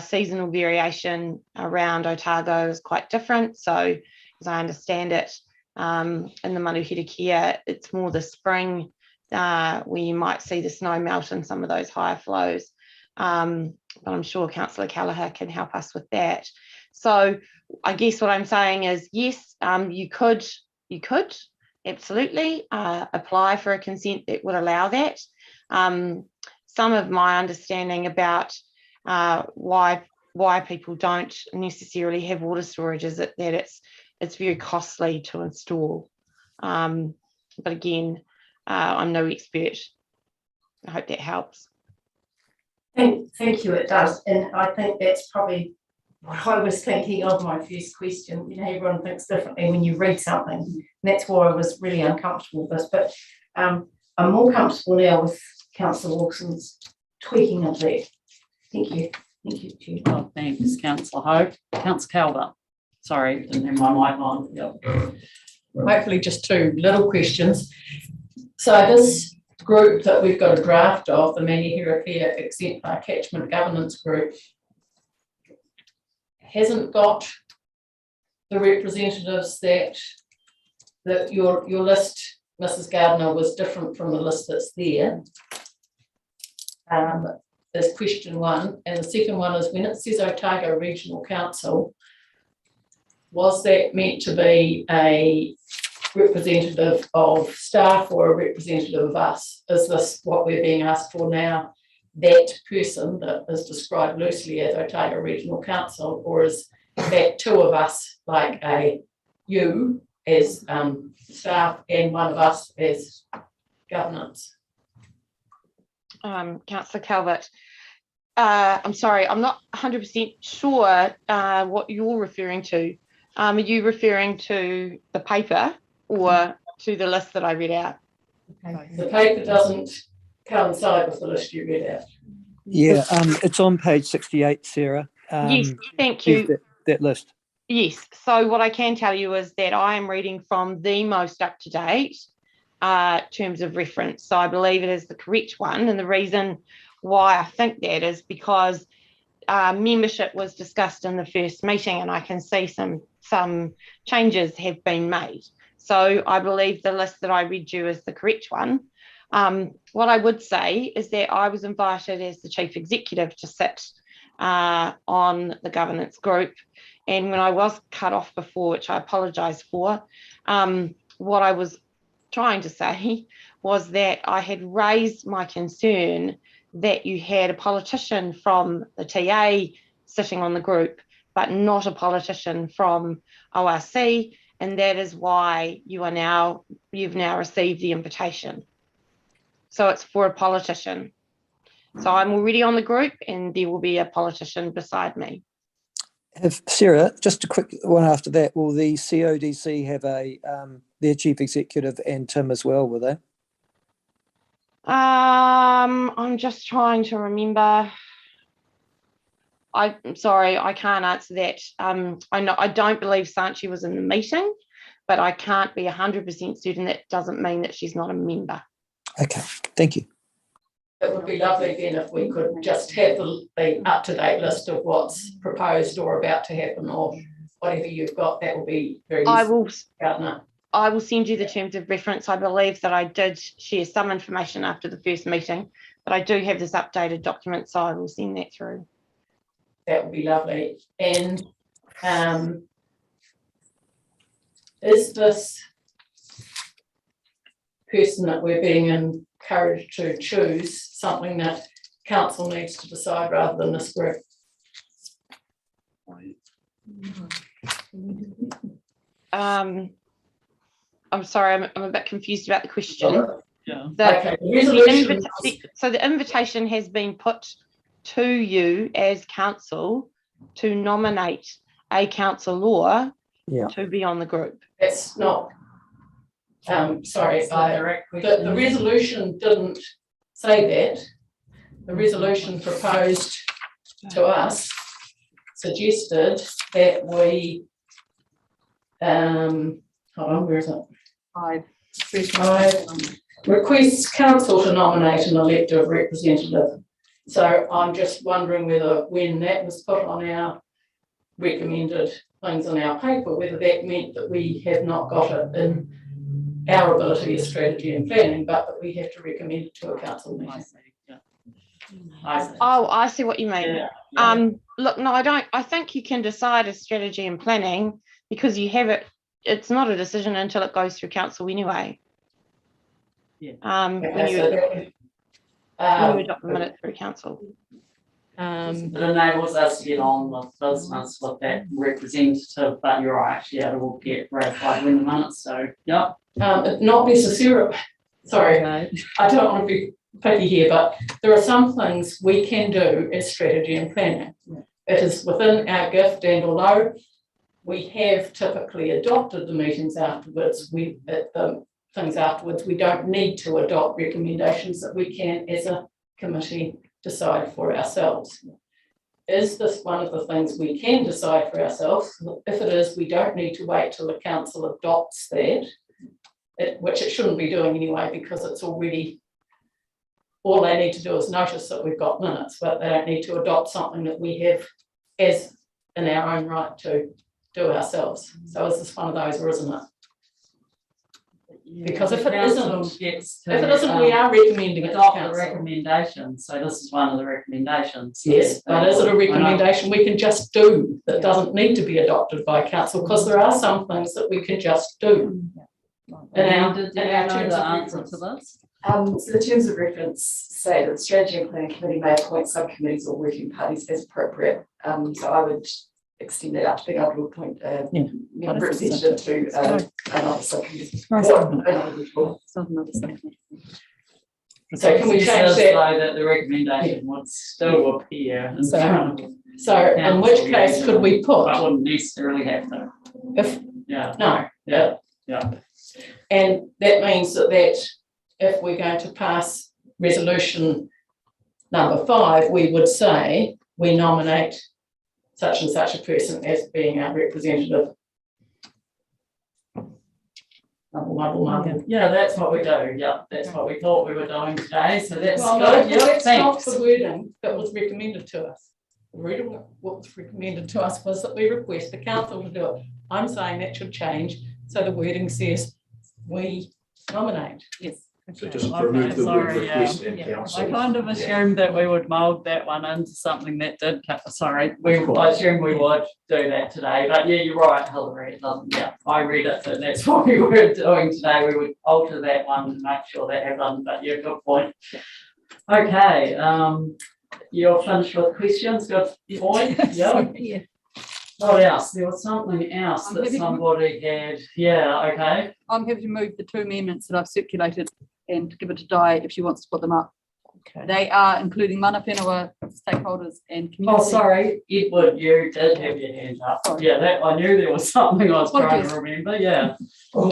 seasonal variation around Otago is quite different. So as I understand it, in the Manuhira Kia, it's more the spring where you might see the snow melt in some of those higher flows. But I'm sure Councillor Kelleher can help us with that. So I guess what I'm saying is, yes, you could absolutely apply for a consent that would allow that. Some of my understanding about why people don't necessarily have water storage is that it's very costly to install. But again, I'm no expert. I hope that helps. Thank you, it does. And I think that's probably what I was thinking of my first question. You know, everyone thinks differently when you read something. And that's why I was really uncomfortable with this. But I'm more comfortable now with Councillor Wilson's tweaking of that. Thank you. Thank you, Chair. Oh, thanks, Councillor Hope. Councillor Calvert. Sorry, didn't have my mic on. Yep. Hopefully just two little questions. So this group that we've got a draft of, the Manihira Exemplar Catchment Governance Group, hasn't got the representatives that your list, Mrs. Gardner, was different from the list that's there. Is question one. And the second one is, when it says Otago Regional Council, was that meant to be a representative of staff or a representative of us? Is this what we're being asked for now, that person that is described loosely as Otago Regional Council, or is that two of us, like you as staff and one of us as governance? Councillor Calvert, I'm sorry, I'm not 100% sure what you're referring to. Are you referring to the paper or to the list that I read out? The paper doesn't coincide with the list you read out. Yeah, it's on page 68, Sarah. Yes, thank you. That list. Yes, so what I can tell you is that I am reading from the most up-to-date terms of reference. So I believe it is the correct one. And the reason why I think that is because membership was discussed in the first meeting, and I can see some changes have been made. So I believe the list that I read you is the correct one. What I would say is that I was invited as the chief executive to sit on the governance group. And when I was cut off before, which I apologise for, what I was trying to say was that I had raised my concern that you had a politician from the TA sitting on the group, but not a politician from ORC, and that is why you've now received the invitation. So it's for a politician. So I'm already on the group, and there will be a politician beside me. Sarah, just a quick one after that. Will the CODC have their chief executive and Tim as well, will they? I'm just trying to remember. I'm sorry, I can't answer that. I don't believe Sanchi was in the meeting, but I can't be 100% certain. That doesn't mean that she's not a member. Okay, thank you. It would be lovely then if we could just have the up-to-date list of what's proposed or about to happen, or whatever you've got. That will be very useful. I will send you the terms of reference. I believe that I did share some information after the first meeting, but I do have this updated document, so I will send that through. That would be lovely. And is this person that we're being encouraged to choose something that council needs to decide rather than this group? I'm sorry, I'm a bit confused about the question. Yeah. So the invitation has been put to you as council to nominate a councillor to be on the group. That's not, sorry, the resolution didn't say that. The resolution proposed to us suggested that we, hold on, where is it? Requests council to nominate an elected representative. So I'm just wondering whether, when that was put on our recommended things in our paper, whether that meant that we have not got it in our ability is strategy and planning, but that we have to recommend it to a council meeting. Oh, I see what you mean. Yeah. Look, no, I don't. I think you can decide as strategy and planning because you have it. It's not a decision until it goes through council anyway. Yeah. When you adopt the minute through council. It enables us to get on with business with that representative, but you're right, yeah, it will get ratified in the minutes, so, yeah. Not necessarily, sorry, I don't want to be picky here, but there are some things we can do as strategy and planning. It is within our gift, and although we have typically adopted the meetings afterwards, the things afterwards, we don't need to adopt recommendations that we can, as a committee, decide for ourselves. Is this one of the things we can decide for ourselves? If it is, we don't need to wait till the council adopts that, which it shouldn't be doing anyway, because it's already, all they need to do is notice that we've got minutes, but they don't need to adopt something that we have as in our own right to do ourselves. So is this one of those, or isn't it? Because if it isn't, we are recommending it to adopt the council. recommendation, so this is one of the recommendations. Yes, but is it a recommendation we can just do that doesn't need to be adopted by council? Because there are some things that we can just do. And our terms of answer to this? So the terms of reference say that the strategy and planning committee may appoint subcommittees or working parties as appropriate. So I would extend that out to being able to appoint a representative to another subcommittee. So can we change that? So that the recommendation would still appear. So in which case could we put? I wouldn't necessarily have to. If, yeah. No. Yeah. Yeah. And that means that if we're going to pass resolution number 5, we would say we nominate such and such a person as being our representative. Yeah, that's what we do. Yeah, that's what we thought we were doing today. So that's Well, good. no, Yeah, that's not thanks. the wording that was recommended to us. The wording what was recommended to us was that we request the council to do it. I'm saying that should change. So the wording says we nominate. Yes. So just Okay, remove the word sorry, request and council. I kind of assumed that we would mould that one into something that did, I assumed we would do that today, but yeah, you're right, Hilary, it doesn't, yeah, I read it, that that's what we were doing today, we would alter that one to make sure that happened, but yeah, good point. Okay, you're finished with questions, good point, yeah. What else? There was something else that somebody had, yeah, okay. I'm happy to move the 2 amendments that I've circulated and give it to Di if she wants to put them up. Okay. They are including mana whenua stakeholders and community. Oh, sorry, Edward, you did have your hand up. Sorry. Yeah, that I knew there was something I was trying to remember. Yeah. I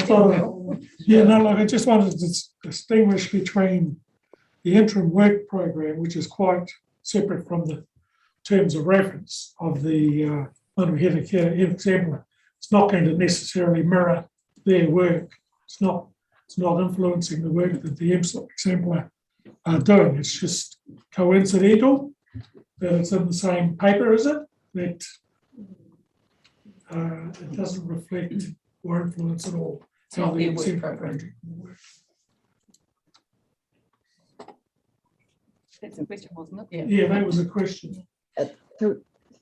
just wanted to distinguish between the interim work program, which is quite separate from the terms of reference of the Manuheta Care Exemplar. It's not going to necessarily mirror their work. It's not influencing the work that the Exemplar are doing. It's just coincidental that it's in the same paper, is it? That it doesn't reflect or influence at all how the Exemplar project will work. That's a question, wasn't it? Yeah, that was a question.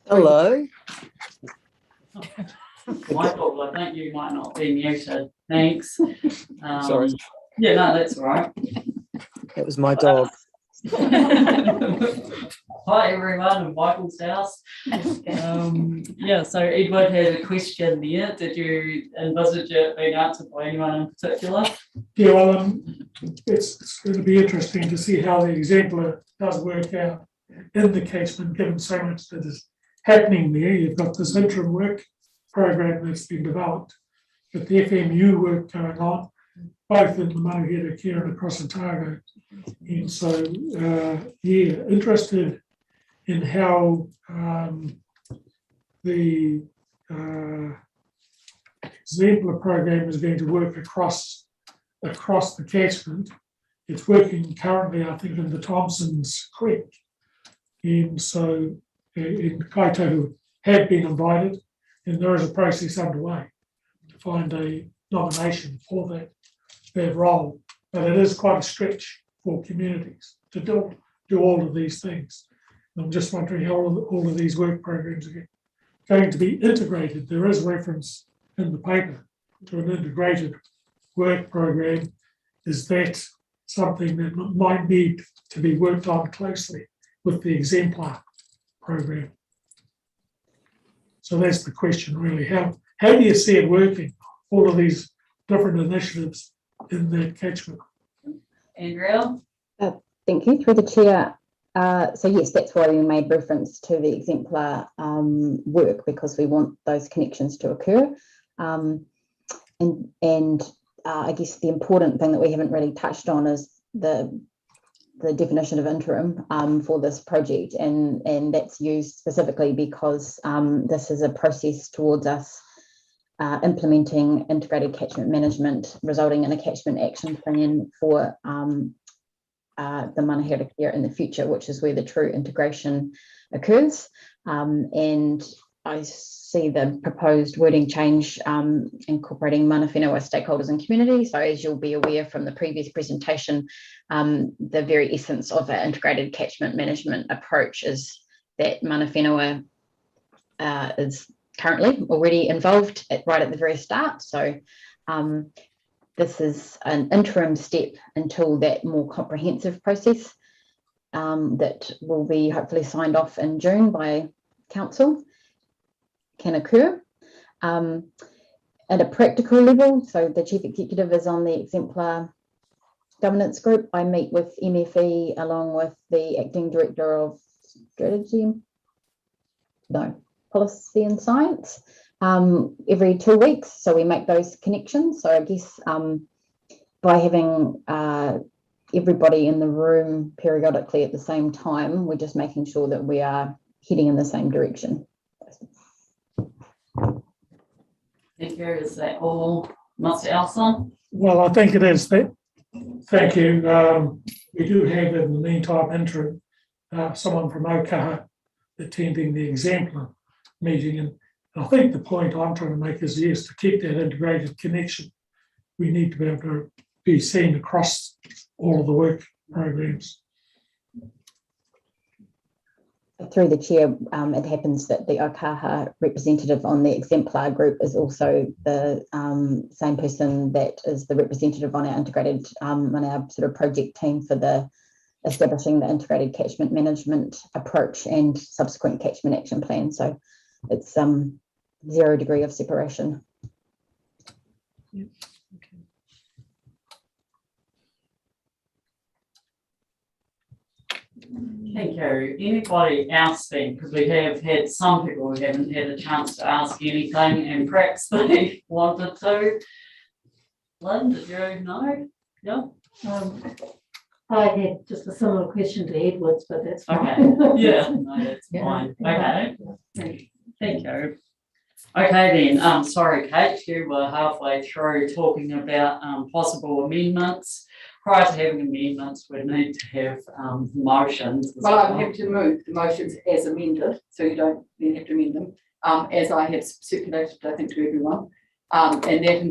Hello. Michael, I think you might not be muted. Thanks. Sorry. Yeah, no, that's all right. That was my dog. Hi everyone in Michael's house. Yeah, so Edward had a question there. Did you envisage it being answered by anyone in particular? Yeah, well, it's going to be interesting to see how the Exemplar does work out in the catchment, given so much that is happening there. You've got this interim work program that's been developed, with the FMU work going on, both in the Manuheta Care and across Otago. And so, interested in how the Exemplar program is going to work across the catchment. It's working currently, I think, in the Thompsons Creek. And so, in Kaikoura have been invited, and there is a process underway to find a nomination for that their role, but it is quite a stretch for communities to do all of these things. And I'm just wondering how all of these work programs are going to be integrated. There is reference in the paper to an integrated work program. Is that something that might need to be worked on closely with the exemplar program? So that's the question really. How do you see it working, all of these different initiatives in that catchment? Andrea? Thank you, through the chair. So yes, that's why we made reference to the exemplar work, because we want those connections to occur. And I guess the important thing that we haven't really touched on is the definition of interim for this project, and that's used specifically because this is a process towards us implementing integrated catchment management, resulting in a catchment action plan for the mana here in the future, which is where the true integration occurs. And I see the proposed wording change incorporating mana whenua stakeholders and community. So as you'll be aware from the previous presentation, the very essence of an integrated catchment management approach is that mana whenua is currently already involved right at the very start. So this is an interim step until that more comprehensive process that will be hopefully signed off in June by council can occur. At a practical level, so the chief executive is on the exemplar governance group. I meet with MFE along with the acting director of policy and science every 2 weeks. So we make those connections. So I guess by having everybody in the room periodically at the same time, we're just making sure that we are heading in the same direction. Thank you. Is that all, Mr. Elson? Well, I think it is. Thank you. We do have in the meantime interim someone from Okaha attending the exemplar meeting, and I think the point I'm trying to make is, yes, to keep that integrated connection, we need to be able to be seen across all of the work programs. Through the chair, it happens that the Okaha representative on the exemplar group is also the same person that is the representative on our integrated, on our sort of project team for the establishing the integrated catchment management approach and subsequent catchment action plan. So it's 0 degree of separation. Yeah. Thank you. Anybody else then? Because we have had some people who haven't had a chance to ask anything and perhaps they wanted to. Lynn, did you know? Yeah. I had just a similar question to Edward's, but that's fine. Okay. Yeah, no, that's fine. Okay. Thank you. Okay then, sorry, Kate, you were halfway through talking about possible amendments. Prior to having amendments, we need to have motions. Well, I'm happy to move the motions as amended, so you don't then have to amend them, as I have circulated, I think, to everyone. And that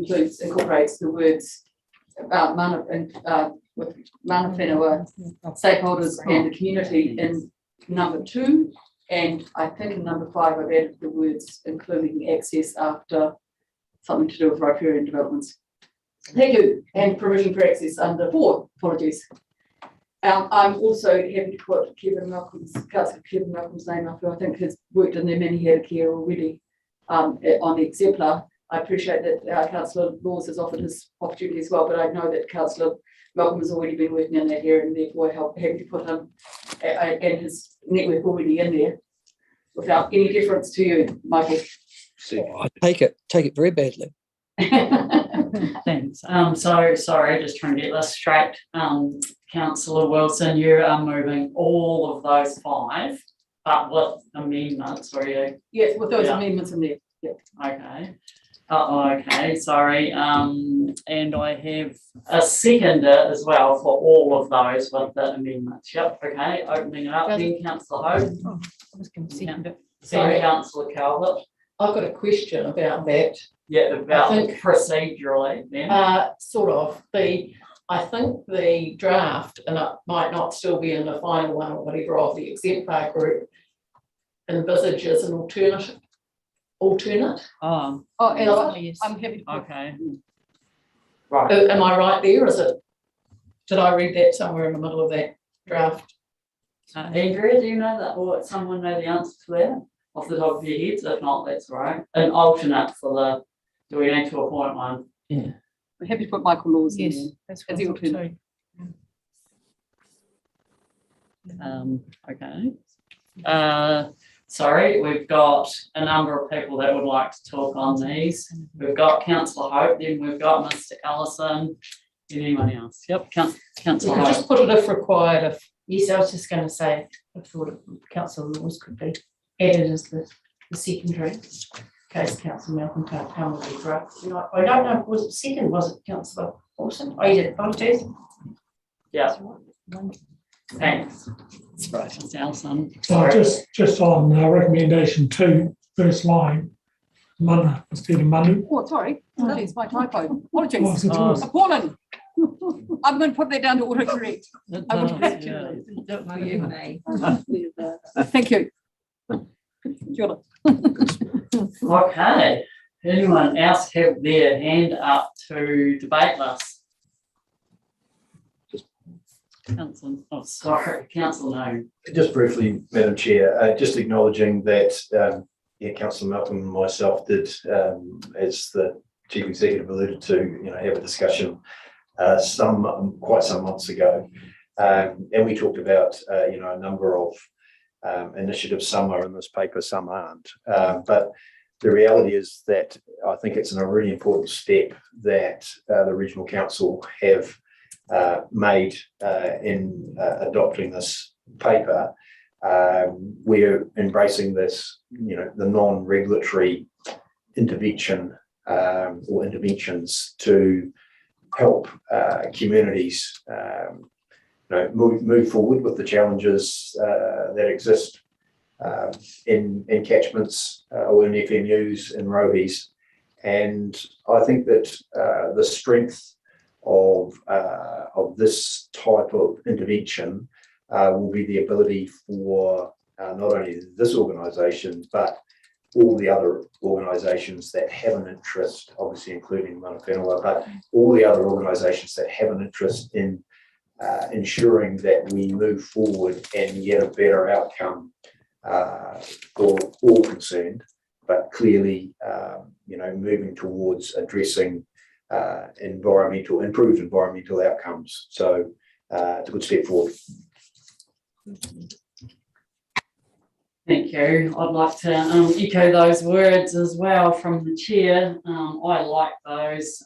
incorporates the words mana with mana whenua stakeholders and the community in number 2. And I think in number 5, I've added the words including access after something to do with riparian developments. Thank you. And provision for access under 4. Apologies. I'm also happy to put Councillor Kevin Malcolm's name up, who I think has worked in their many head care already on the exemplar. I appreciate that Councillor Laws has offered his opportunity as well, but I know that Councillor Malcolm has already been working in that area, and therefore happy to put him and his network already in there without any difference to you, Michael. I take it very badly. Thanks. So sorry, just trying to get this straight. Councillor Wilson, you are moving all of those 5, but with amendments, are you? Yes, with those amendments in there. Yeah. Okay. Okay, sorry. And I have a seconder as well for all of those with the amendments. Yep, okay, opening it up then, Councillor Hope. I was going to second it. Sorry, Councillor Calvert. I've got a question about that. Yeah, about I think- procedurally then. Sort of, I think the draft, and it might not still be in the final one or whatever of the exemplar group, envisages an alternate. Oh, and Right. I'm happy to. okay. Right. Am I right there? Is it? Did I read that somewhere in the middle of that draft? Andrea, do you know that, or someone know the answer to that off the top of your heads? If not, that's all right. An alternate for the, do we need to appoint one? Yeah. We're happy to put Michael Laws in. Yes, that's as what the I thought alternate. too. Okay. Sorry, we've got a number of people that would like to talk on these. We've got Councillor Hope, then we've got Mr. Ellison. Anyone else? Yep, We Councillor could Hope. just put it if required, if Yes, I was just going to say, I thought council laws could be added as the secondary, in case council Malcolm can't come with the draft. I don't know, was it second, was it councillor Wilson? Oh, you did, apologies. Yeah. Thanks. That's right, it's Ellison. Just on recommendation 2, first line, Mana, instead of Manu. Oh, sorry, that is my typo. Apologies. Oh, is it yours? Appalling. I'm going to put that down to autocorrect. I will correct Yeah. you. Thank you. Julie. Okay, anyone else have their hand up to debate this? Council, oh, sorry, Council no. Just briefly, Madam Chair, just acknowledging that Councillor Malcolm and myself did, as the Chief Executive alluded to, have a discussion quite some months ago, and we talked about a number of initiatives. Some are in this paper, some aren't, but the reality is that I think it's a really important step that the Regional Council have made in adopting this paper. We're embracing this, the non-regulatory intervention or interventions to help communities move forward with the challenges that exist in catchments or in FMUs and rovies. And I think that the strength of this type of intervention will be the ability for not only this organisation, but all the other organisations that have an interest, obviously including Mana Whenua, but all the other organisations that have an interest in ensuring that we move forward and get a better outcome for all concerned, but clearly, moving towards addressing improved environmental outcomes. So it's a good step forward. Thank you. I'd like to echo those words as well from the chair. I like those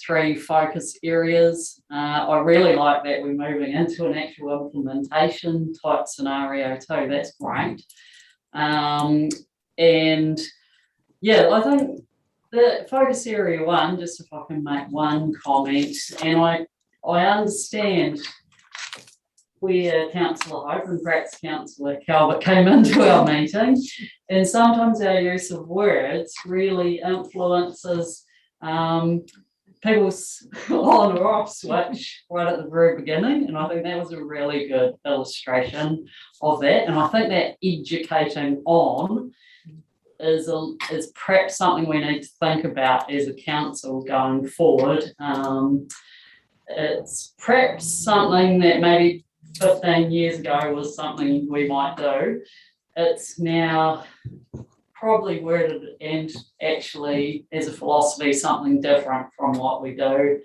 3 focus areas. I really like that we're moving into an actual implementation type scenario too. That's great. And yeah, I think the focus area 1, just if I can make one comment, and I understand where Councillor Hope and perhaps Councillor Calvert came into our meeting, and sometimes our use of words really influences people's on or off switch right at the very beginning, and I think that was a really good illustration of that. And I think that educating on is perhaps something we need to think about as a council going forward. It's perhaps something that maybe 15 years ago was something we might do. It's now probably worded and actually as a philosophy something different from what we do.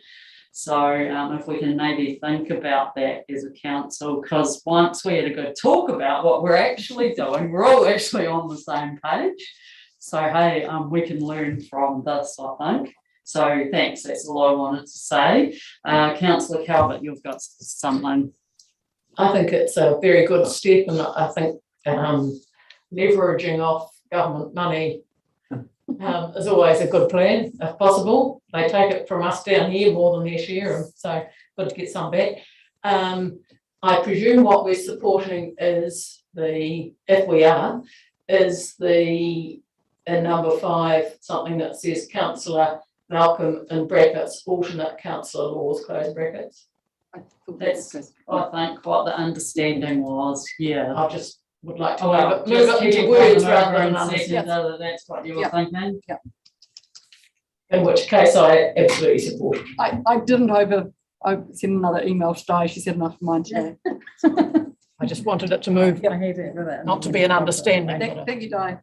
So if we can maybe think about that as a council, because once we had a good talk about what we're actually doing, we're all actually on the same page. So hey, we can learn from this, I think. So thanks, that's all I wanted to say. Councillor Calvert, you've got something. I think it's a very good step, and I think leveraging off government money is always a good plan, if possible. They take it from us down here more than their share, and so good to get some back. I presume what we're supporting is the in number 5, something that says councillor Malcolm in brackets, alternate councillor Laws, close brackets. That's, I think, what the understanding was, yeah. I just would like to Oh, well, move it just keep into it words going rather over than and second, understand. that's what you were Yeah. thinking? Yeah. In which case I absolutely support. I didn't I sent another email to Di, she said enough for mine today. I just wanted it to move, not to be an understanding. Thank you, Di.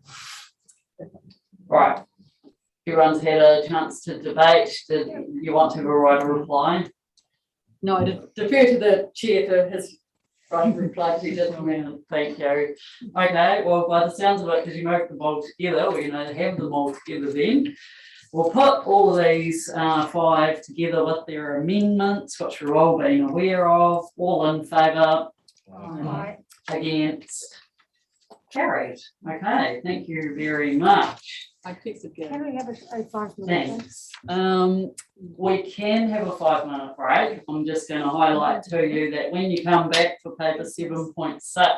Right. Everyone's had a chance to debate. Did you want to write a reply? No, I defer to the chair for his writing reply. He didn't. Thank you. Okay, well, by the sounds of it, because you moved them all together, we're going to have them all together then. We'll put all of these 5 together with their amendments, which we're all being aware of. All in favour? Against? Carried. Okay, thank you very much. I texted Gary. Can we have a 5 minute? Thanks. We can have a 5-minute break. I'm just going to highlight to you that when you come back for paper 7.6,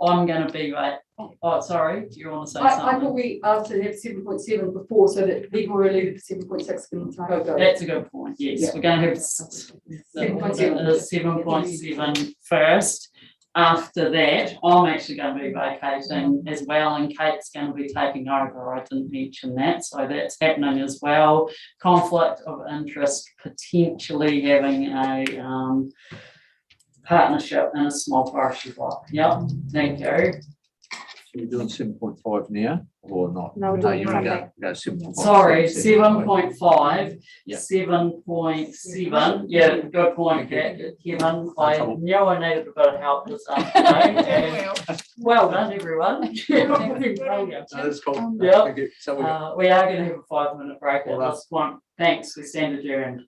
I'm going to be like, oh, sorry, do you want to say I something? thought we asked to have 7.7 before so that people who are leaving for 7.6 can go. That's a good point, yes. Yeah. We're going to have 7.7 first. After that, I'm actually going to be vacating as well, and Kate's going to be taking over. I didn't mention that, so that's happening as well. Conflict of interest, potentially having a partnership in a small forestry block. Yep, thank you. So we're doing 7.5 now or not? No, we're No, doing you want to Monday. go 7.5. Sorry, 7.5, Yeah. 7.7. Yeah, good point, Kevin. I knew I needed a bit of help this afternoon. Well done, everyone. That's cool. Yeah. Thank you. So We are going to have a 5-minute break Well at done. this point. Thanks, we stand adjourned.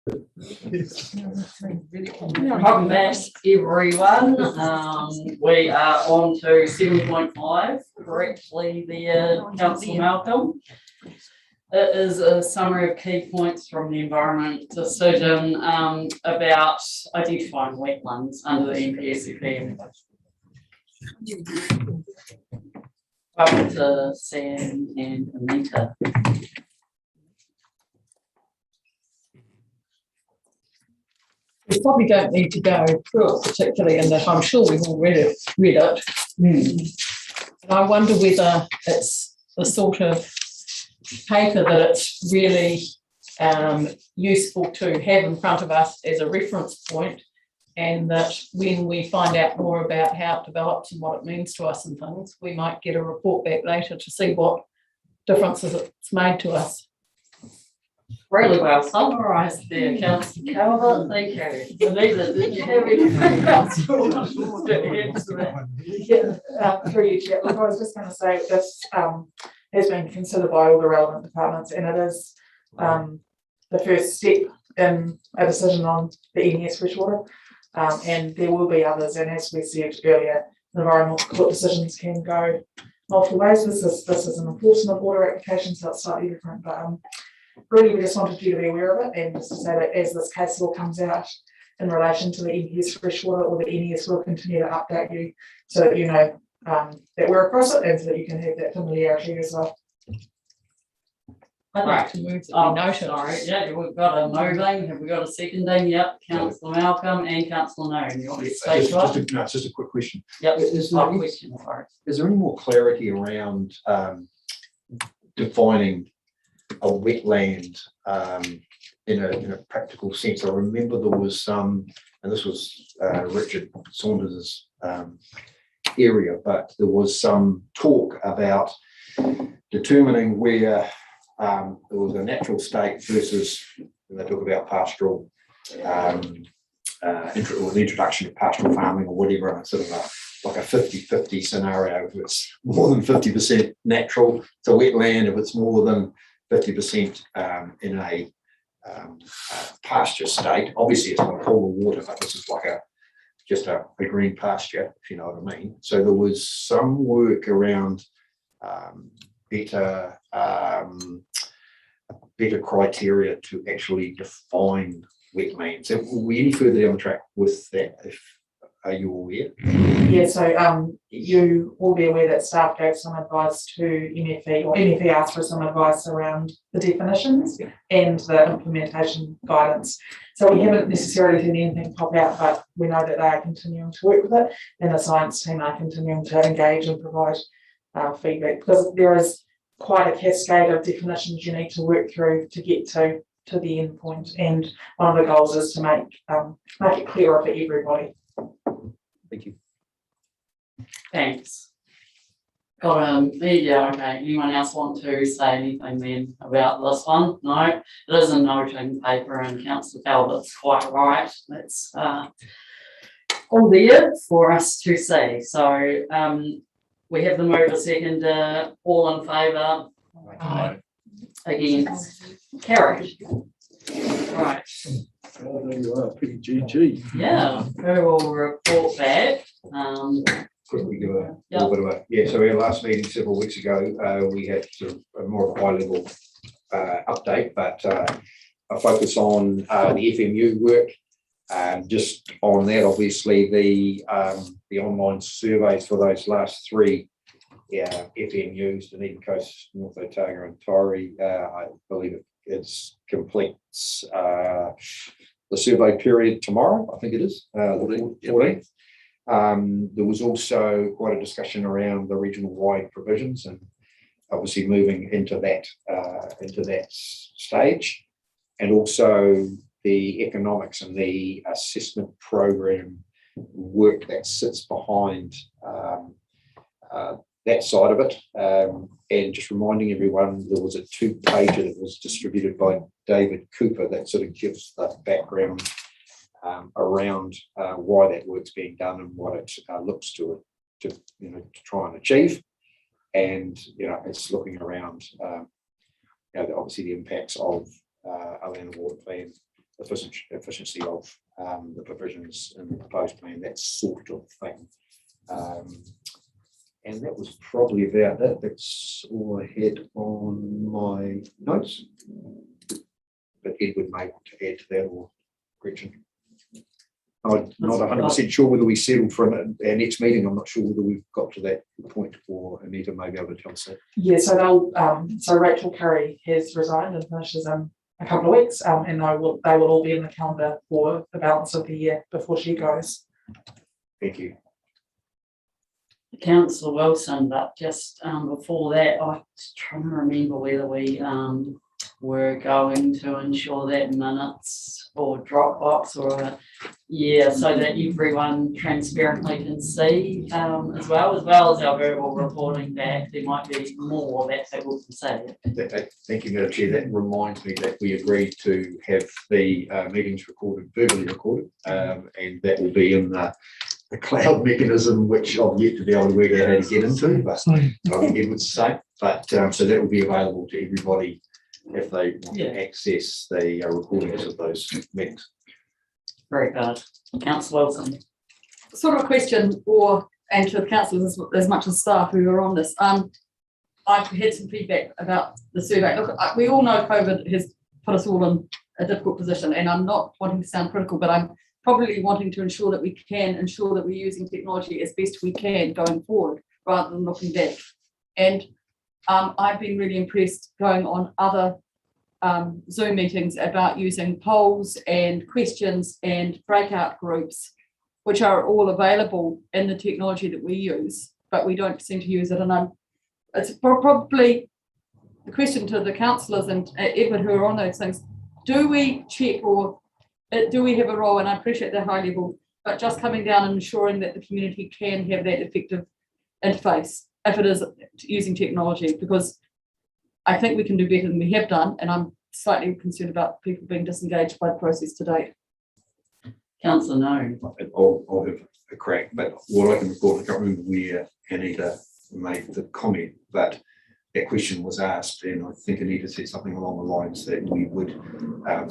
Welcome back, everyone. We are on to 7.5, correctly there, Councillor Malcolm. It is a summary of key points from the environment decision about identifying wetlands under the NPSFM. Welcome to Sam and Anita. We probably don't need to go through it particularly in that I'm sure we've all read it. And I wonder whether it's the sort of paper that it's really useful to have in front of us as a reference point, and that when we find out more about how it develops and what it means to us and things, we might get a report back later to see what differences it's made to us. Really well summarised there, Councillor Calvert. Thank you. Anita, did you have anything else you wanted to add to that? Through you, Chair. Look, I was just going to say this has been considered by all the relevant departments, and it is the first step in a decision on the NES freshwater, and there will be others. And as we said earlier, environmental court decisions can go multiple ways. This is an enforcement order application, so it's slightly different, but really we just wanted you to be aware of it, and just to say that as this case law comes out in relation to the NES freshwater, or the NES will continue to update you so that you know that we're across it, and so that you can have that familiarity as well. I'd like to move that we note it. Sorry, yeah, we've got a moving. Have we got a seconding? Yep, Councillor Malcolm and Councillor Noon. You want me to say It's just a quick question. Yep, Is there any more clarity around defining a wetland in a practical sense? I remember there was some, and this was Richard Saunders's area, but there was some talk about determining where there was a natural state versus, when they talk about pastoral, or the introduction of pastoral farming or whatever, and it's sort of like a 50-50 scenario. If it's more than 50% natural, it's a wetland. If it's more than 50% in a pasture state, obviously it's going to pull the water, but this is like just a green pasture, if you know what I mean. So there was some work around better criteria to actually define wetlands. Are we any further down the track with that? Are you aware? Yeah, so you will be aware that staff gave some advice to MFE, or MFE asked for some advice around the definitions and the implementation guidance. So we haven't necessarily seen anything pop out, but we know that they are continuing to work with it, and the science team are continuing to engage and provide feedback, because there is quite a cascade of definitions you need to work through to get to the end point, and one of the goals is to make it clearer for everybody. Thank you. Thanks. Yeah, okay. Anyone else want to say anything then about this one? No, it is a noting paper, and Councillor Calvert's quite right. That's all there for us to see. So we have the mover second, all in favour? Against? Carried. Right. Oh, there you are, pretty GG. Yeah, we will report back. Quickly do a little bit of so our last meeting several weeks ago, we had sort of a more of a high level update, but a focus on the FMU work. Just on that, obviously the online surveys for those last three FMUs, Dunedin Coast, North Otago and Tauri, I believe it's completes the survey period tomorrow, I think it is, the 14th. There was also quite a discussion around the regional wide provisions, and obviously moving into that stage, and also the economics and the assessment program work that sits behind that side of it. And just reminding everyone, there was a 2-pager that was distributed by David Cooper that sort of gives the background around why that work's being done and what it looks to try and achieve. And it's looking around obviously the impacts of a land and water plan efficiency of the provisions in the proposed plan, that sort of thing. And that was probably about it. That's all I had on my notes. But Edward may want to add to that, or Gretchen. I'm not 100% sure whether we settled for our next meeting. I'm not sure whether we've got to that point, or Anita may be able to tell us that. Yeah, so so Rachel Curry has resigned and finishes in a couple of weeks, and they will all be in the calendar for the balance of the year before she goes. Thank you. Councillor Wilson, but just before that, I was trying to remember whether we were going to ensure that minutes or Dropbox or so that everyone transparently can see as well as our verbal reporting back. There might be more that people can see. Thank you, Madam Chair. That reminds me that we agreed to have the meetings verbally recorded, and that will be in the cloud mechanism, which I've yet to be able to work out how to get into, but I think it would say. But so that will be available to everybody if they want to access the recordings of those meetings. Very good. Councillor Wilson. Sort of a question and to the councillors as much as staff who are on this. I've had some feedback about the survey. Look, we all know COVID has put us all in a difficult position, and I'm not wanting to sound critical, but I'm probably wanting to ensure that we can ensure that we're using technology as best we can going forward rather than looking back. And I've been really impressed going on other Zoom meetings about using polls and questions and breakout groups, which are all available in the technology that we use, but we don't seem to use it. And it's probably the question to the councillors and Edward who are on those things, do we check or do we have a role? And I appreciate the high level, but just coming down and ensuring that the community can have that effective interface if it is using technology, because I think we can do better than we have done, and I'm slightly concerned about people being disengaged by the process to date. Councillor No. I'll have a crack, but what I can report, I can't remember where Anita made the comment, but that question was asked, and I think Anita said something along the lines that we would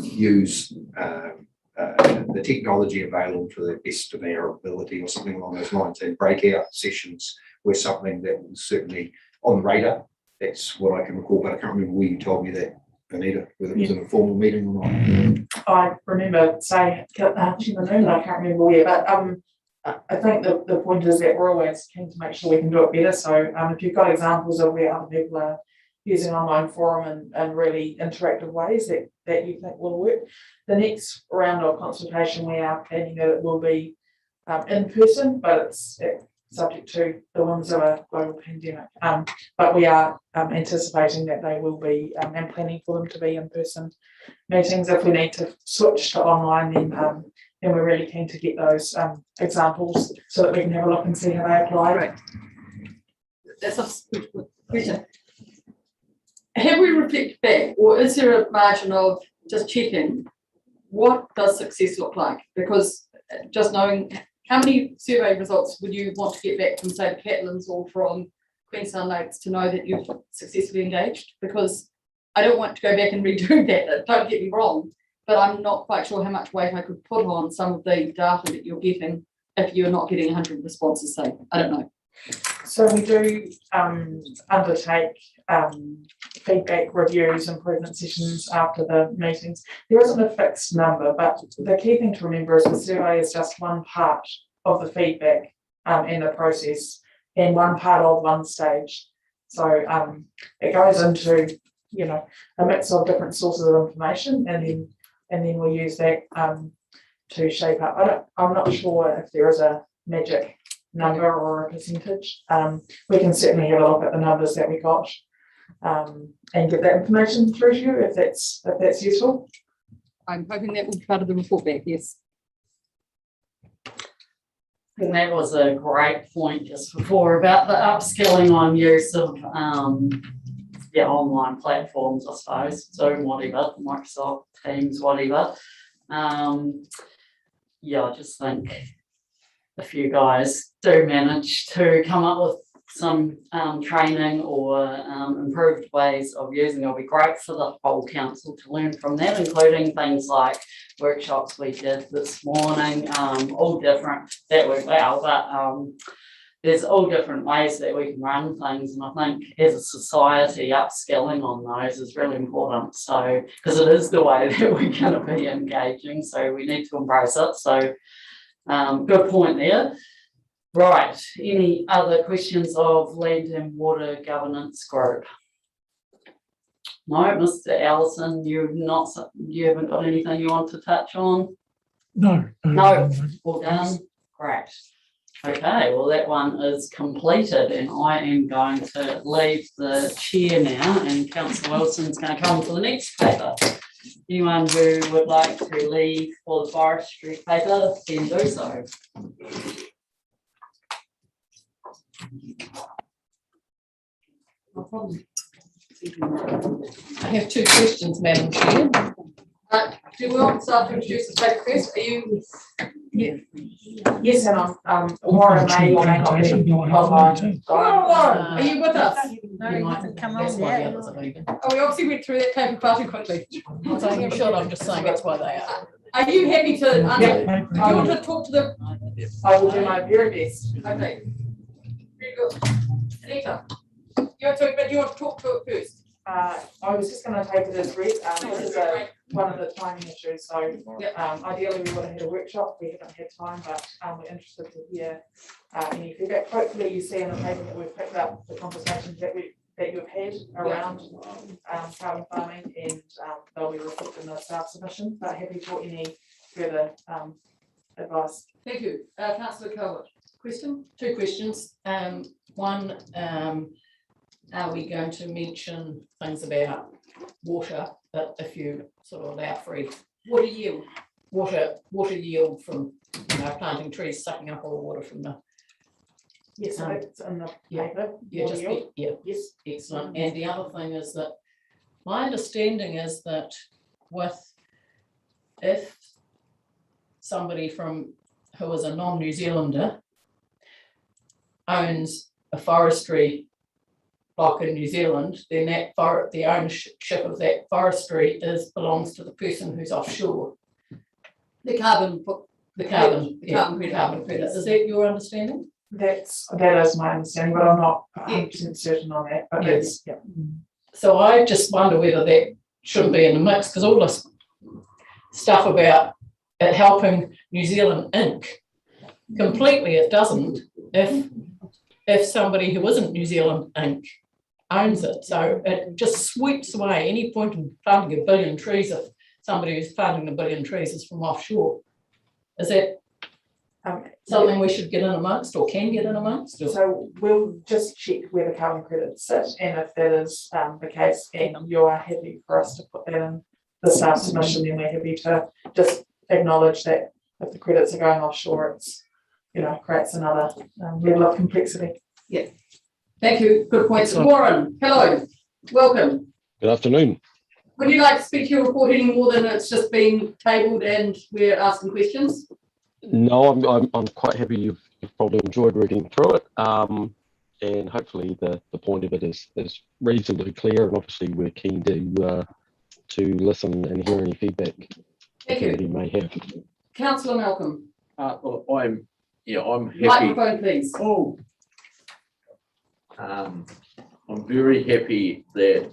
use the technology available to the best of our ability, or something along those lines, and breakout sessions were something that was certainly on the radar. That's what I can recall, but I can't remember where you told me that, Anita, whether it was in a formal meeting or not. I remember saying but I can't remember where, but I think the point is that we're always keen to make sure we can do it better. So if you've got examples of where other people are using online forum in really interactive ways that you think will work. The next round of consultation, we are planning that it will be in person, but it's subject to the whims of a global pandemic. But we are anticipating that they will be and planning for them to be in-person meetings. If we need to switch to online, then we're really keen to get those examples so that we can have a look and see how they apply. Right. That's a good question. Have we reflected back, or is there a margin of just checking what does success look like? Because just knowing how many survey results would you want to get back from, say, the Catlins or from Queenstown Lakes to know that you've successfully engaged? Because I don't want to go back and redo that, don't get me wrong, but I'm not quite sure how much weight I could put on some of the data that you're getting if you're not getting 100 responses, say. I don't know. So we do undertake feedback reviews, improvement sessions after the meetings. There isn't a fixed number, but the key thing to remember is the survey is just one part of the feedback in the process and one part of one stage. So it goes into, a mix of different sources of information, and then we use that to shape up. I'm not sure if there is a magic number or a percentage. We can certainly have a look at the numbers that we got and get that information through to you if that's useful. I'm hoping that will be part of the report back, yes. And that was a great point just before about the upskilling on use of online platforms, I suppose, Zoom, whatever, Microsoft Teams, whatever. I just think if you guys do manage to come up with some training or improved ways of using, it'll be great for the whole council to learn from that, including things like workshops we did this morning, all different, that worked well, but there's all different ways that we can run things, and I think as a society, upskilling on those is really important. So, because it is the way that we're going to be engaging, so we need to embrace it. So, good point there. Right. Any other questions of Land and Water Governance Group? No, Mr. Allison, you haven't got anything you want to touch on? No. No. All done. Great. Okay, well, that one is completed, and I am going to leave the chair now, and Councillor Wilson's going to come for the next paper. Anyone who would like to leave for the forestry paper can do so. No problem. I have two questions, Madam Chair. Do we want staff to introduce the paper first? Are you? Yeah. Yes, and Warren may or may not be online. Warren, are you with us? No, you haven't come on yet. Oh, we obviously went through that paper far too quickly. I'm saying I'm sure, I'm just saying that's why they are. Are you happy to, do you want to talk to the? I will do my very best. Okay. Very good. Anita, you want to talk to it first? I was just going to take it as read. This is one of the timing issues. So ideally we would have had a workshop. We haven't had time, but we're interested to hear any feedback. Hopefully you see in the paper that we've picked up the conversations that you've had around carbon farming, and they'll be reflected in the staff submission. But happy for any further advice. Thank you. Councillor Calvert, question? Two questions. One, are we going to mention things about water, but if you sort of allow free water yield, water yield from planting trees, sucking up all the water from the. Yes, so it's in the paper. Yes, excellent. And the other thing is that my understanding is that if somebody who is a non-New Zealander owns a forestry block in New Zealand, then the ownership of that forestry belongs to the person who's offshore. The carbon credit. Is that your understanding? That is my understanding, but I'm not 100% certain on that. But yes. So I just wonder whether that shouldn't be in the mix, because all this stuff about it helping New Zealand Inc. completely it doesn't if somebody who isn't New Zealand Inc. owns it. So it just sweeps away any point in planting a billion trees if somebody who's planting a billion trees is from offshore. Is that something we should get in amongst or can get in amongst? So we'll just check where the carbon credits sit, and if that is the case and you are happy for us to put that in the staff submission, then we're happy to just acknowledge that if the credits are going offshore, it's creates another level of complexity. Yeah. Thank you. Good points. Warren, hello. Welcome. Good afternoon. Would you like to speak to your report any more than it's just been tabled and we're asking questions? No, I'm quite happy you've probably enjoyed reading through it. And hopefully the point of it is reasonably clear, and obviously we're keen to listen and hear any feedback you may have. Councillor Malcolm. Well, I'm happy. Microphone, please. I'm very happy that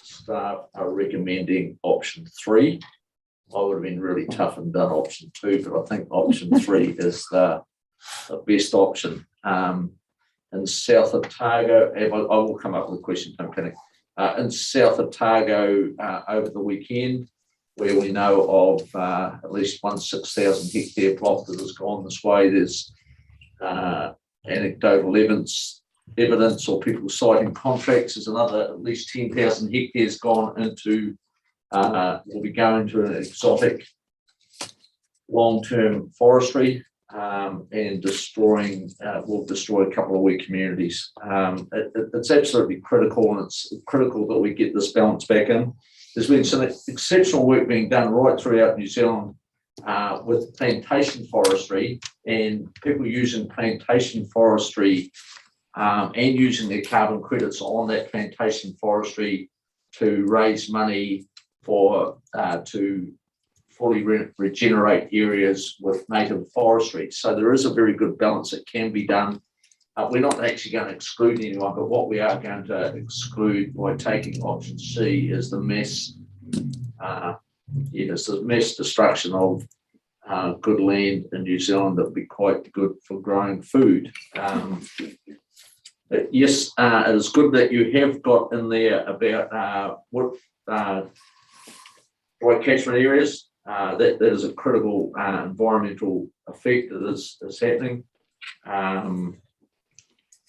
staff are recommending option 3. I would have been really tough and done option 2, but I think option 3 is the best option. In South Otago, I will come up with a question, don't panic. In South Otago over the weekend, where we know of at least one 6,000 hectare block that has gone this way, there's anecdotal evidence or people citing contracts. There's another at least 10,000 hectares gone into, will be going to an exotic long-term forestry and will destroy a couple of weak communities. It's absolutely critical, and it's critical that we get this balance back in. There's been some exceptional work being done right throughout New Zealand with plantation forestry, and people using plantation forestry and using their carbon credits on that plantation forestry to raise money for to fully regenerate areas with native forestry. So there is a very good balance that can be done. We're not actually going to exclude anyone, but what we are going to exclude by taking option C is the mass, the mass destruction of good land in New Zealand that would be quite good for growing food. Yes, it is good that you have got in there about what dry catchment areas. That is a critical environmental effect that is happening.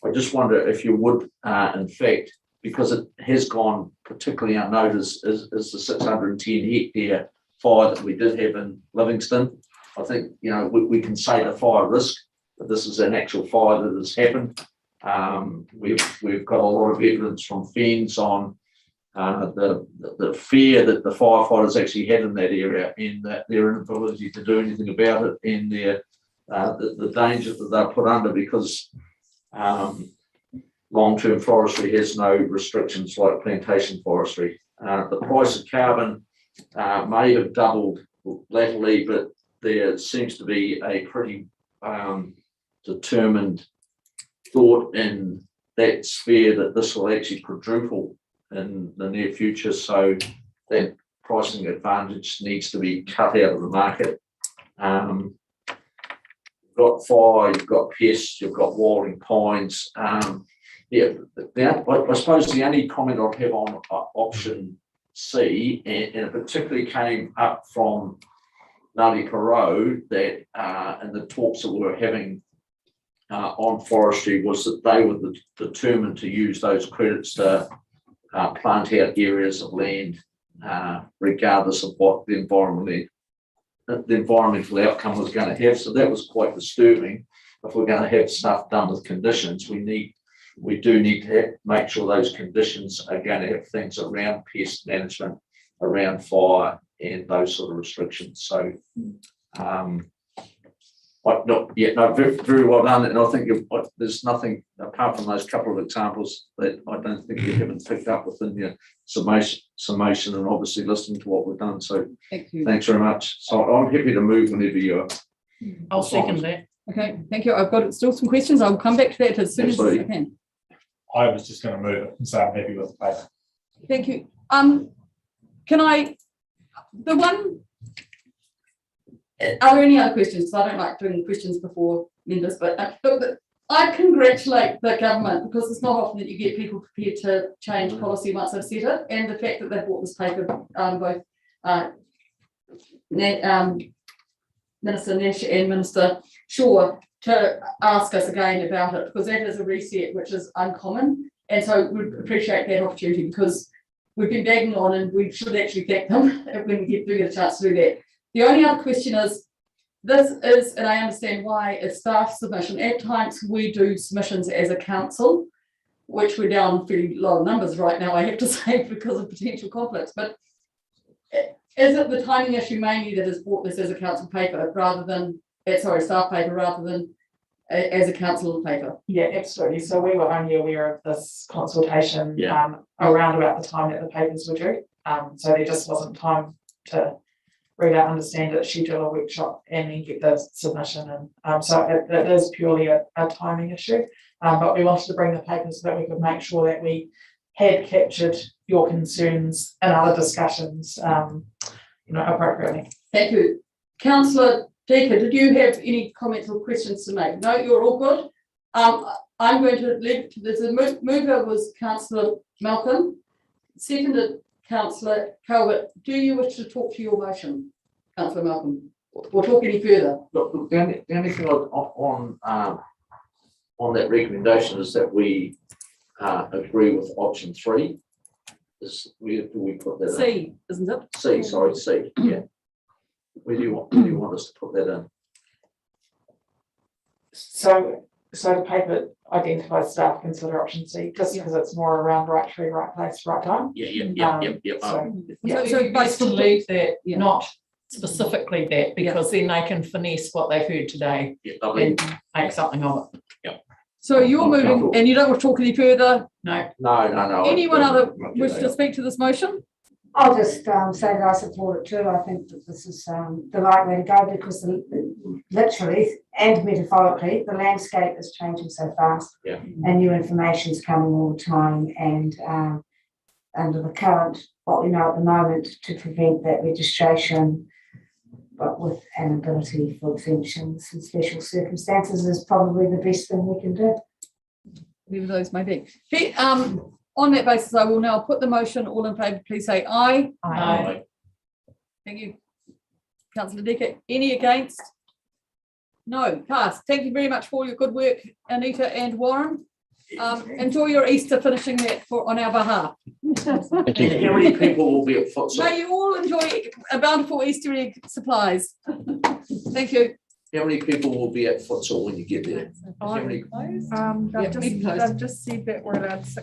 I just wonder if you would, in fact, because it has gone particularly unnoticed, is the 610 hectare fire that we did have in Livingston. I think, you know, we can say the fire risk, but this is an actual fire that has happened. We've got a lot of evidence from FENS on the fear that the firefighters actually had in that area, and that their inability to do anything about it, and the danger that they're put under because long-term forestry has no restrictions like plantation forestry. The price of carbon may have doubled latterly, but there seems to be a pretty determined thought in that sphere that this will actually quadruple in the near future. So that pricing advantage needs to be cut out of the market. You've got fire, you've got pests, you've got walling pines. I suppose the only comment I'd have on option C, and it particularly came up from Ngāti Porou, that in the talks that we were having on forestry, was that they were determined to use those credits to plant out areas of land, regardless of what the environmental outcome was going to have. So that was quite disturbing. If we're going to have stuff done with conditions, we do need to make sure those conditions are going to have things around pest management, around fire, and those sort of restrictions. So very well done. And I think there's nothing apart from those couple of examples that I don't think you haven't picked up within your summation and obviously listening to what we've done. So thank you. Thanks very much. So I'm happy to move whenever you are. I'll second that. Okay, thank you. I've got still some questions. I'll come back to that as soon as I can. I was just going to move it and say I'm happy with the paper. Thank you. Are there any other questions? So I don't like doing questions before members, but I congratulate the government, because it's not often that you get people prepared to change policy once they've set it, and the fact that they brought this paper, both Minister Nash and Minister Shaw, to ask us again about it, because that is a reset which is uncommon, and so we'd appreciate that opportunity, because we've been bagging on and we should actually thank them when we do get a chance to do that. The only other question is, this is, and I understand why, a staff submission. At times we do submissions as a council, which we're down fairly low numbers right now, I have to say, because of potential conflicts. But is it the timing issue mainly that has brought this as a council paper rather than, staff paper rather than as a council paper? Yeah, absolutely. So we were only aware of this consultation around about the time that the papers were due. So there just wasn't time to read out, understand it, schedule a workshop, and then get the submission. And so it is purely a timing issue. But we wanted to bring the papers so that we could make sure that we had captured your concerns in other discussions, appropriately. Thank you. Councillor Deaker, did you have any comments or questions to make? No, you're all good. I'm going to leave. The mover was Councillor Malcolm, seconded Councillor Calvert. Do you wish to talk to your motion, Councillor Malcolm, or talk any further? Look, the only thing on that recommendation is that we agree with option 3. Where do we put that C, in? isn't it? C, sorry, C. Yeah. Where do you want us to put that in? So the paper identifies staff consider option C, just because it's more around right tree, right place, right time. So basically leave that, not specifically that, because then they can finesse what they've heard today and make something of it. So you're moving and you don't want to talk any further? No. No. Anyone other wish to speak to this motion? I'll just say that I support it too. I think that this is the right way to go because literally and metaphorically, the landscape is changing so fast. Yeah. And new information is coming all the time. And under the current, what we know at the moment, to prevent that registration, but with an ability for exemptions and special circumstances is probably the best thing we can do. Whatever those may be. Okay, on that basis, I will now put the motion. All in favour, please say aye. Aye. Thank you. Councillor Decker, any against? No, passed. Thank you very much for your good work, Anita and Warren. Enjoy your Easter finishing that on our behalf. Thank you. How many people will be at futsal? May you all enjoy a bountiful Easter egg supplies. Thank you. How many people will be at futsal when you get there? They've just said that we're allowed 6